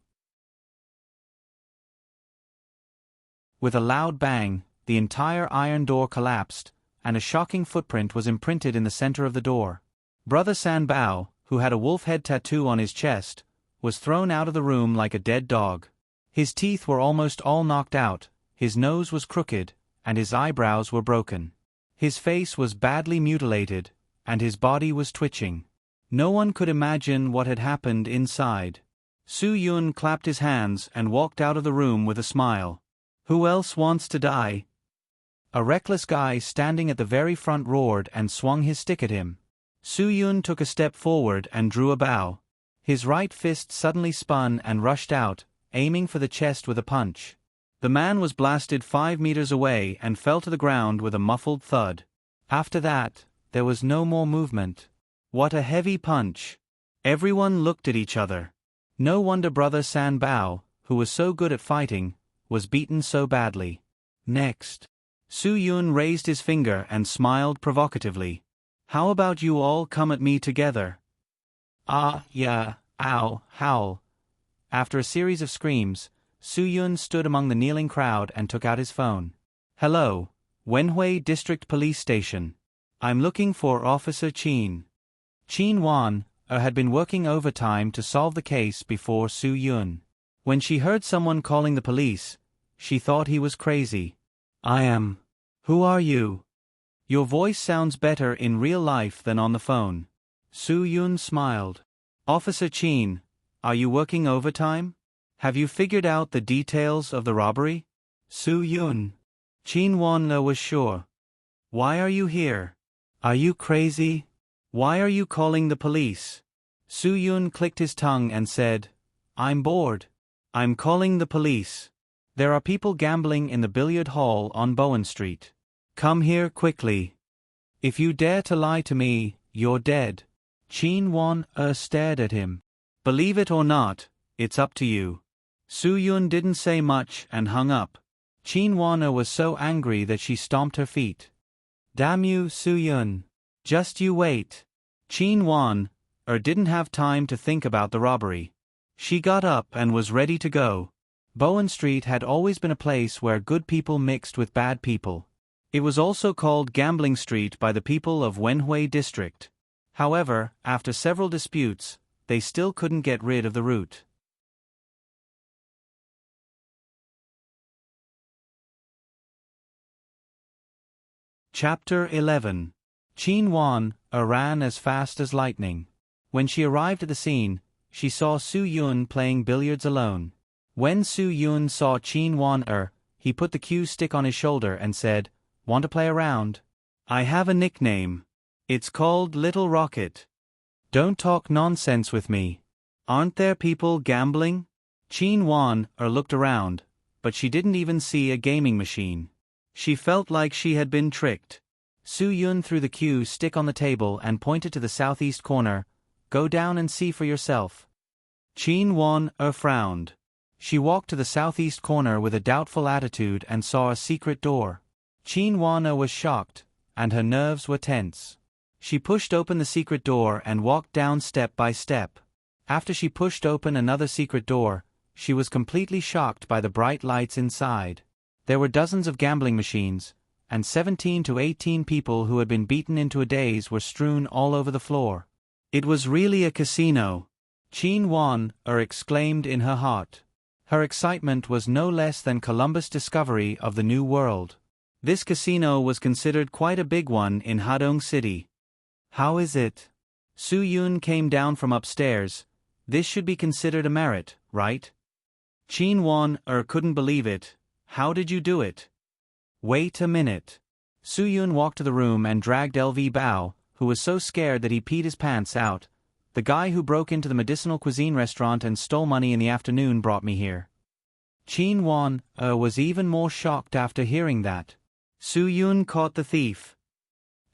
With a loud bang, the entire iron door collapsed, and a shocking footprint was imprinted in the center of the door. Brother San Bao, who had a wolf head tattoo on his chest, was thrown out of the room like a dead dog. His teeth were almost all knocked out, his nose was crooked, and his eyebrows were broken. His face was badly mutilated, and his body was twitching. No one could imagine what had happened inside. Su Yun clapped his hands and walked out of the room with a smile. Who else wants to die? A reckless guy standing at the very front roared and swung his stick at him. Su Yun took a step forward and drew a bow. His right fist suddenly spun and rushed out, aiming for the chest with a punch. The man was blasted 5 meters away and fell to the ground with a muffled thud. After that, there was no more movement. What a heavy punch! Everyone looked at each other. No wonder Brother San Bao, who was so good at fighting, was beaten so badly. Next. Su Yun raised his finger and smiled provocatively. How about you all come at me together? Ah, yeah, ow, howl. After a series of screams, Su Yun stood among the kneeling crowd and took out his phone. Hello, Wenhui District Police Station. I'm looking for Officer Qin. Qin Wan had been working overtime to solve the case before Su Yun. When she heard someone calling the police, she thought he was crazy. I am. Who are you? Your voice sounds better in real life than on the phone. Su Yun smiled. Officer Qin, are you working overtime? Have you figured out the details of the robbery? Su Yun. Qin Wan was sure. Why are you here? Are you crazy? Why are you calling the police? Su Yun clicked his tongue and said, I'm bored. I'm calling the police. There are people gambling in the billiard hall on Bowen Street. Come here quickly. If you dare to lie to me, you're dead. Qin Wan stared at him. Believe it or not, it's up to you. Su Yun didn't say much and hung up. Qin Wan was so angry that she stomped her feet. Damn you, Su Yun. Just you wait. Qin Wan didn't have time to think about the robbery. She got up and was ready to go. Bowen Street had always been a place where good people mixed with bad people. It was also called Gambling Street by the people of Wenhui District. However, after several disputes, they still couldn't get rid of the route. Chapter 11. Qin Wan ran as fast as lightning. When she arrived at the scene, she saw Su Yun playing billiards alone. When Su Yun saw Qin Wan he put the cue stick on his shoulder and said, Want to play around? I have a nickname. It's called Little Rocket. Don't talk nonsense with me. Aren't there people gambling? Qin Wan looked around, but she didn't even see a gaming machine. She felt like she had been tricked. Su Yun threw the cue stick on the table and pointed to the southeast corner. Go down and see for yourself. Qin Wan frowned. She walked to the southeast corner with a doubtful attitude and saw a secret door. Qin Wan was shocked, and her nerves were tense. She pushed open the secret door and walked down step by step. After she pushed open another secret door, she was completely shocked by the bright lights inside. There were dozens of gambling machines, and 17 to 18 people who had been beaten into a daze were strewn all over the floor. It was really a casino. Qin Wan exclaimed in her heart. Her excitement was no less than Columbus' discovery of the New World. This casino was considered quite a big one in Hadong City. How is it? Su Yun came down from upstairs. This should be considered a merit, right? Qin Wan couldn't believe it. How did you do it? Wait a minute. Su Yun walked to the room and dragged LV Bao, who was so scared that he peed his pants out. The guy who broke into the medicinal cuisine restaurant and stole money in the afternoon brought me here. Qin Wan was even more shocked after hearing that. Su Yun caught the thief.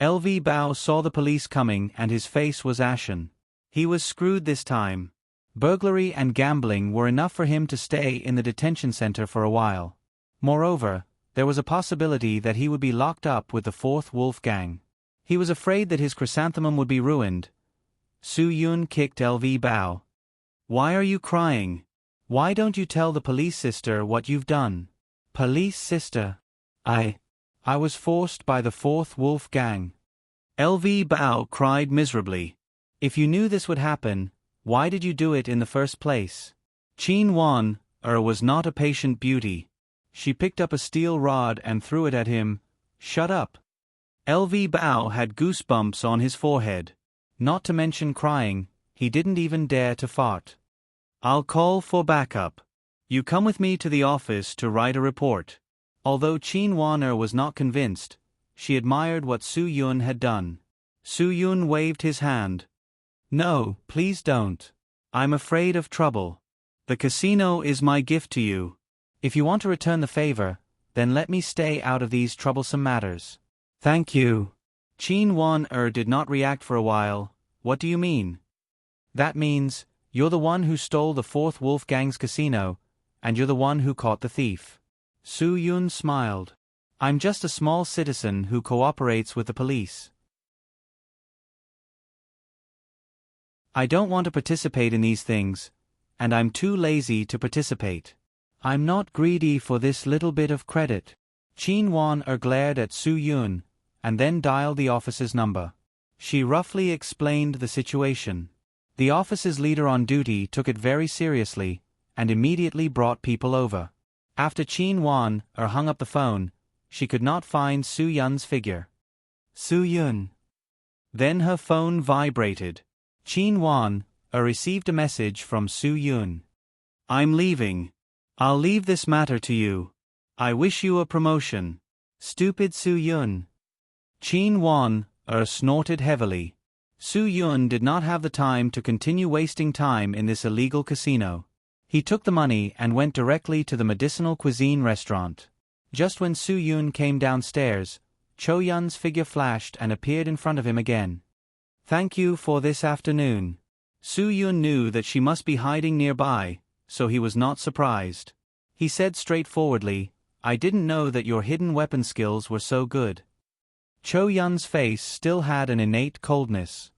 LV Bao saw the police coming and his face was ashen. He was screwed this time. Burglary and gambling were enough for him to stay in the detention center for a while. Moreover, there was a possibility that he would be locked up with the Fourth Wolf Gang. He was afraid that his chrysanthemum would be ruined. Su Yun kicked LV Bao. Why are you crying? Why don't you tell the police sister what you've done? Police sister? I was forced by the Fourth Wolf Gang. LV Bao cried miserably. If you knew this would happen, why did you do it in the first place? Qin Wan was not a patient beauty. She picked up a steel rod and threw it at him. Shut up. LV Bao had goosebumps on his forehead. Not to mention crying, he didn't even dare to fart. I'll call for backup. You come with me to the office to write a report. Although Qin Wan was not convinced, she admired what Su Yun had done. Su Yun waved his hand. No, please don't. I'm afraid of trouble. The casino is my gift to you. If you want to return the favor, then let me stay out of these troublesome matters. Thank you. Qin Wan did not react for a while. What do you mean? That means, you're the one who stole the Fourth Wolf Gang's casino, and you're the one who caught the thief. Su Yun smiled. I'm just a small citizen who cooperates with the police. I don't want to participate in these things, and I'm too lazy to participate. I'm not greedy for this little bit of credit. Qin Wan glared at Su Yun, and then dialed the officer's number. She roughly explained the situation. The office's leader on duty took it very seriously, and immediately brought people over. After Qin Wan hung up the phone, she could not find Su Yun's figure. Su Yun. Then her phone vibrated. Qin Wan received a message from Su Yun. I'm leaving. I'll leave this matter to you. I wish you a promotion. Stupid Su Yun. Qin Wan snorted heavily. Su Yun did not have the time to continue wasting time in this illegal casino. He took the money and went directly to the medicinal cuisine restaurant. Just when Su Yun came downstairs, Cho Yun's figure flashed and appeared in front of him again. Thank you for this afternoon. Su Yun knew that she must be hiding nearby, so he was not surprised. He said straightforwardly, I didn't know that your hidden weapon skills were so good. Cho Yun's face still had an innate coldness.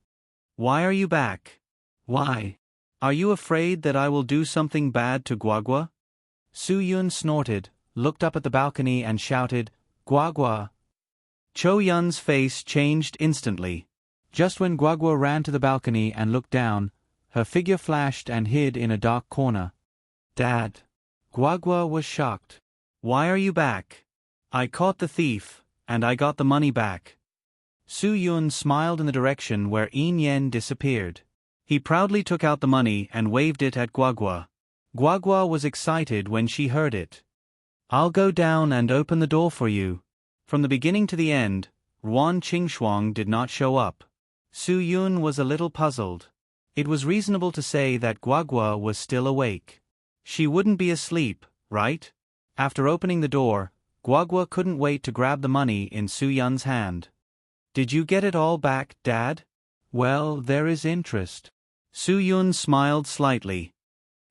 Why are you back? Why? Are you afraid that I will do something bad to Guagua? Su Yun snorted, looked up at the balcony and shouted, Guagua. Cho Yun's face changed instantly. Just when Guagua ran to the balcony and looked down, her figure flashed and hid in a dark corner. Dad. Guagua was shocked. Why are you back? I caught the thief, and I got the money back. Su Yun smiled in the direction where Yin Yen disappeared. He proudly took out the money and waved it at Guagua. Guagua was excited when she heard it. I'll go down and open the door for you. From the beginning to the end, Ruan Qingxuang did not show up. Su Yun was a little puzzled. It was reasonable to say that Guagua was still awake. She wouldn't be asleep, right? After opening the door, Guagua couldn't wait to grab the money in Su Yun's hand. Did you get it all back, Dad? Well, there is interest. Su Yun smiled slightly.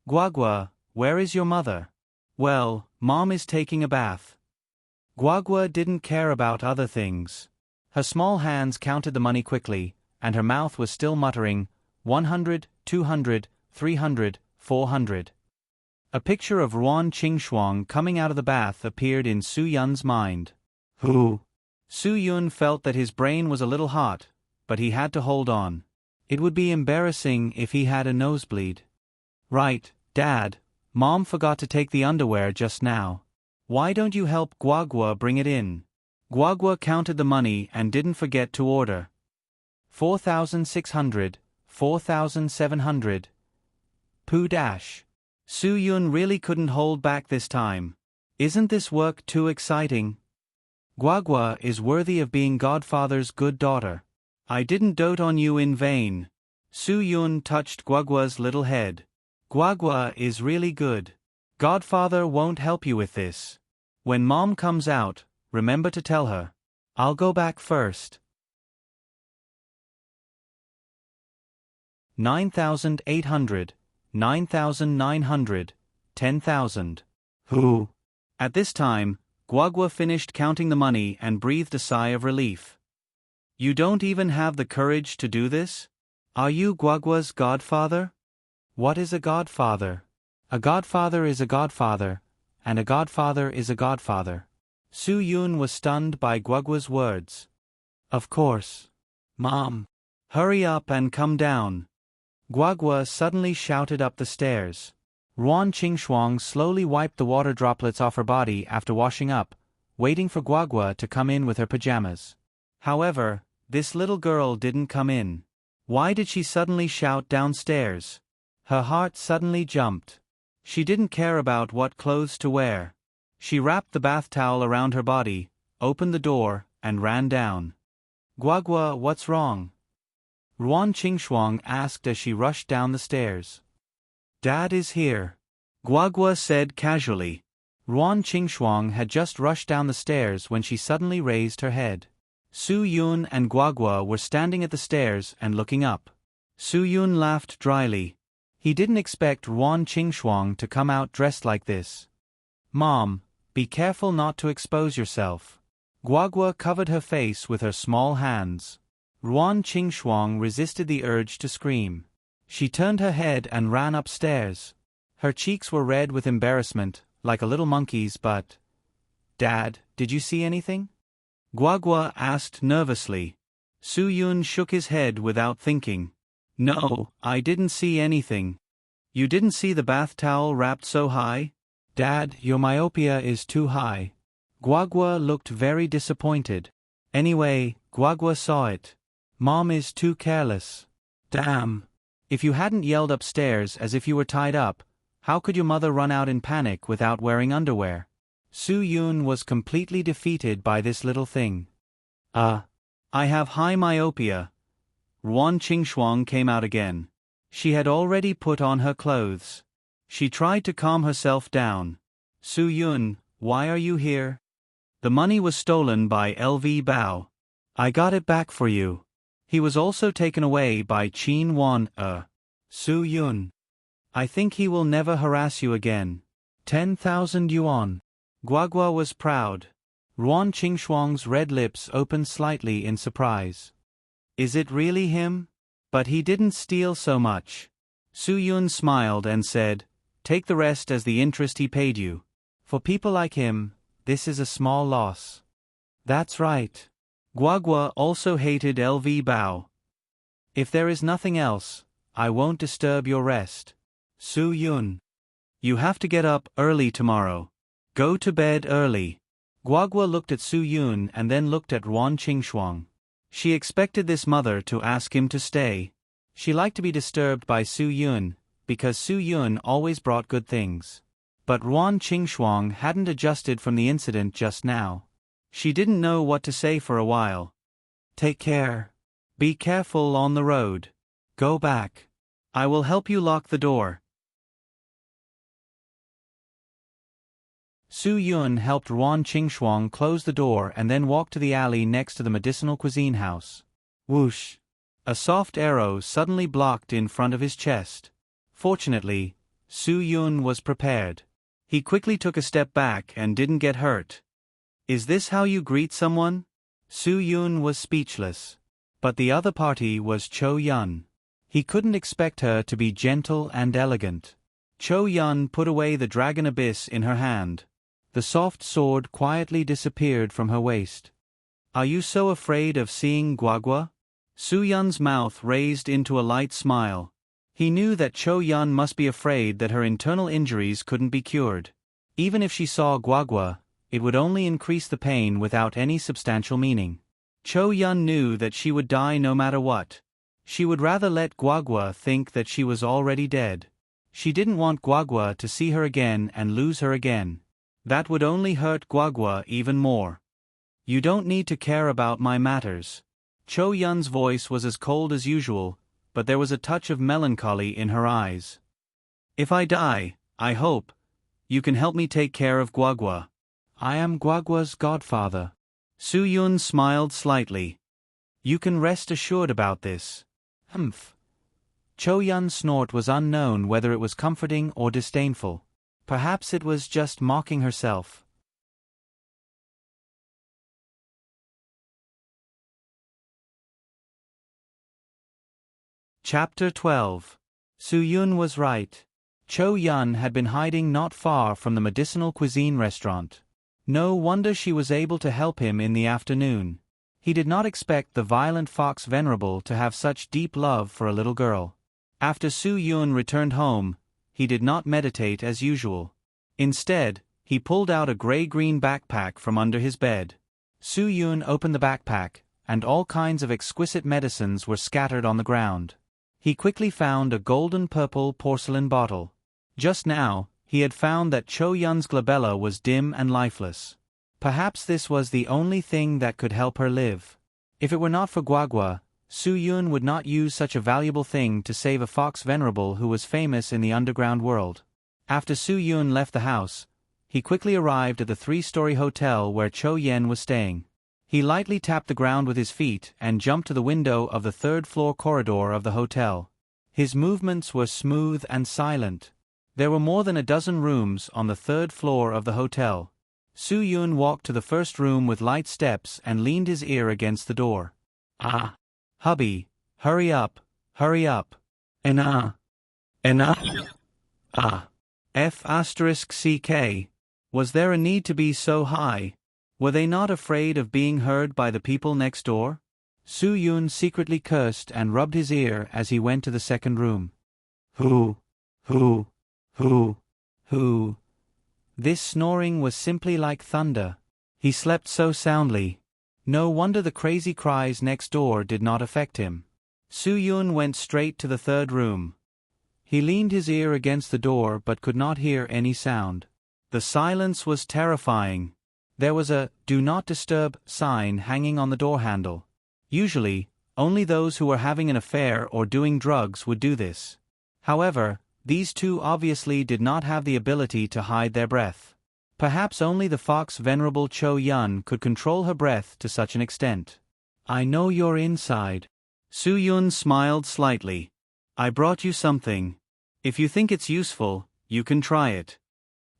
Guagua, where is your mother? Well, Mom is taking a bath. Guagua didn't care about other things. Her small hands counted the money quickly, and her mouth was still muttering, 100, 200, 300, 400. A picture of Ruan Qingxuang coming out of the bath appeared in Su Yun's mind. Who? Su Yun felt that his brain was a little hot, but he had to hold on. It would be embarrassing if he had a nosebleed. Right, Dad, Mom forgot to take the underwear just now. Why don't you help Guagua bring it in? Guagua counted the money and didn't forget to order. 4,600, 4,700. Pooh dash. Su Yun really couldn't hold back this time. Isn't this work too exciting? Guagua is worthy of being Godfather's good daughter. I didn't dote on you in vain. Su Yun touched Guagua's little head. Guagua is really good. Godfather won't help you with this. When Mom comes out, remember to tell her. I'll go back first. 9,800, 9,900, 10,000. Who? At this time, Guagua finished counting the money and breathed a sigh of relief. You don't even have the courage to do this? Are you Guagua's godfather? What is a godfather? A godfather is a godfather, and a godfather is a godfather. Su Yun was stunned by Guagua's words. Of course. Mom. Hurry up and come down. Guagua suddenly shouted up the stairs. Ruan Qingxuang slowly wiped the water droplets off her body after washing up, waiting for Guagua to come in with her pajamas. However, this little girl didn't come in. Why did she suddenly shout downstairs? Her heart suddenly jumped. She didn't care about what clothes to wear. She wrapped the bath towel around her body, opened the door, and ran down. Guagua, what's wrong? Ruan Qingxuang asked as she rushed down the stairs. Dad is here, Guagua said casually. Ruan Qingxuang had just rushed down the stairs when she suddenly raised her head. Su Yun and Guagua were standing at the stairs and looking up. Su Yun laughed dryly. He didn't expect Ruan Qingxuang to come out dressed like this. Mom, be careful not to expose yourself. Guagua covered her face with her small hands. Ruan Qingxuang resisted the urge to scream. She turned her head and ran upstairs. Her cheeks were red with embarrassment, like a little monkey's, but... Dad, did you see anything? Guagua asked nervously. Su Yun shook his head without thinking. No, I didn't see anything. You didn't see the bath towel wrapped so high? Dad, your myopia is too high. Guagua looked very disappointed. Anyway, Guagua saw it. Mom is too careless. Damn. If you hadn't yelled upstairs as if you were tied up, how could your mother run out in panic without wearing underwear? Su Yun was completely defeated by this little thing. I have high myopia. Ruan Qingxuang came out again. She had already put on her clothes. She tried to calm herself down. Su Yun, why are you here? The money was stolen by LV Bao. I got it back for you. He was also taken away by Qin Wan. Su Yun. I think he will never harass you again. 10,000 yuan. Guagua was proud. Ruan Qingxuang's red lips opened slightly in surprise. Is it really him? But he didn't steal so much. Su Yun smiled and said, take the rest as the interest he paid you. For people like him, this is a small loss. That's right. Guagua also hated LV Bao. If there is nothing else, I won't disturb your rest. Su Yun. You have to get up early tomorrow. Go to bed early. Guagua looked at Su Yun and then looked at Ruan Qingxuang. She expected this mother to ask him to stay. She liked to be disturbed by Su Yun, because Su Yun always brought good things. But Ruan Qingxuang hadn't adjusted from the incident just now. She didn't know what to say for a while. Take care. Be careful on the road. Go back. I will help you lock the door. Su Yun helped Ruan Qingxuang close the door and then walked to the alley next to the medicinal cuisine house. Whoosh! A soft arrow suddenly blocked in front of his chest. Fortunately, Su Yun was prepared. He quickly took a step back and didn't get hurt. Is this how you greet someone? Su Yun was speechless. But the other party was Cho Yun. He couldn't expect her to be gentle and elegant. Cho Yun put away the dragon abyss in her hand. The soft sword quietly disappeared from her waist. Are you so afraid of seeing Guagua? Su Yun's mouth raised into a light smile. He knew that Cho Yun must be afraid that her internal injuries couldn't be cured. Even if she saw Guagua, it would only increase the pain without any substantial meaning. Cho Yun knew that she would die no matter what. She would rather let Guagua think that she was already dead. She didn't want Guagua to see her again and lose her again. That would only hurt Guagua even more. You don't need to care about my matters. Cho Yun's voice was as cold as usual, but there was a touch of melancholy in her eyes. If I die, I hope, you can help me take care of Guagua. I am Guagua's godfather. Su Yun smiled slightly. You can rest assured about this. Humph. Cho Yun's snort was unknown whether it was comforting or disdainful. Perhaps it was just mocking herself. Chapter 12. Su Yun was right. Cho Yun had been hiding not far from the medicinal cuisine restaurant. No wonder she was able to help him in the afternoon. He did not expect the violent fox venerable to have such deep love for a little girl. After Su Yun returned home, he did not meditate as usual. Instead, he pulled out a gray-green backpack from under his bed. Su Yun opened the backpack, and all kinds of exquisite medicines were scattered on the ground. He quickly found a golden-purple porcelain bottle. Just now, he had found that Cho Yun's glabella was dim and lifeless. Perhaps this was the only thing that could help her live. If it were not for Guagua, Su Yun would not use such a valuable thing to save a fox venerable who was famous in the underground world. After Su Yun left the house, he quickly arrived at the 3-story hotel where Cho Yen was staying. He lightly tapped the ground with his feet and jumped to the window of the 3rd-floor corridor of the hotel. His movements were smooth and silent. There were more than a dozen rooms on the 3rd floor of the hotel. Su Yun walked to the first room with light steps and leaned his ear against the door. "Ah! Hubby, hurry up, hurry up. Ah. F***ck. Was there a need to be so high? Were they not afraid of being heard by the people next door?" Su Yun secretly cursed and rubbed his ear as he went to the 2nd room. Who? This snoring was simply like thunder. He slept so soundly. No wonder the crazy cries next door did not affect him. Su Yun went straight to the 3rd room. He leaned his ear against the door but could not hear any sound. The silence was terrifying. There was a "Do Not Disturb" sign hanging on the door handle. Usually, only those who were having an affair or doing drugs would do this. However, these two obviously did not have the ability to hide their breath. Perhaps only the fox venerable Cho Yun could control her breath to such an extent. "I know you're inside." Su Yun smiled slightly. "I brought you something. If you think it's useful, you can try it."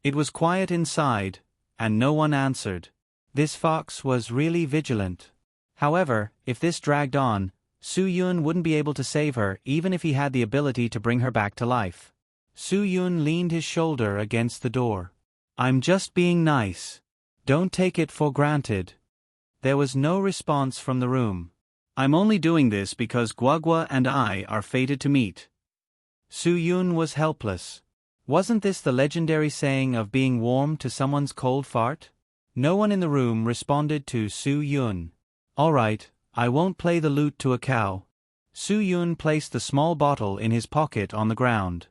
It was quiet inside, and no one answered. This fox was really vigilant. However, if this dragged on, Su Yun wouldn't be able to save her even if he had the ability to bring her back to life. Su Yun leaned his shoulder against the door. "I'm just being nice. Don't take it for granted." There was no response from the room. "I'm only doing this because Guagua and I are fated to meet." Su Yun was helpless. Wasn't this the legendary saying of being warm to someone's cold fart? No one in the room responded to Su Yun. "All right, I won't play the lute to a cow." Su Yun placed the small bottle in his pocket on the ground.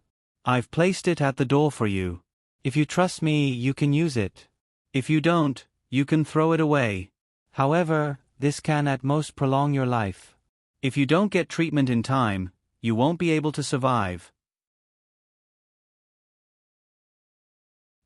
"I've placed it at the door for you. If you trust me, you can use it. If you don't, you can throw it away. However, this can at most prolong your life. If you don't get treatment in time, you won't be able to survive."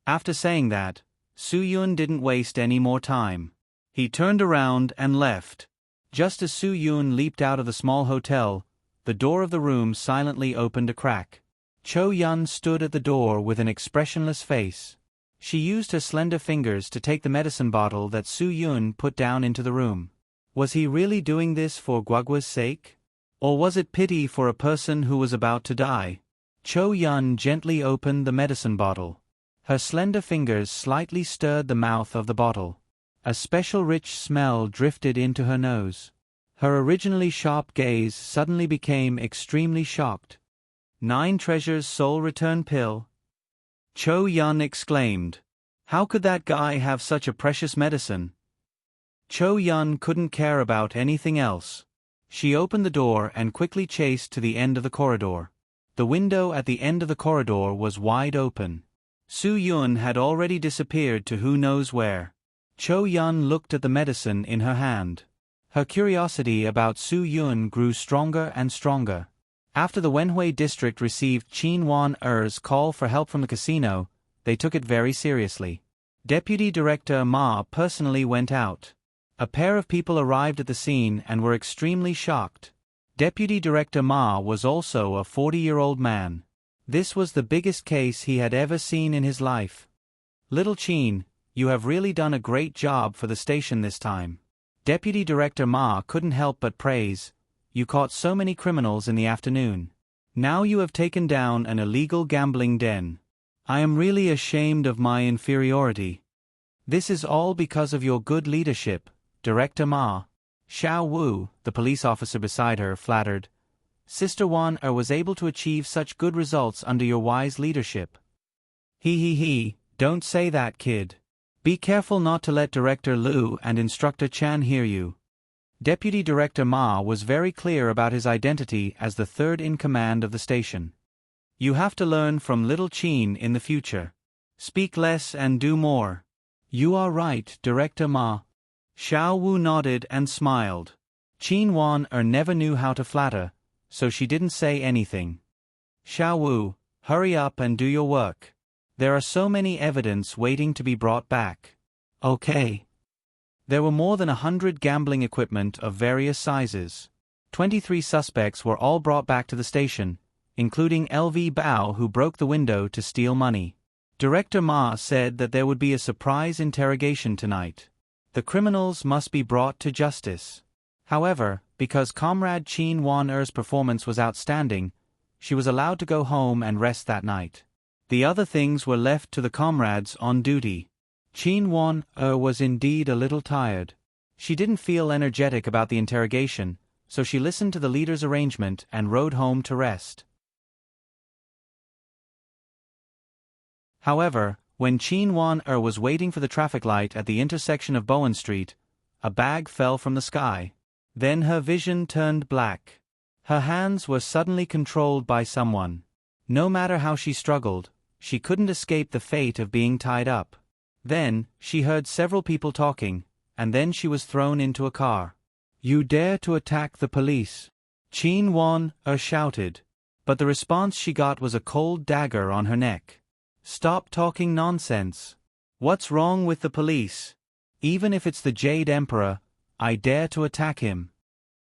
After saying that, Su Yun didn't waste any more time. He turned around and left. Just as Su Yun leaped out of the small hotel, the door of the room silently opened a crack. Cho Yun stood at the door with an expressionless face. She used her slender fingers to take the medicine bottle that Su Yun put down into the room. Was he really doing this for Guagua's sake? Or was it pity for a person who was about to die? Cho Yun gently opened the medicine bottle. Her slender fingers slightly stirred the mouth of the bottle. A special rich smell drifted into her nose. Her originally sharp gaze suddenly became extremely shocked. 9 Treasures Soul Return Pill? Cho Yun exclaimed. How could that guy have such a precious medicine? Cho Yun couldn't care about anything else. She opened the door and quickly chased to the end of the corridor. The window at the end of the corridor was wide open. Su Yun had already disappeared to who knows where. Cho Yun looked at the medicine in her hand. Her curiosity about Su Yun grew stronger and stronger. After the Wenhui district received Qin Wan Er's call for help from the casino, they took it very seriously. Deputy Director Ma personally went out. A pair of people arrived at the scene and were extremely shocked. Deputy Director Ma was also a 40-year-old man. This was the biggest case he had ever seen in his life. Little Qin, you have really done a great job for the station this time. Deputy Director Ma couldn't help but praise. You caught so many criminals in the afternoon. Now you have taken down an illegal gambling den. I am really ashamed of my inferiority. This is all because of your good leadership, Director Ma. Xiao Wu, the police officer beside her, flattered. Sister Wan was able to achieve such good results under your wise leadership. He, don't say that, kid. Be careful not to let Director Liu and Instructor Chan hear you. Deputy Director Ma was very clear about his identity as the third in command of the station. You have to learn from little Qin in the future. Speak less and do more. You are right, Director Ma. Xiao Wu nodded and smiled. Qin Wan never knew how to flatter, so she didn't say anything. Xiao Wu, hurry up and do your work. There are so many evidence waiting to be brought back. Okay. There were more than 100 gambling equipment of various sizes. 23 suspects were all brought back to the station, including LV Bao, who broke the window to steal money. Director Ma said that there would be a surprise interrogation tonight. The criminals must be brought to justice. However, because Comrade Qin Wan-er's performance was outstanding, she was allowed to go home and rest that night. The other things were left to the comrades on duty. Qin Wan-er was indeed a little tired. She didn't feel energetic about the interrogation, so she listened to the leader's arrangement and rode home to rest. However, when Qin Wan-er was waiting for the traffic light at the intersection of Bowen Street, a bag fell from the sky. Then her vision turned black. Her hands were suddenly controlled by someone. No matter how she struggled, she couldn't escape the fate of being tied up. Then, she heard several people talking, and then she was thrown into a car. "You dare to attack the police?" Qin Wan-er shouted. But the response she got was a cold dagger on her neck. "Stop talking nonsense. What's wrong with the police? Even if it's the Jade Emperor, I dare to attack him."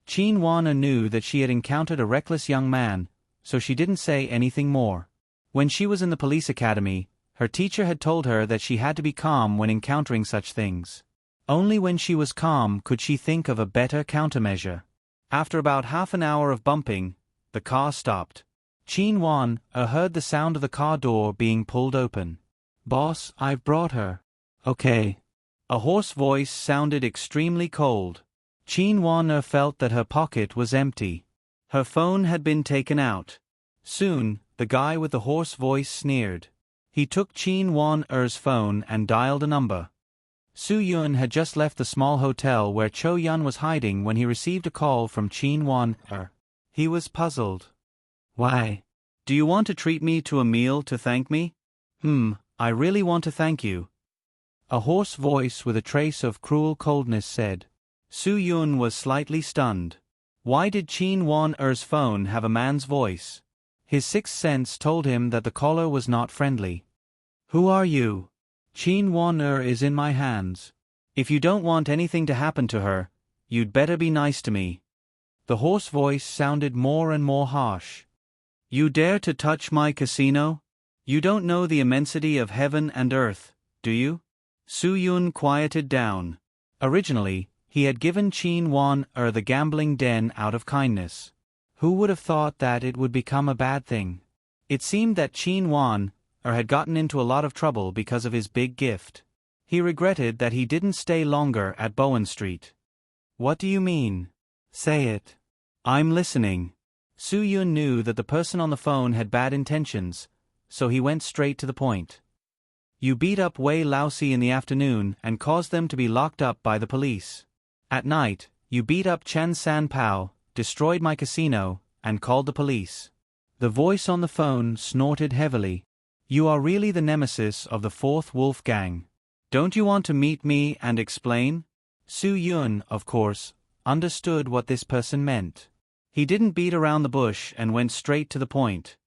Qin Wan-er knew that she had encountered a reckless young man, so she didn't say anything more. When she was in the police academy, her teacher had told her that she had to be calm when encountering such things. Only when she was calm could she think of a better countermeasure. After about half an hour of bumping, the car stopped. Qin Wan-er heard the sound of the car door being pulled open. "Boss, I've brought her." "Okay." A hoarse voice sounded extremely cold. Qin Wan-er felt that her pocket was empty. Her phone had been taken out. Soon, the guy with the hoarse voice sneered. He took Qin Wan-er's phone and dialed a number. Su Yun had just left the small hotel where Cho Yun was hiding when he received a call from Qin Wan-er. He was puzzled. "Why? Do you want to treat me to a meal to thank me?" I really want to thank you." A hoarse voice with a trace of cruel coldness said. Su Yun was slightly stunned. Why did Qin Wan-er's phone have a man's voice? His sixth sense told him that the caller was not friendly. "Who are you?" "Qin Wan-er is in my hands. If you don't want anything to happen to her, you'd better be nice to me." The hoarse voice sounded more and more harsh. "You dare to touch my casino? You don't know the immensity of heaven and earth, do you?" Su Yun quieted down. Originally, he had given Qin Wan-er the gambling den out of kindness. Who would have thought that it would become a bad thing? It seemed that Qin Wan-er had gotten into a lot of trouble because of his big gift. He regretted that he didn't stay longer at Bowen Street. "What do you mean? Say it." "I'm listening." Su Yun knew that the person on the phone had bad intentions, so he went straight to the point. "You beat up Wei Laosi in the afternoon and caused them to be locked up by the police. At night, you beat up Chen San Pao, destroyed my casino, and called the police." The voice on the phone snorted heavily. "You are really the nemesis of the Fourth Wolf Gang. Don't you want to meet me and explain?" Su Yun, of course, understood what this person meant. He didn't beat around the bush and went straight to the point.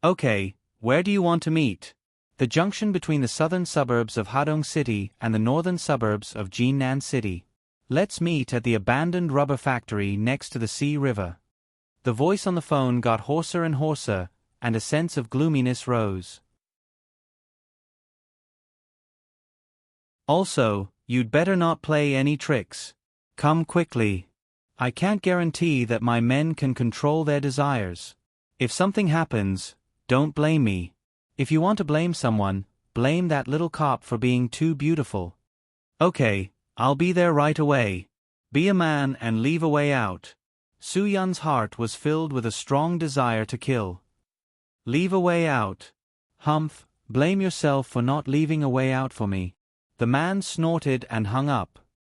"Okay, where do you want to meet?" "The junction between the southern suburbs of Hadong City and the northern suburbs of Jinan City. Let's meet at the abandoned rubber factory next to the Sea River." The voice on the phone got hoarser and hoarser, and a sense of gloominess rose. "Also, you'd better not play any tricks. Come quickly. I can't guarantee that my men can control their desires. If something happens, don't blame me. If you want to blame someone, blame that little cop for being too beautiful." "Okay, I'll be there right away. Be a man and leave a way out." Su Yun's heart was filled with a strong desire to kill. "Leave a way out? Humph, blame yourself for not leaving a way out for me." The man snorted and hung up.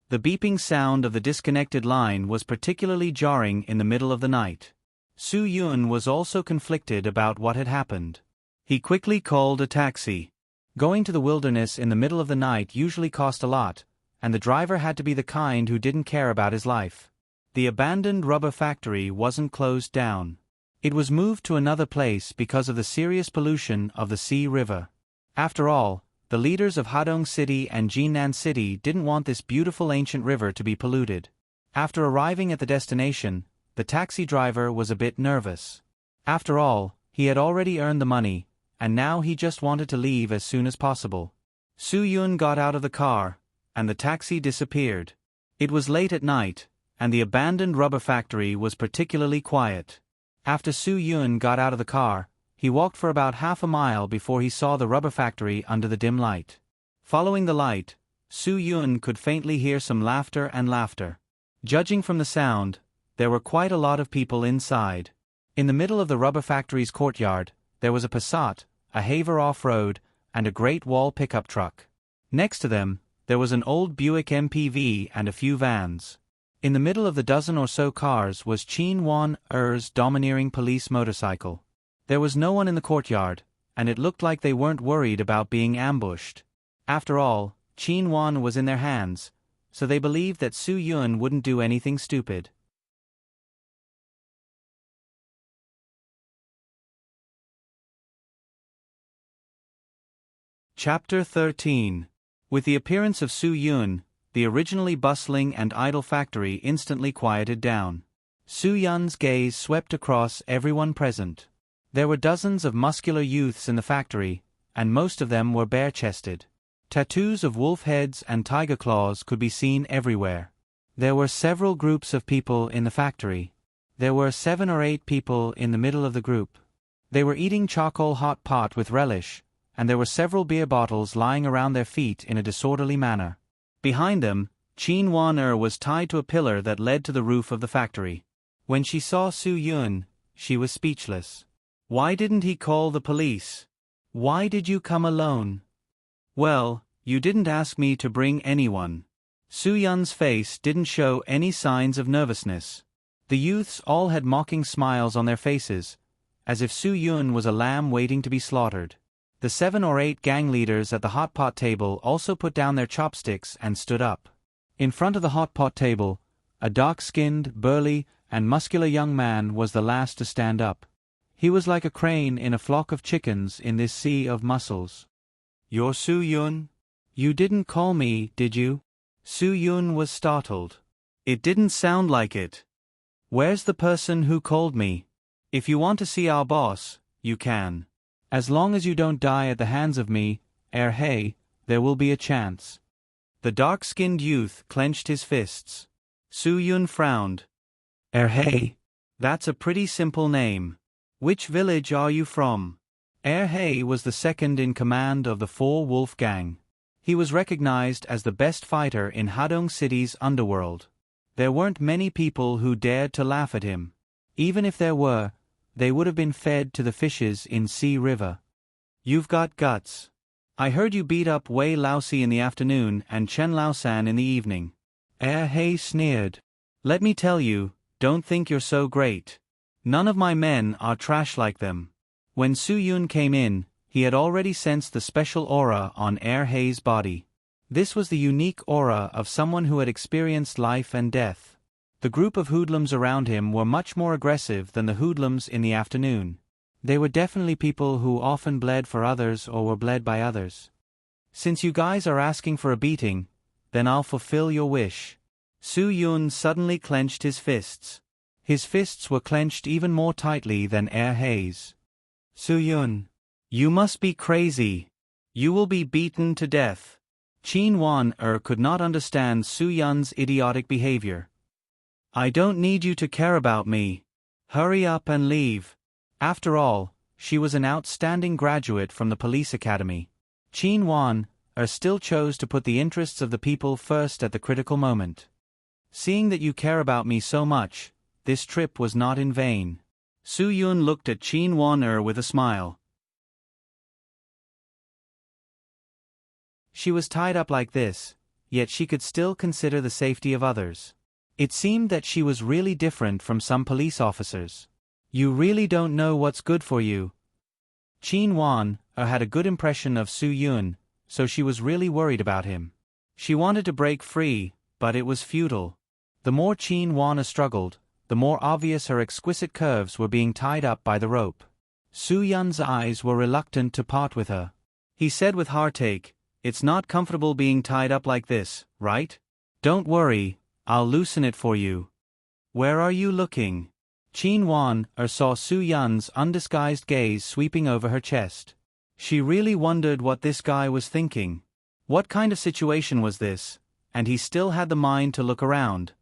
The beeping sound of the disconnected line was particularly jarring in the middle of the night. Su Yun was also conflicted about what had happened. He quickly called a taxi. Going to the wilderness in the middle of the night usually cost a lot, and the driver had to be the kind who didn't care about his life. The abandoned rubber factory wasn't closed down. It was moved to another place because of the serious pollution of the Sea River. After all, the leaders of Hadong City and Jinan City didn't want this beautiful ancient river to be polluted. After arriving at the destination, the taxi driver was a bit nervous. After all, he had already earned the money, and now he just wanted to leave as soon as possible. Su Yun got out of the car, and the taxi disappeared. It was late at night, and the abandoned rubber factory was particularly quiet. After Su Yun got out of the car, he walked for about half a mile before he saw the rubber factory under the dim light. Following the light, Su Yun could faintly hear some laughter and laughter. Judging from the sound, there were quite a lot of people inside. In the middle of the rubber factory's courtyard, there was a Passat, a Haver off-road, and a Great Wall pickup truck. Next to them, there was an old Buick MPV and a few vans. In the middle of the dozen or so cars was Chin Wan-er's domineering police motorcycle. There was no one in the courtyard, and it looked like they weren't worried about being ambushed. After all, Chin Wan was in their hands, so they believed that Su Yun wouldn't do anything stupid. Chapter 13. With the appearance of Su Yun, the originally bustling and idle factory instantly quieted down. Su Yun's gaze swept across everyone present. There were dozens of muscular youths in the factory, and most of them were bare-chested. Tattoos of wolf heads and tiger claws could be seen everywhere. There were several groups of people in the factory. There were 7 or 8 people in the middle of the group. They were eating charcoal hot pot with relish, and there were several beer bottles lying around their feet in a disorderly manner. Behind them, Chin Wan-er was tied to a pillar that led to the roof of the factory. When she saw Su Yun, she was speechless. Why didn't he call the police? Why did you come alone? Well, you didn't ask me to bring anyone. Su Yun's face didn't show any signs of nervousness. The youths all had mocking smiles on their faces, as if Su Yun was a lamb waiting to be slaughtered. The 7 or 8 gang leaders at the hot pot table also put down their chopsticks and stood up. In front of the hot pot table, a dark-skinned, burly, and muscular young man was the last to stand up. He was like a crane in a flock of chickens in this sea of muscles. "You're Su Yun? You didn't call me, did you?" Su Yun was startled. "It didn't sound like it. Where's the person who called me? If you want to see our boss, you can. As long as you don't die at the hands of me, hey, there will be a chance." The dark-skinned youth clenched his fists. Su Yun frowned. Hey, that's a pretty simple name. Which village are you from?" Hey was the second in command of the 4 Wolf Gang. He was recognized as the best fighter in Hadong City's underworld. There weren't many people who dared to laugh at him. Even if there were, they would have been fed to the fishes in Sea River. "You've got guts. I heard you beat up Wei Laosi in the afternoon and Chen Laosan in the evening." Hey sneered. "Let me tell you, don't think you're so great. None of my men are trash like them." When Su Yun came in, he had already sensed the special aura on Hei's body. This was the unique aura of someone who had experienced life and death. The group of hoodlums around him were much more aggressive than the hoodlums in the afternoon. They were definitely people who often bled for others or were bled by others. "Since you guys are asking for a beating, then I'll fulfill your wish." Su Yun suddenly clenched his fists. His fists were clenched even more tightly than Hei's. "Su Yun, you must be crazy. You will be beaten to death." Chin Wan-er could not understand Su Yun's idiotic behavior. "I don't need you to care about me. Hurry up and leave." After all, she was an outstanding graduate from the police academy. Chin Wan-er still chose to put the interests of the people first at the critical moment. "Seeing that you care about me so much, this trip was not in vain." Su Yun looked at Chin Wan-er with a smile. She was tied up like this, yet she could still consider the safety of others. It seemed that she was really different from some police officers. "You really don't know what's good for you." Chin Wan-er had a good impression of Su Yun, so she was really worried about him. She wanted to break free, but it was futile. The more Qin Wana struggled, the more obvious her exquisite curves were being tied up by the rope. Su Yun's eyes were reluctant to part with her. He said with heartache, "It's not comfortable being tied up like this, right? Don't worry, I'll loosen it for you." "Where are you looking?" Qin Wan saw Su Yun's undisguised gaze sweeping over her chest. She really wondered what this guy was thinking. What kind of situation was this? And he still had the mind to look around.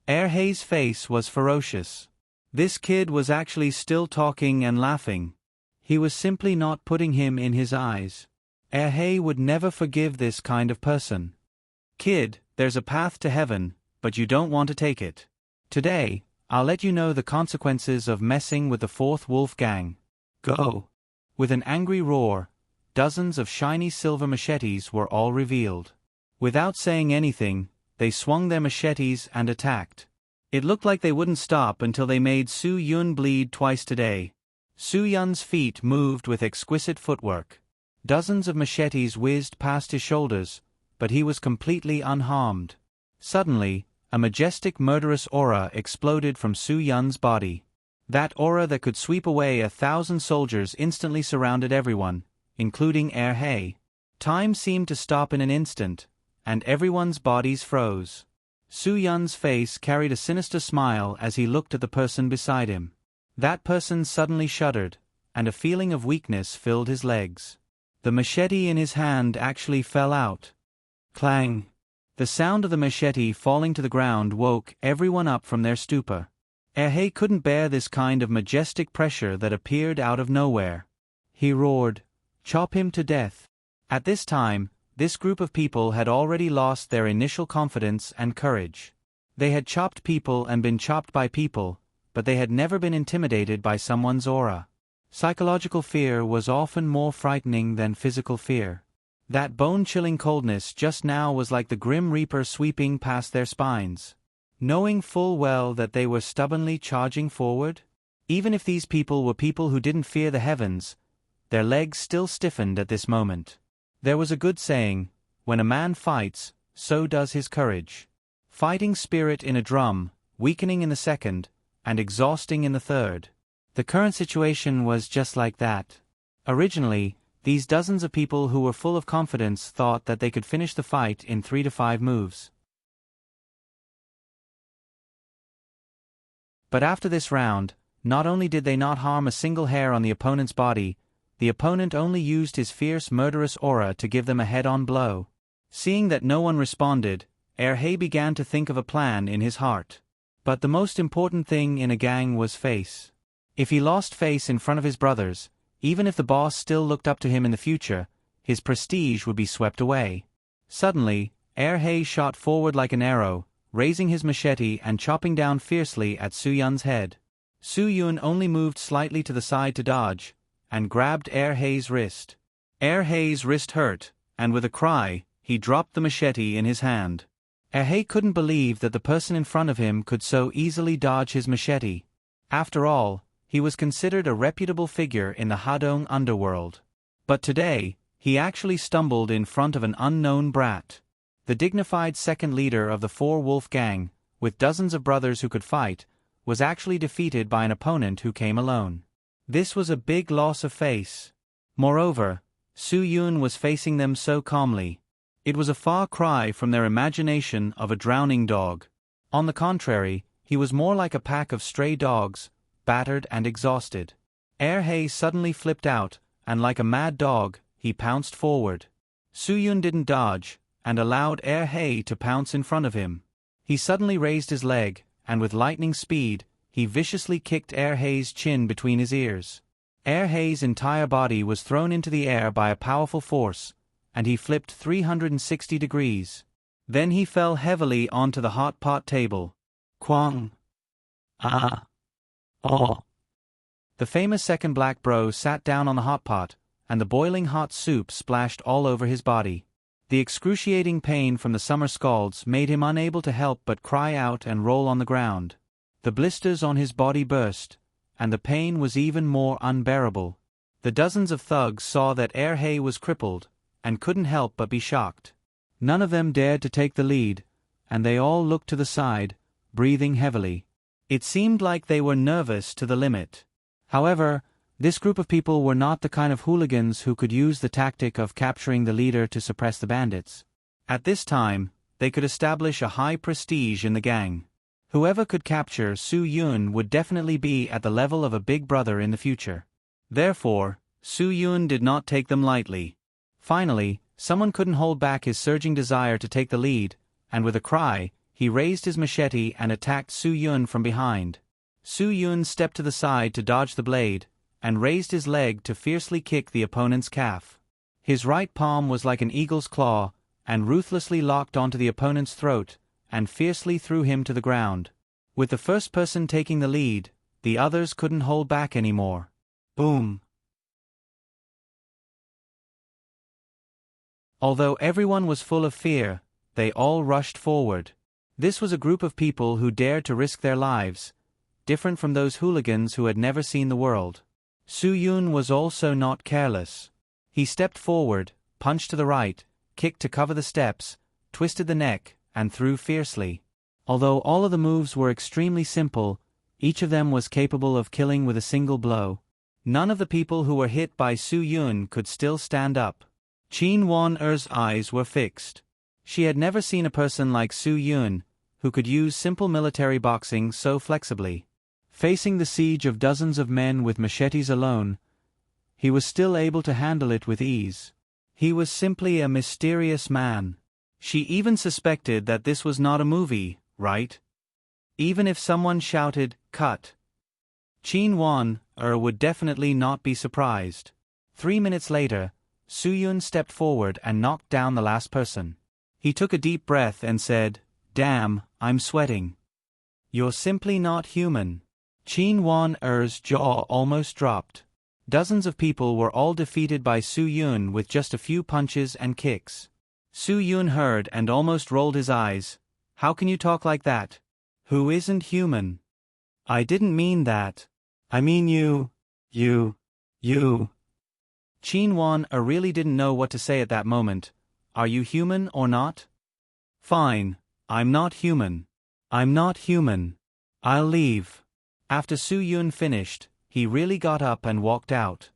Erhei's face was ferocious. This kid was actually still talking and laughing. He was simply not putting him in his eyes. Erhei would never forgive this kind of person. "Kid, there's a path to heaven, but you don't want to take it. Today, I'll let you know the consequences of messing with the fourth wolf gang. Go." With an angry roar, dozens of shiny silver machetes were all revealed. Without saying anything, they swung their machetes and attacked. It looked like they wouldn't stop until they made Su Yun bleed twice today. Su Yun's feet moved with exquisite footwork. Dozens of machetes whizzed past his shoulders, but he was completely unharmed. Suddenly, a majestic murderous aura exploded from Su Yun's body. That aura that could sweep away 1,000 soldiers instantly surrounded everyone, including Erhei. Time seemed to stop in an instant, and everyone's bodies froze. Su Yun's face carried a sinister smile as he looked at the person beside him. That person suddenly shuddered, and a feeling of weakness filled his legs. The machete in his hand actually fell out. Clang! The sound of the machete falling to the ground woke everyone up from their stupor. Erhei couldn't bear this kind of majestic pressure that appeared out of nowhere. He roared, "Chop him to death." At this time, this group of people had already lost their initial confidence and courage. They had chopped people and been chopped by people, but they had never been intimidated by someone's aura. Psychological fear was often more frightening than physical fear. That bone-chilling coldness just now was like the Grim Reaper sweeping past their spines. Knowing full well that they were stubbornly charging forward? Even if these people were people who didn't fear the heavens, their legs still stiffened at this moment. There was a good saying, when a man fights, so does his courage. Fighting spirit in a drum, weakening in the second, and exhausting in the third. The current situation was just like that. Originally, these dozens of people who were full of confidence thought that they could finish the fight in 3 to 5 moves. But after this round, not only did they not harm a single hair on the opponent's body, the opponent only used his fierce murderous aura to give them a head-on blow. Seeing that no one responded, Erhei began to think of a plan in his heart. But the most important thing in a gang was face. If he lost face in front of his brothers, even if the boss still looked up to him in the future, his prestige would be swept away. Suddenly, Erhei shot forward like an arrow, raising his machete and chopping down fiercely at Su Yun's head. Su Yun only moved slightly to the side to dodge, and grabbed Erhei's wrist. Erhei's wrist hurt, and with a cry, he dropped the machete in his hand. Erhei couldn't believe that the person in front of him could so easily dodge his machete. After all, he was considered a reputable figure in the Hadong underworld. But today, he actually stumbled in front of an unknown brat. The dignified second leader of the four-wolf gang, with dozens of brothers who could fight, was actually defeated by an opponent who came alone. This was a big loss of face. Moreover, Su Yun was facing them so calmly. It was a far cry from their imagination of a drowning dog. On the contrary, he was more like a pack of stray dogs, battered and exhausted. Erhei suddenly flipped out, and like a mad dog, he pounced forward. Su Yun didn't dodge, and allowed Erhei to pounce in front of him. He suddenly raised his leg, and with lightning speed, he viciously kicked Erhei's chin between his ears. Erhei's entire body was thrown into the air by a powerful force, and he flipped 360 degrees. Then he fell heavily onto the hot pot table. Quang! Ah! Oh! The famous second black bro sat down on the hot pot, and the boiling hot soup splashed all over his body. The excruciating pain from the summer scalds made him unable to help but cry out and roll on the ground. The blisters on his body burst, and the pain was even more unbearable. The dozens of thugs saw that Erhei was crippled, and couldn't help but be shocked. None of them dared to take the lead, and they all looked to the side, breathing heavily. It seemed like they were nervous to the limit. However, this group of people were not the kind of hooligans who could use the tactic of capturing the leader to suppress the bandits. At this time, they could establish a high prestige in the gang. Whoever could capture Su Yun would definitely be at the level of a big brother in the future. Therefore, Su Yun did not take them lightly. Finally, someone couldn't hold back his surging desire to take the lead, and with a cry, he raised his machete and attacked Su Yun from behind. Su Yun stepped to the side to dodge the blade, and raised his leg to fiercely kick the opponent's calf. His right palm was like an eagle's claw, and ruthlessly locked onto the opponent's throat, and fiercely threw him to the ground. With the first person taking the lead, the others couldn't hold back anymore. Boom! Although everyone was full of fear, they all rushed forward. This was a group of people who dared to risk their lives, different from those hooligans who had never seen the world. Su Yun was also not careless. He stepped forward, punched to the right, kicked to cover the steps, twisted the neck, and threw fiercely. Although all of the moves were extremely simple, each of them was capable of killing with a single blow. None of the people who were hit by Su Yun could still stand up. Qin Wan-er's eyes were fixed. She had never seen a person like Su Yun, who could use simple military boxing so flexibly. Facing the siege of dozens of men with machetes alone, he was still able to handle it with ease. He was simply a mysterious man. She even suspected that this was not a movie, right? Even if someone shouted, "Cut!" Qin Wan-er would definitely not be surprised. 3 minutes later, Su Yun stepped forward and knocked down the last person. He took a deep breath and said, "Damn, I'm sweating. You're simply not human." Qin Wan-er's jaw almost dropped. Dozens of people were all defeated by Su Yun with just a few punches and kicks. Su Yun heard and almost rolled his eyes. "How can you talk like that? Who isn't human?" "I didn't mean that. I mean you. Qin Wan-er really didn't know what to say at that moment. Are you human or not? Fine, I'm not human. I'm not human. I'll leave. After Su Yun finished, he really got up and walked out.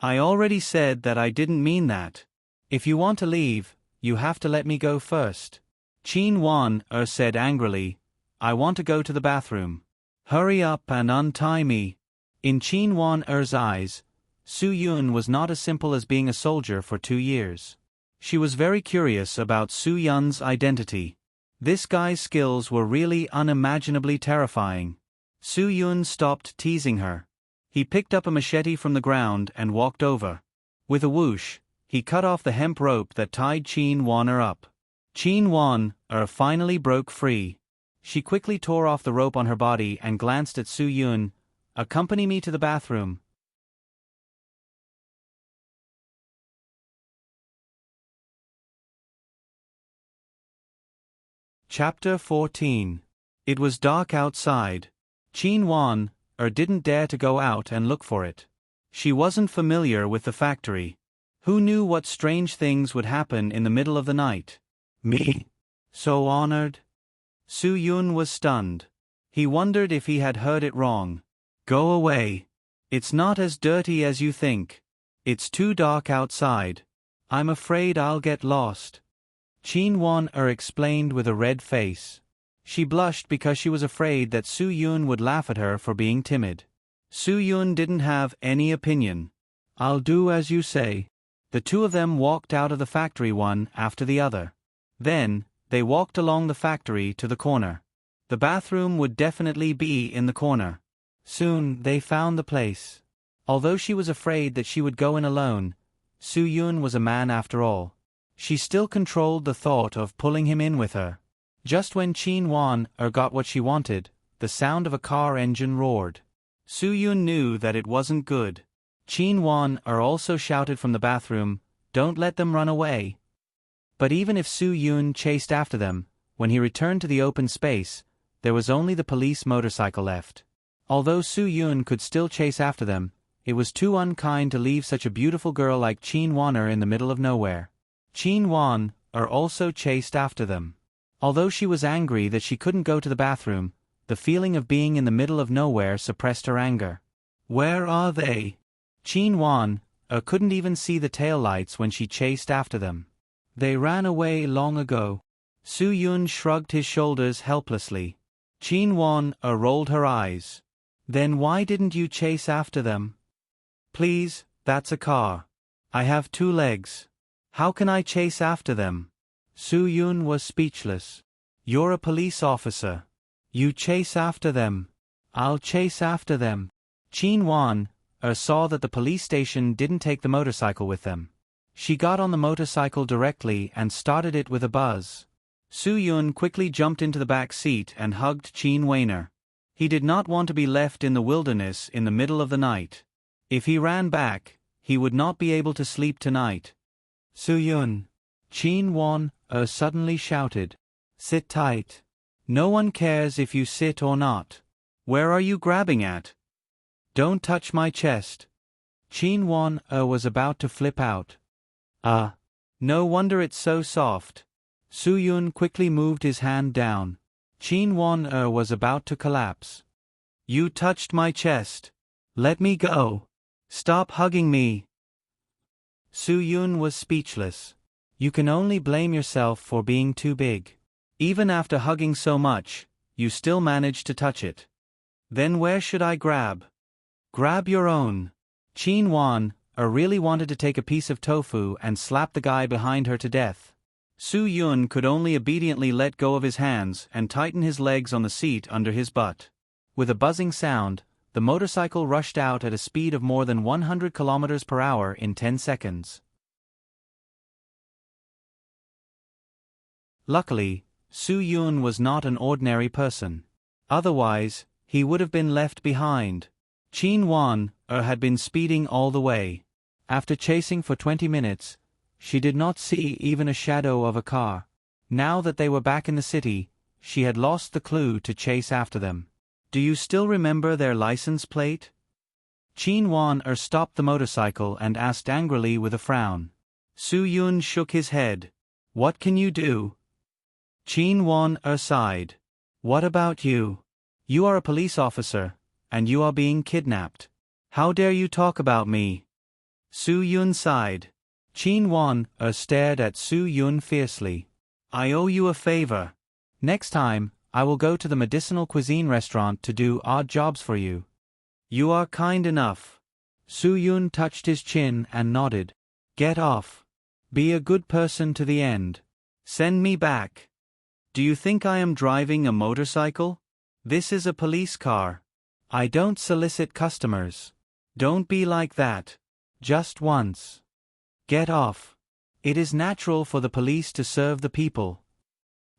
I already said that I didn't mean that. If you want to leave, you have to let me go first. Qin Wan-er said angrily, I want to go to the bathroom. Hurry up and untie me. In Qin Wan-er's eyes, Su Yun was not as simple as being a soldier for 2 years. She was very curious about Su Yun's identity. This guy's skills were really unimaginably terrifying. Su Yun stopped teasing her. He picked up a machete from the ground and walked over. With a whoosh, he cut off the hemp rope that tied Qin Wan-er up. Qin Wan-er finally broke free. She quickly tore off the rope on her body and glanced at Su Yun. Accompany me to the bathroom. Chapter 14. It was dark outside. Qin Wan-er didn't dare to go out and look for it. She wasn't familiar with the factory. Who knew what strange things would happen in the middle of the night? Me? So honored? Su Yun was stunned. He wondered if he had heard it wrong. Go away. It's not as dirty as you think. It's too dark outside. I'm afraid I'll get lost. Qin Wan-er explained with a red face. She blushed because she was afraid that Su Yun would laugh at her for being timid. Su Yun didn't have any opinion. I'll do as you say. The two of them walked out of the factory one after the other. Then, they walked along the factory to the corner. The bathroom would definitely be in the corner. Soon, they found the place. Although she was afraid that she would go in alone, Su Yun was a man after all. She still controlled the thought of pulling him in with her. Just when Qin Wan-er got what she wanted, the sound of a car engine roared. Su Yun knew that it wasn't good. Qin Wan-er also shouted from the bathroom, "Don't let them run away." But even if Su Yun chased after them, when he returned to the open space, there was only the police motorcycle left. Although Su Yun could still chase after them, it was too unkind to leave such a beautiful girl like Qin Wan-er in the middle of nowhere. Qin Wan-er also chased after them. Although she was angry that she couldn't go to the bathroom, the feeling of being in the middle of nowhere suppressed her anger. Where are they? Qin Wan couldn't even see the taillights when she chased after them. They ran away long ago. Su Yun shrugged his shoulders helplessly. Qin Wan rolled her eyes. Then why didn't you chase after them? Please, that's a car. I have 2 legs. How can I chase after them? Su Yun was speechless. You're a police officer. You chase after them. I'll chase after them. Qin Wan saw that the police station didn't take the motorcycle with them. She got on the motorcycle directly and started it with a buzz. Su Yun quickly jumped into the back seat and hugged Qin Weiner. He did not want to be left in the wilderness in the middle of the night. If he ran back, he would not be able to sleep tonight. Su Yun. Qin Wan suddenly shouted. Sit tight. No one cares if you sit or not. Where are you grabbing at? Don't touch my chest. Qin Wan was about to flip out. No wonder it's so soft. Su Yun quickly moved his hand down. Qin Wan was about to collapse. You touched my chest. Let me go. Stop hugging me. Su Yun was speechless. You can only blame yourself for being too big. Even after hugging so much, you still managed to touch it. Then where should I grab? Grab your own. Qin Wan really wanted to take a piece of tofu and slap the guy behind her to death. Su Yun could only obediently let go of his hands and tighten his legs on the seat under his butt. With a buzzing sound, the motorcycle rushed out at a speed of more than 100 kilometers per hour in 10 seconds. Luckily, Su Yun was not an ordinary person. Otherwise, he would have been left behind. Qin Wan had been speeding all the way. After chasing for 20 minutes, she did not see even a shadow of a car. Now that they were back in the city, she had lost the clue to chase after them. Do you still remember their license plate? Qin Wan stopped the motorcycle and asked angrily with a frown. Su Yun shook his head. What can you do? Qin Wan sighed. What about you? You are a police officer, and you are being kidnapped. How dare you talk about me? Su Yun sighed. Qin Wan stared at Su Yun fiercely. I owe you a favor. Next time, I will go to the medicinal cuisine restaurant to do odd jobs for you. You are kind enough. Su Yun touched his chin and nodded. Get off. Be a good person to the end. Send me back. Do you think I am driving a motorcycle? This is a police car. I don't solicit customers. Don't be like that. Just once. Get off. It is natural for the police to serve the people.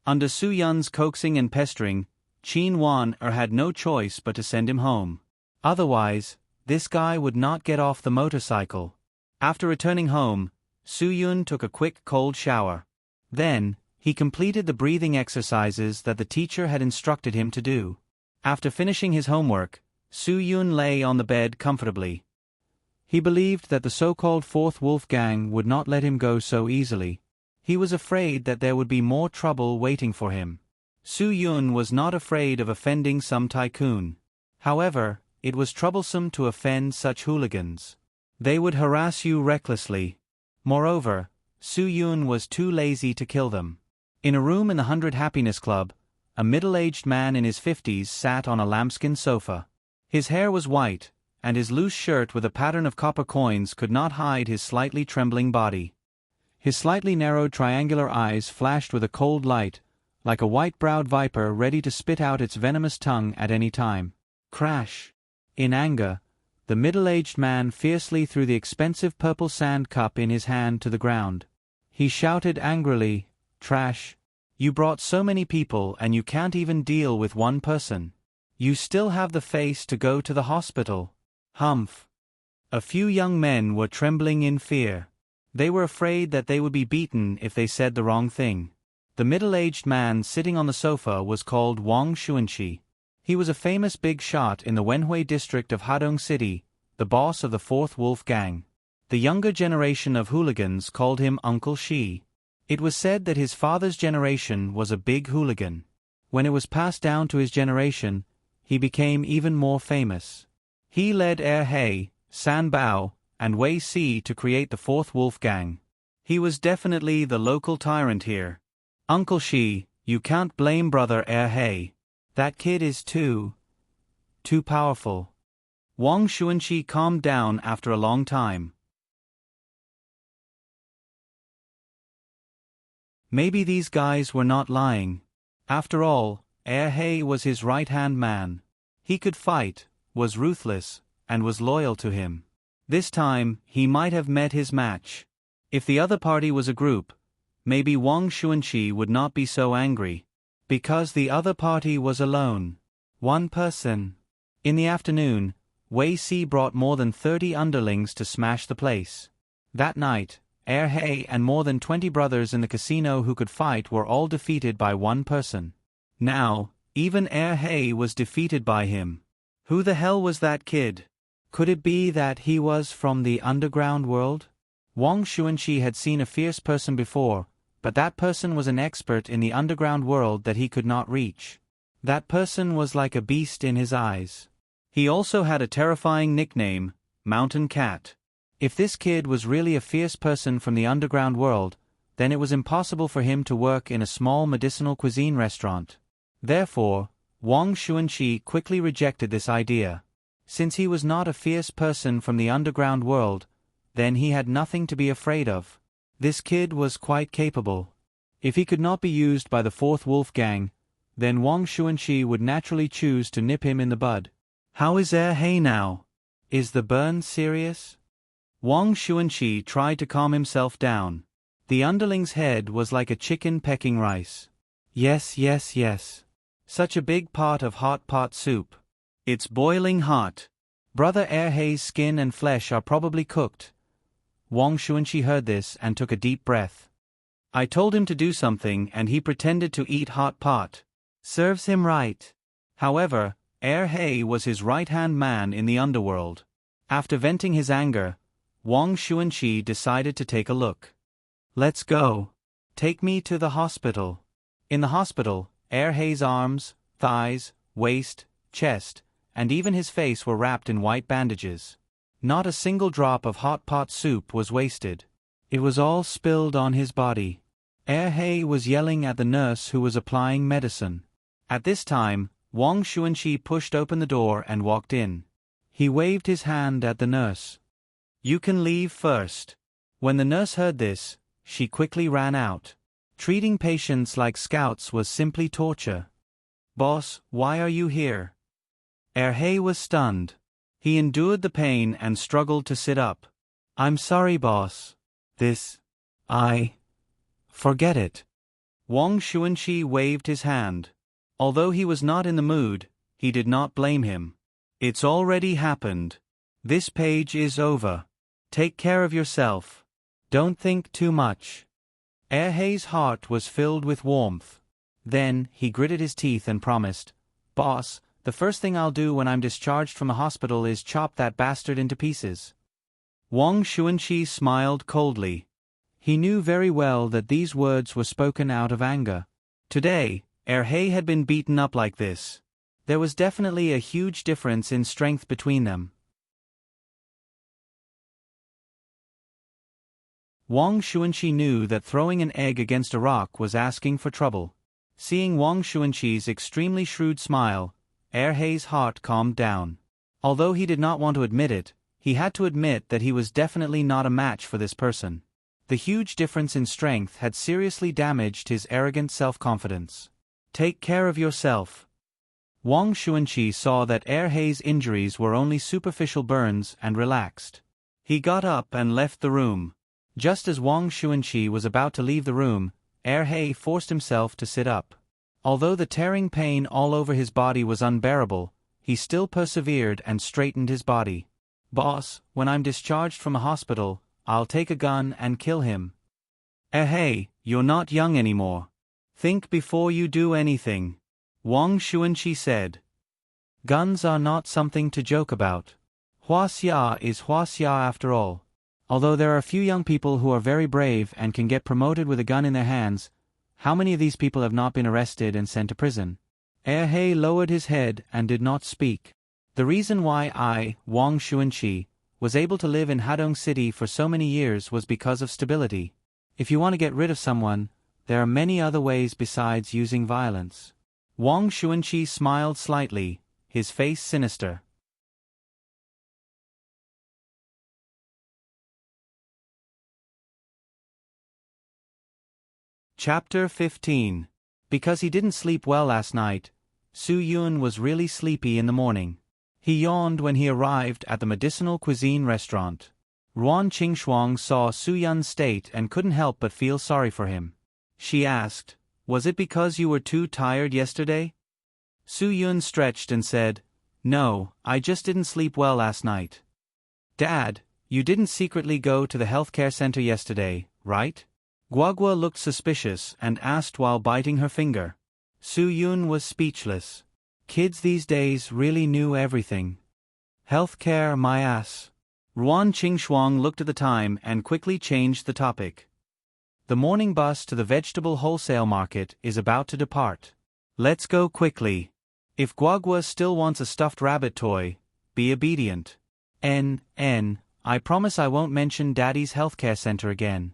Under Su Yun's coaxing and pestering, Qin Wan had no choice but to send him home. Otherwise, this guy would not get off the motorcycle. After returning home, Su Yun took a quick cold shower. Then, he completed the breathing exercises that the teacher had instructed him to do. After finishing his homework, Su Yun lay on the bed comfortably. He believed that the so-called Fourth Wolf Gang would not let him go so easily. He was afraid that there would be more trouble waiting for him. Su Yun was not afraid of offending some tycoon. However, it was troublesome to offend such hooligans. They would harass you recklessly. Moreover, Su Yun was too lazy to kill them. In a room in the 100 Happiness Club, a middle-aged man in his 50s sat on a lambskin sofa. His hair was white, and his loose shirt with a pattern of copper coins could not hide his slightly trembling body. His slightly narrowed triangular eyes flashed with a cold light, like a white-browed viper ready to spit out its venomous tongue at any time. Crash! In anger, the middle-aged man fiercely threw the expensive purple sand cup in his hand to the ground. He shouted angrily, "Trash! You brought so many people and you can't even deal with one person. You still have the face to go to the hospital. Humph!" A few young men were trembling in fear. They were afraid that they would be beaten if they said the wrong thing. The middle-aged man sitting on the sofa was called Wang Xuanqi. He was a famous big shot in the Wenhui district of Hadong City, the boss of the Fourth Wolf Gang. The younger generation of hooligans called him Uncle Shi. It was said that his father's generation was a big hooligan. When it was passed down to his generation, he became even more famous. He led He, San Bao, and Wei Si to create the Fourth Wolf Gang. He was definitely the local tyrant here. Uncle Shi, you can't blame brother He. That kid is too powerful. Wang Xuanqi calmed down after a long time. Maybe these guys were not lying. After all, He was his right-hand man. He could fight, was ruthless, and was loyal to him. This time, he might have met his match. If the other party was a group, maybe Wang Xuanqi would not be so angry. Because the other party was alone. One person. In the afternoon, Wei Si brought more than 30 underlings to smash the place. That night, He and more than 20 brothers in the casino who could fight were all defeated by one person. Now, even He was defeated by him. Who the hell was that kid? Could it be that he was from the underground world? Wang Xuanqi had seen a fierce person before, but that person was an expert in the underground world that he could not reach. That person was like a beast in his eyes. He also had a terrifying nickname, Mountain Cat. If this kid was really a fierce person from the underground world, then it was impossible for him to work in a small medicinal cuisine restaurant. Therefore, Wang Xuanqi quickly rejected this idea. Since he was not a fierce person from the underground world, then he had nothing to be afraid of. This kid was quite capable. If he could not be used by the Fourth Wolf Gang, then Wang Xuanqi would naturally choose to nip him in the bud. How is He now? Is the burn serious? Wang Xuanqi tried to calm himself down. The underling's head was like a chicken pecking rice. Yes. Such a big pot of hot pot soup. It's boiling hot. Brother He's skin and flesh are probably cooked. Wang Xuanqi heard this and took a deep breath. I told him to do something and he pretended to eat hot pot. Serves him right. However, He was his right-hand man in the underworld. After venting his anger, Wang Xuanqi decided to take a look. Let's go. Take me to the hospital. In the hospital, He's arms, thighs, waist, chest, and even his face were wrapped in white bandages. Not a single drop of hot pot soup was wasted. It was all spilled on his body. He was yelling at the nurse who was applying medicine. At this time, Wang Xuanqi pushed open the door and walked in. He waved his hand at the nurse. You can leave first. When the nurse heard this, she quickly ran out. Treating patients like scouts was simply torture. Boss, why are you here? He was stunned. He endured the pain and struggled to sit up. I'm sorry, boss. Forget it. Wang Xuanqi waved his hand. Although he was not in the mood, he did not blame him. It's already happened. This page is over. Take care of yourself. Don't think too much. He's heart was filled with warmth. Then, he gritted his teeth and promised, Boss, the first thing I'll do when I'm discharged from a hospital is chop that bastard into pieces. Wang Xuanqi smiled coldly. He knew very well that these words were spoken out of anger. Today, He had been beaten up like this. There was definitely a huge difference in strength between them. Wang Xuanqi knew that throwing an egg against a rock was asking for trouble. Seeing Wang Xuanqi's extremely shrewd smile, He's heart calmed down. Although he did not want to admit it, he had to admit that he was definitely not a match for this person. The huge difference in strength had seriously damaged his arrogant self-confidence. Take care of yourself. Wang Xuanqi saw that He's injuries were only superficial burns and relaxed. He got up and left the room. Just as Wang Xuanqi was about to leave the room, He forced himself to sit up. Although the tearing pain all over his body was unbearable, he still persevered and straightened his body. Boss, when I'm discharged from a hospital, I'll take a gun and kill him. You're not young anymore. Think before you do anything. Wang Xuanqi said. Guns are not something to joke about. Huaxia is Huaxia after all. Although there are a few young people who are very brave and can get promoted with a gun in their hands, how many of these people have not been arrested and sent to prison? He lowered his head and did not speak. The reason why I, Wang Xuanqi, was able to live in Hadong City for so many years was because of stability. If you want to get rid of someone, there are many other ways besides using violence. Wang Xuanqi smiled slightly, his face sinister. Chapter 15. Because he didn't sleep well last night, Su Yun was really sleepy in the morning. He yawned when he arrived at the medicinal cuisine restaurant. Ruan Qingshuang saw Su Yun's state and couldn't help but feel sorry for him. She asked, "Was it because you were too tired yesterday?" Su Yun stretched and said, "No, I just didn't sleep well last night." "Dad, you didn't secretly go to the healthcare center yesterday, right?" Guagua looked suspicious and asked while biting her finger. Su Yun was speechless. Kids these days really knew everything. "Healthcare, my ass." Ruan Qingshuang looked at the time and quickly changed the topic. "The morning bus to the vegetable wholesale market is about to depart. Let's go quickly. If Guagua still wants a stuffed rabbit toy, be obedient. I promise I won't mention Daddy's healthcare center again."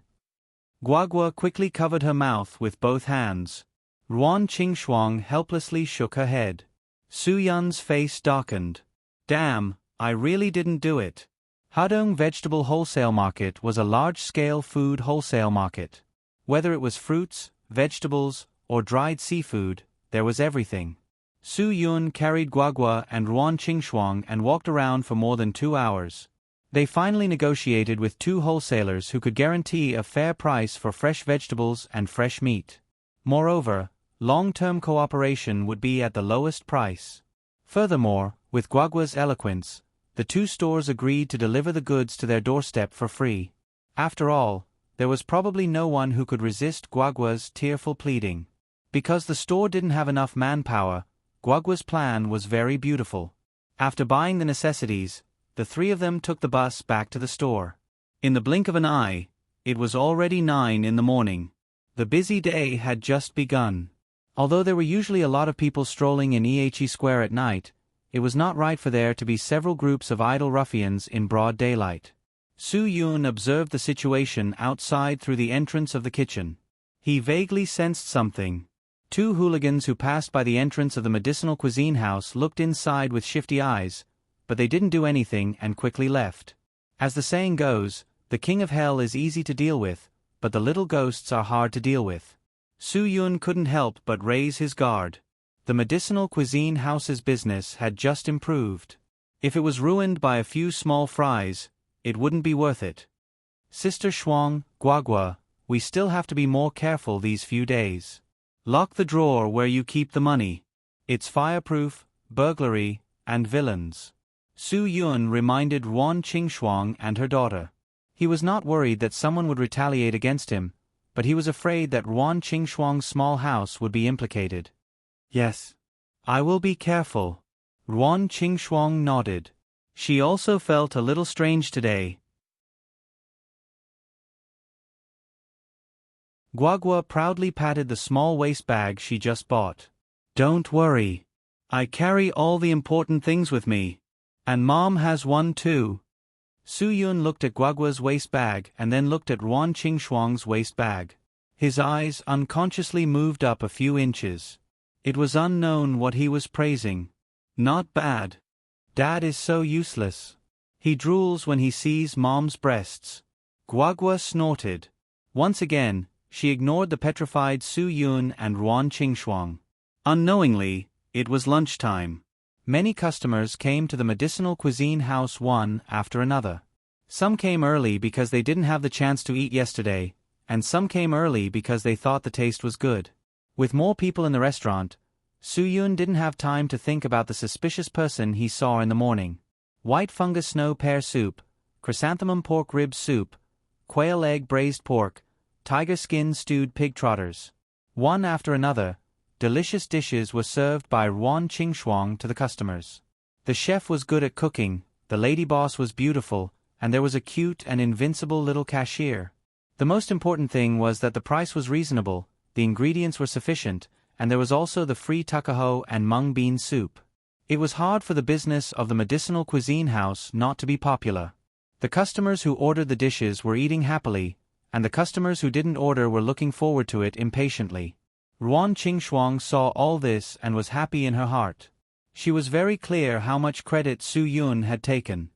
Guagua quickly covered her mouth with both hands. Ruan Qingshuang helplessly shook her head. Su Yun's face darkened. "Damn, I really didn't do it." Hadong Vegetable Wholesale Market was a large-scale food wholesale market. Whether it was fruits, vegetables, or dried seafood, there was everything. Su Yun carried Guagua and Ruan Qingshuang and walked around for more than 2 hours. They finally negotiated with 2 wholesalers who could guarantee a fair price for fresh vegetables and fresh meat. Moreover, long-term cooperation would be at the lowest price. Furthermore, with Guagua's eloquence, the 2 stores agreed to deliver the goods to their doorstep for free. After all, there was probably no one who could resist Guagua's tearful pleading. Because the store didn't have enough manpower, Guagua's plan was very beautiful. After buying the necessities, the 3 of them took the bus back to the store. In the blink of an eye, it was already 9 in the morning. The busy day had just begun. Although there were usually a lot of people strolling in Ehe Square at night, it was not right for there to be several groups of idle ruffians in broad daylight. Su Yun observed the situation outside through the entrance of the kitchen. He vaguely sensed something. 2 hooligans who passed by the entrance of the medicinal cuisine house looked inside with shifty eyes, but they didn't do anything and quickly left. As the saying goes, the king of hell is easy to deal with, but the little ghosts are hard to deal with. Su Yun couldn't help but raise his guard. The medicinal cuisine house's business had just improved. If it was ruined by a few small fries, it wouldn't be worth it. "Sister Shuang, Guagua, we still have to be more careful these few days. Lock the drawer where you keep the money. It's fireproof, burglary, and villains." Su Yun reminded Ruan Qingshuang and her daughter. He was not worried that someone would retaliate against him, but he was afraid that Ruan Qingshuang's small house would be implicated. "Yes. I will be careful." Ruan Qingshuang nodded. She also felt a little strange today. Guagua proudly patted the small waste bag she just bought. "Don't worry. I carry all the important things with me. And Mom has one too." Su Yun looked at Guagua's waste bag and then looked at Ruan Qingshuang's waste bag. His eyes unconsciously moved up a few inches. It was unknown what he was praising. "Not bad. Dad is so useless. He drools when he sees Mom's breasts." Guagua snorted. Once again, she ignored the petrified Su Yun and Ruan Qingshuang. Unknowingly, it was lunchtime. Many customers came to the medicinal cuisine house one after another. Some came early because they didn't have the chance to eat yesterday, and some came early because they thought the taste was good. With more people in the restaurant, Su Yun didn't have time to think about the suspicious person he saw in the morning. White fungus snow pear soup, chrysanthemum pork rib soup, quail egg braised pork, tiger skin stewed pig trotters. One after another, delicious dishes were served by Ruan Qingshuang to the customers. The chef was good at cooking, the lady boss was beautiful, and there was a cute and invincible little cashier. The most important thing was that the price was reasonable, the ingredients were sufficient, and there was also the free takaho and mung bean soup. It was hard for the business of the medicinal cuisine house not to be popular. The customers who ordered the dishes were eating happily, and the customers who didn't order were looking forward to it impatiently. Ruan Qingxuang saw all this and was happy in her heart. She was very clear how much credit Su Yun had taken.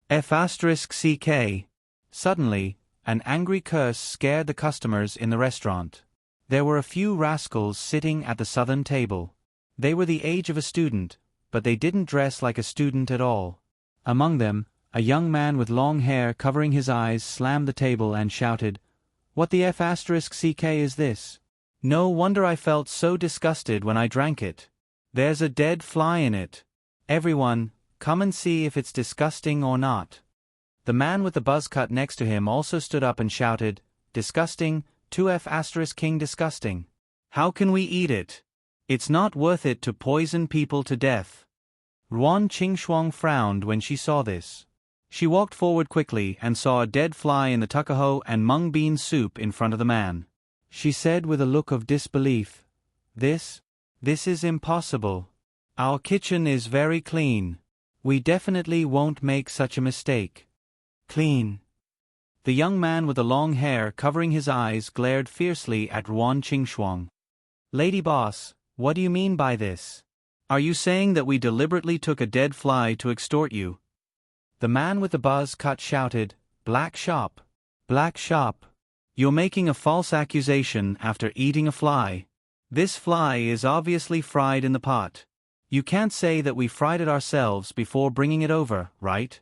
F***ck. Suddenly, an angry curse scared the customers in the restaurant. There were a few rascals sitting at the southern table. They were the age of a student, but they didn't dress like a student at all. Among them, a young man with long hair covering his eyes slammed the table and shouted, "What the F***ck is this? No wonder I felt so disgusted when I drank it. There's a dead fly in it. Everyone, come and see if it's disgusting or not." The man with the buzz cut next to him also stood up and shouted, "Disgusting, 2F***king disgusting. How can we eat it? It's not worth it to poison people to death." Ruan Qingxuang frowned when she saw this. She walked forward quickly and saw a dead fly in the takaho and mung bean soup in front of the man. She said with a look of disbelief, This is impossible. Our kitchen is very clean. We definitely won't make such a mistake." "Clean?" The young man with the long hair covering his eyes glared fiercely at Ruan Qingxuang. "Lady boss, what do you mean by this? Are you saying that we deliberately took a dead fly to extort you?" The man with the buzz cut shouted, "Black shop. Black shop. You're making a false accusation after eating a fly. This fly is obviously fried in the pot. You can't say that we fried it ourselves before bringing it over, right?"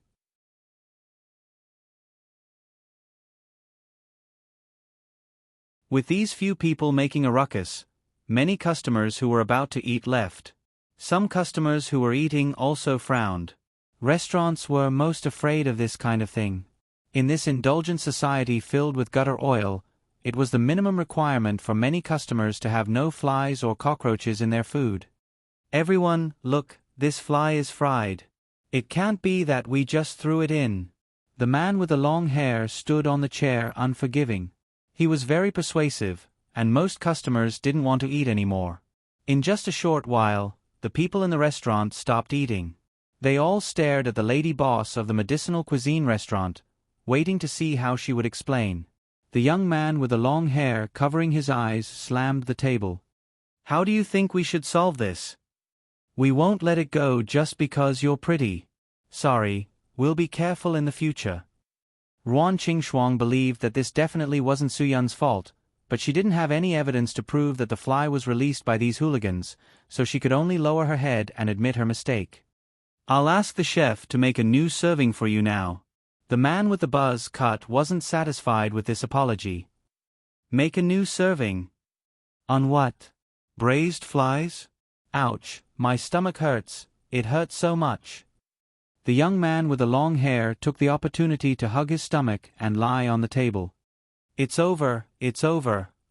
With these few people making a ruckus, many customers who were about to eat left. Some customers who were eating also frowned. Restaurants were most afraid of this kind of thing. In this indulgent society filled with gutter oil, it was the minimum requirement for many customers to have no flies or cockroaches in their food. "Everyone, look, this fly is fried. It can't be that we just threw it in." The man with the long hair stood on the chair unforgiving. He was very persuasive, and most customers didn't want to eat anymore. In just a short while, the people in the restaurant stopped eating. They all stared at the lady boss of the medicinal cuisine restaurant, waiting to see how she would explain. The young man with the long hair covering his eyes slammed the table. "How do you think we should solve this? We won't let it go just because you're pretty. Sorry, we'll be careful in the future." Ruan Qingxuang believed that this definitely wasn't Suyun's fault, but she didn't have any evidence to prove that the fly was released by these hooligans, so she could only lower her head and admit her mistake. "I'll ask the chef to make a new serving for you now." The man with the buzz cut wasn't satisfied with this apology. "Make a new serving? On what? Braised flies? Ouch, my stomach hurts, it hurts so much." The young man with the long hair took the opportunity to hug his stomach and lie on the table. It's over,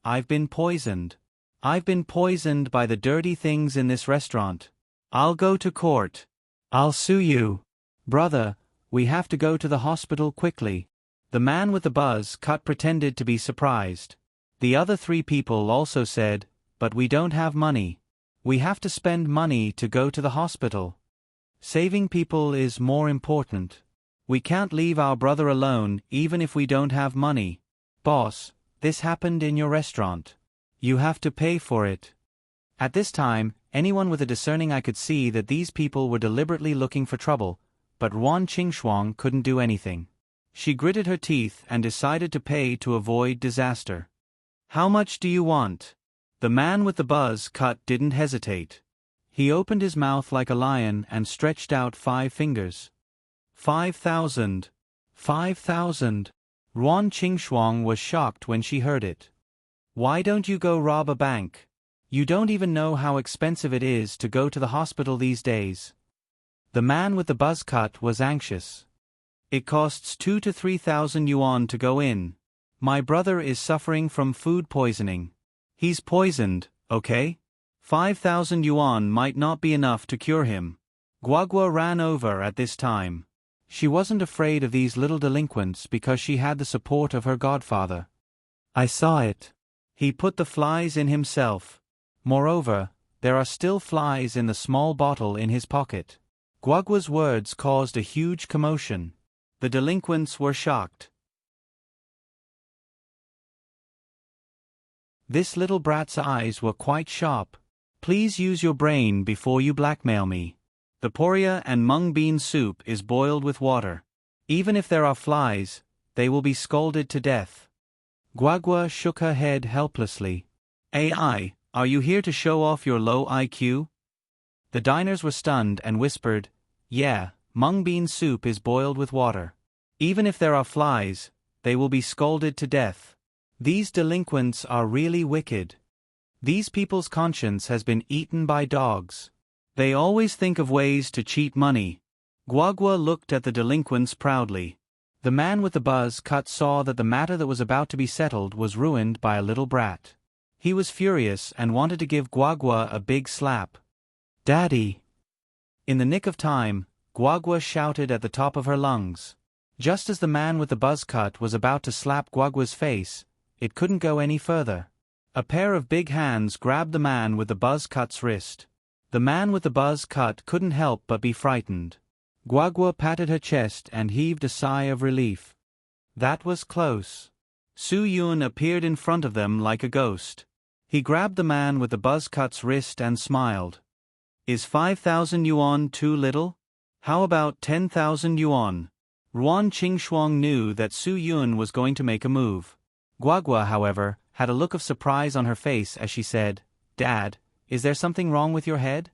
I've been poisoned. I've been poisoned by the dirty things in this restaurant. I'll go to court. I'll sue you." "Brother, we have to go to the hospital quickly." The man with the buzz cut pretended to be surprised. The other three people also said, "But we don't have money. We have to spend money to go to the hospital. Saving people is more important. We can't leave our brother alone even if we don't have money. Boss, this happened in your restaurant. You have to pay for it." At this time, anyone with a discerning eye could see that these people were deliberately looking for trouble, but Ruan Qingxuang couldn't do anything. She gritted her teeth and decided to pay to avoid disaster. "How much do you want?" The man with the buzz cut didn't hesitate. He opened his mouth like a lion and stretched out 5 fingers. 5,000. 5,000. Ruan Qingxuang was shocked when she heard it. "Why don't you go rob a bank? You don't even know how expensive it is to go to the hospital these days." The man with the buzz cut was anxious. "It costs 2,000 to 3,000 yuan to go in. My brother is suffering from food poisoning. He's poisoned, okay? 5,000 yuan might not be enough to cure him." Guagua ran over at this time. She wasn't afraid of these little delinquents because she had the support of her godfather. I saw it. He put the flies in himself. Moreover, there are still flies in the small bottle in his pocket. Guagua's words caused a huge commotion. The delinquents were shocked. This little brat's eyes were quite sharp. Please use your brain before you blackmail me. The poria and mung bean soup is boiled with water. Even if there are flies, they will be scalded to death. Guagua shook her head helplessly. AI, are you here to show off your low IQ? The diners were stunned and whispered, yeah, mung bean soup is boiled with water. Even if there are flies, they will be scalded to death. These delinquents are really wicked. These people's conscience has been eaten by dogs. They always think of ways to cheat money. Guagua looked at the delinquents proudly. The man with the buzz cut saw that the matter that was about to be settled was ruined by a little brat. He was furious and wanted to give Guagua a big slap. Daddy! In the nick of time, Guagua shouted at the top of her lungs. Just as the man with the buzz cut was about to slap Guagua's face, it couldn't go any further. A pair of big hands grabbed the man with the buzz cut's wrist. The man with the buzz cut couldn't help but be frightened. Guagua patted her chest and heaved a sigh of relief. That was close. Su Yun appeared in front of them like a ghost. He grabbed the man with the buzz cut's wrist and smiled. Is 5,000 yuan too little? How about 10,000 yuan? Ruan Qingxuang knew that Su Yun was going to make a move. Guagua, however, had a look of surprise on her face as she said, Dad, is there something wrong with your head?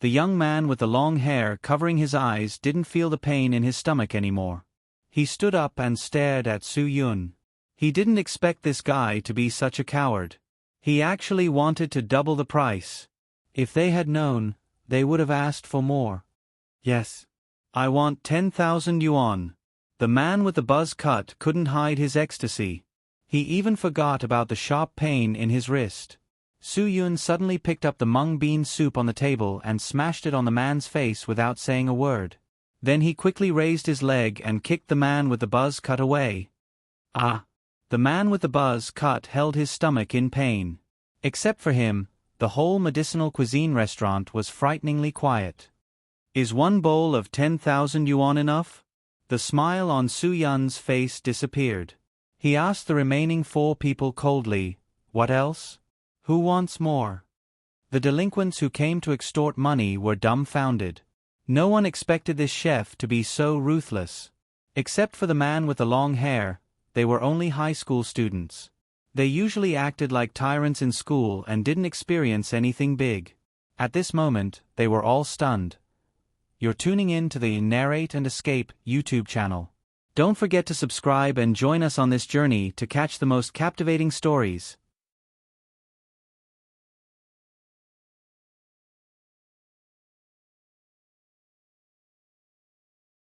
The young man with the long hair covering his eyes didn't feel the pain in his stomach anymore. He stood up and stared at Su Yun. He didn't expect this guy to be such a coward. He actually wanted to double the price. If they had known, they would have asked for more. Yes. I want 10,000 yuan. The man with the buzz cut couldn't hide his ecstasy. He even forgot about the sharp pain in his wrist. Su Yun suddenly picked up the mung bean soup on the table and smashed it on the man's face without saying a word. Then he quickly raised his leg and kicked the man with the buzz cut away. Ah! The man with the buzz cut held his stomach in pain. Except for him, the whole medicinal cuisine restaurant was frighteningly quiet. Is one bowl of 10,000 yuan enough? The smile on Su Yun's face disappeared. He asked the remaining 4 people coldly, what else? Who wants more? The delinquents who came to extort money were dumbfounded. No one expected this chef to be so ruthless. Except for the man with the long hair, they were only high school students. They usually acted like tyrants in school and didn't experience anything big. At this moment, they were all stunned. You're tuning in to the Narrate and Escape YouTube channel. Don't forget to subscribe and join us on this journey to catch the most captivating stories.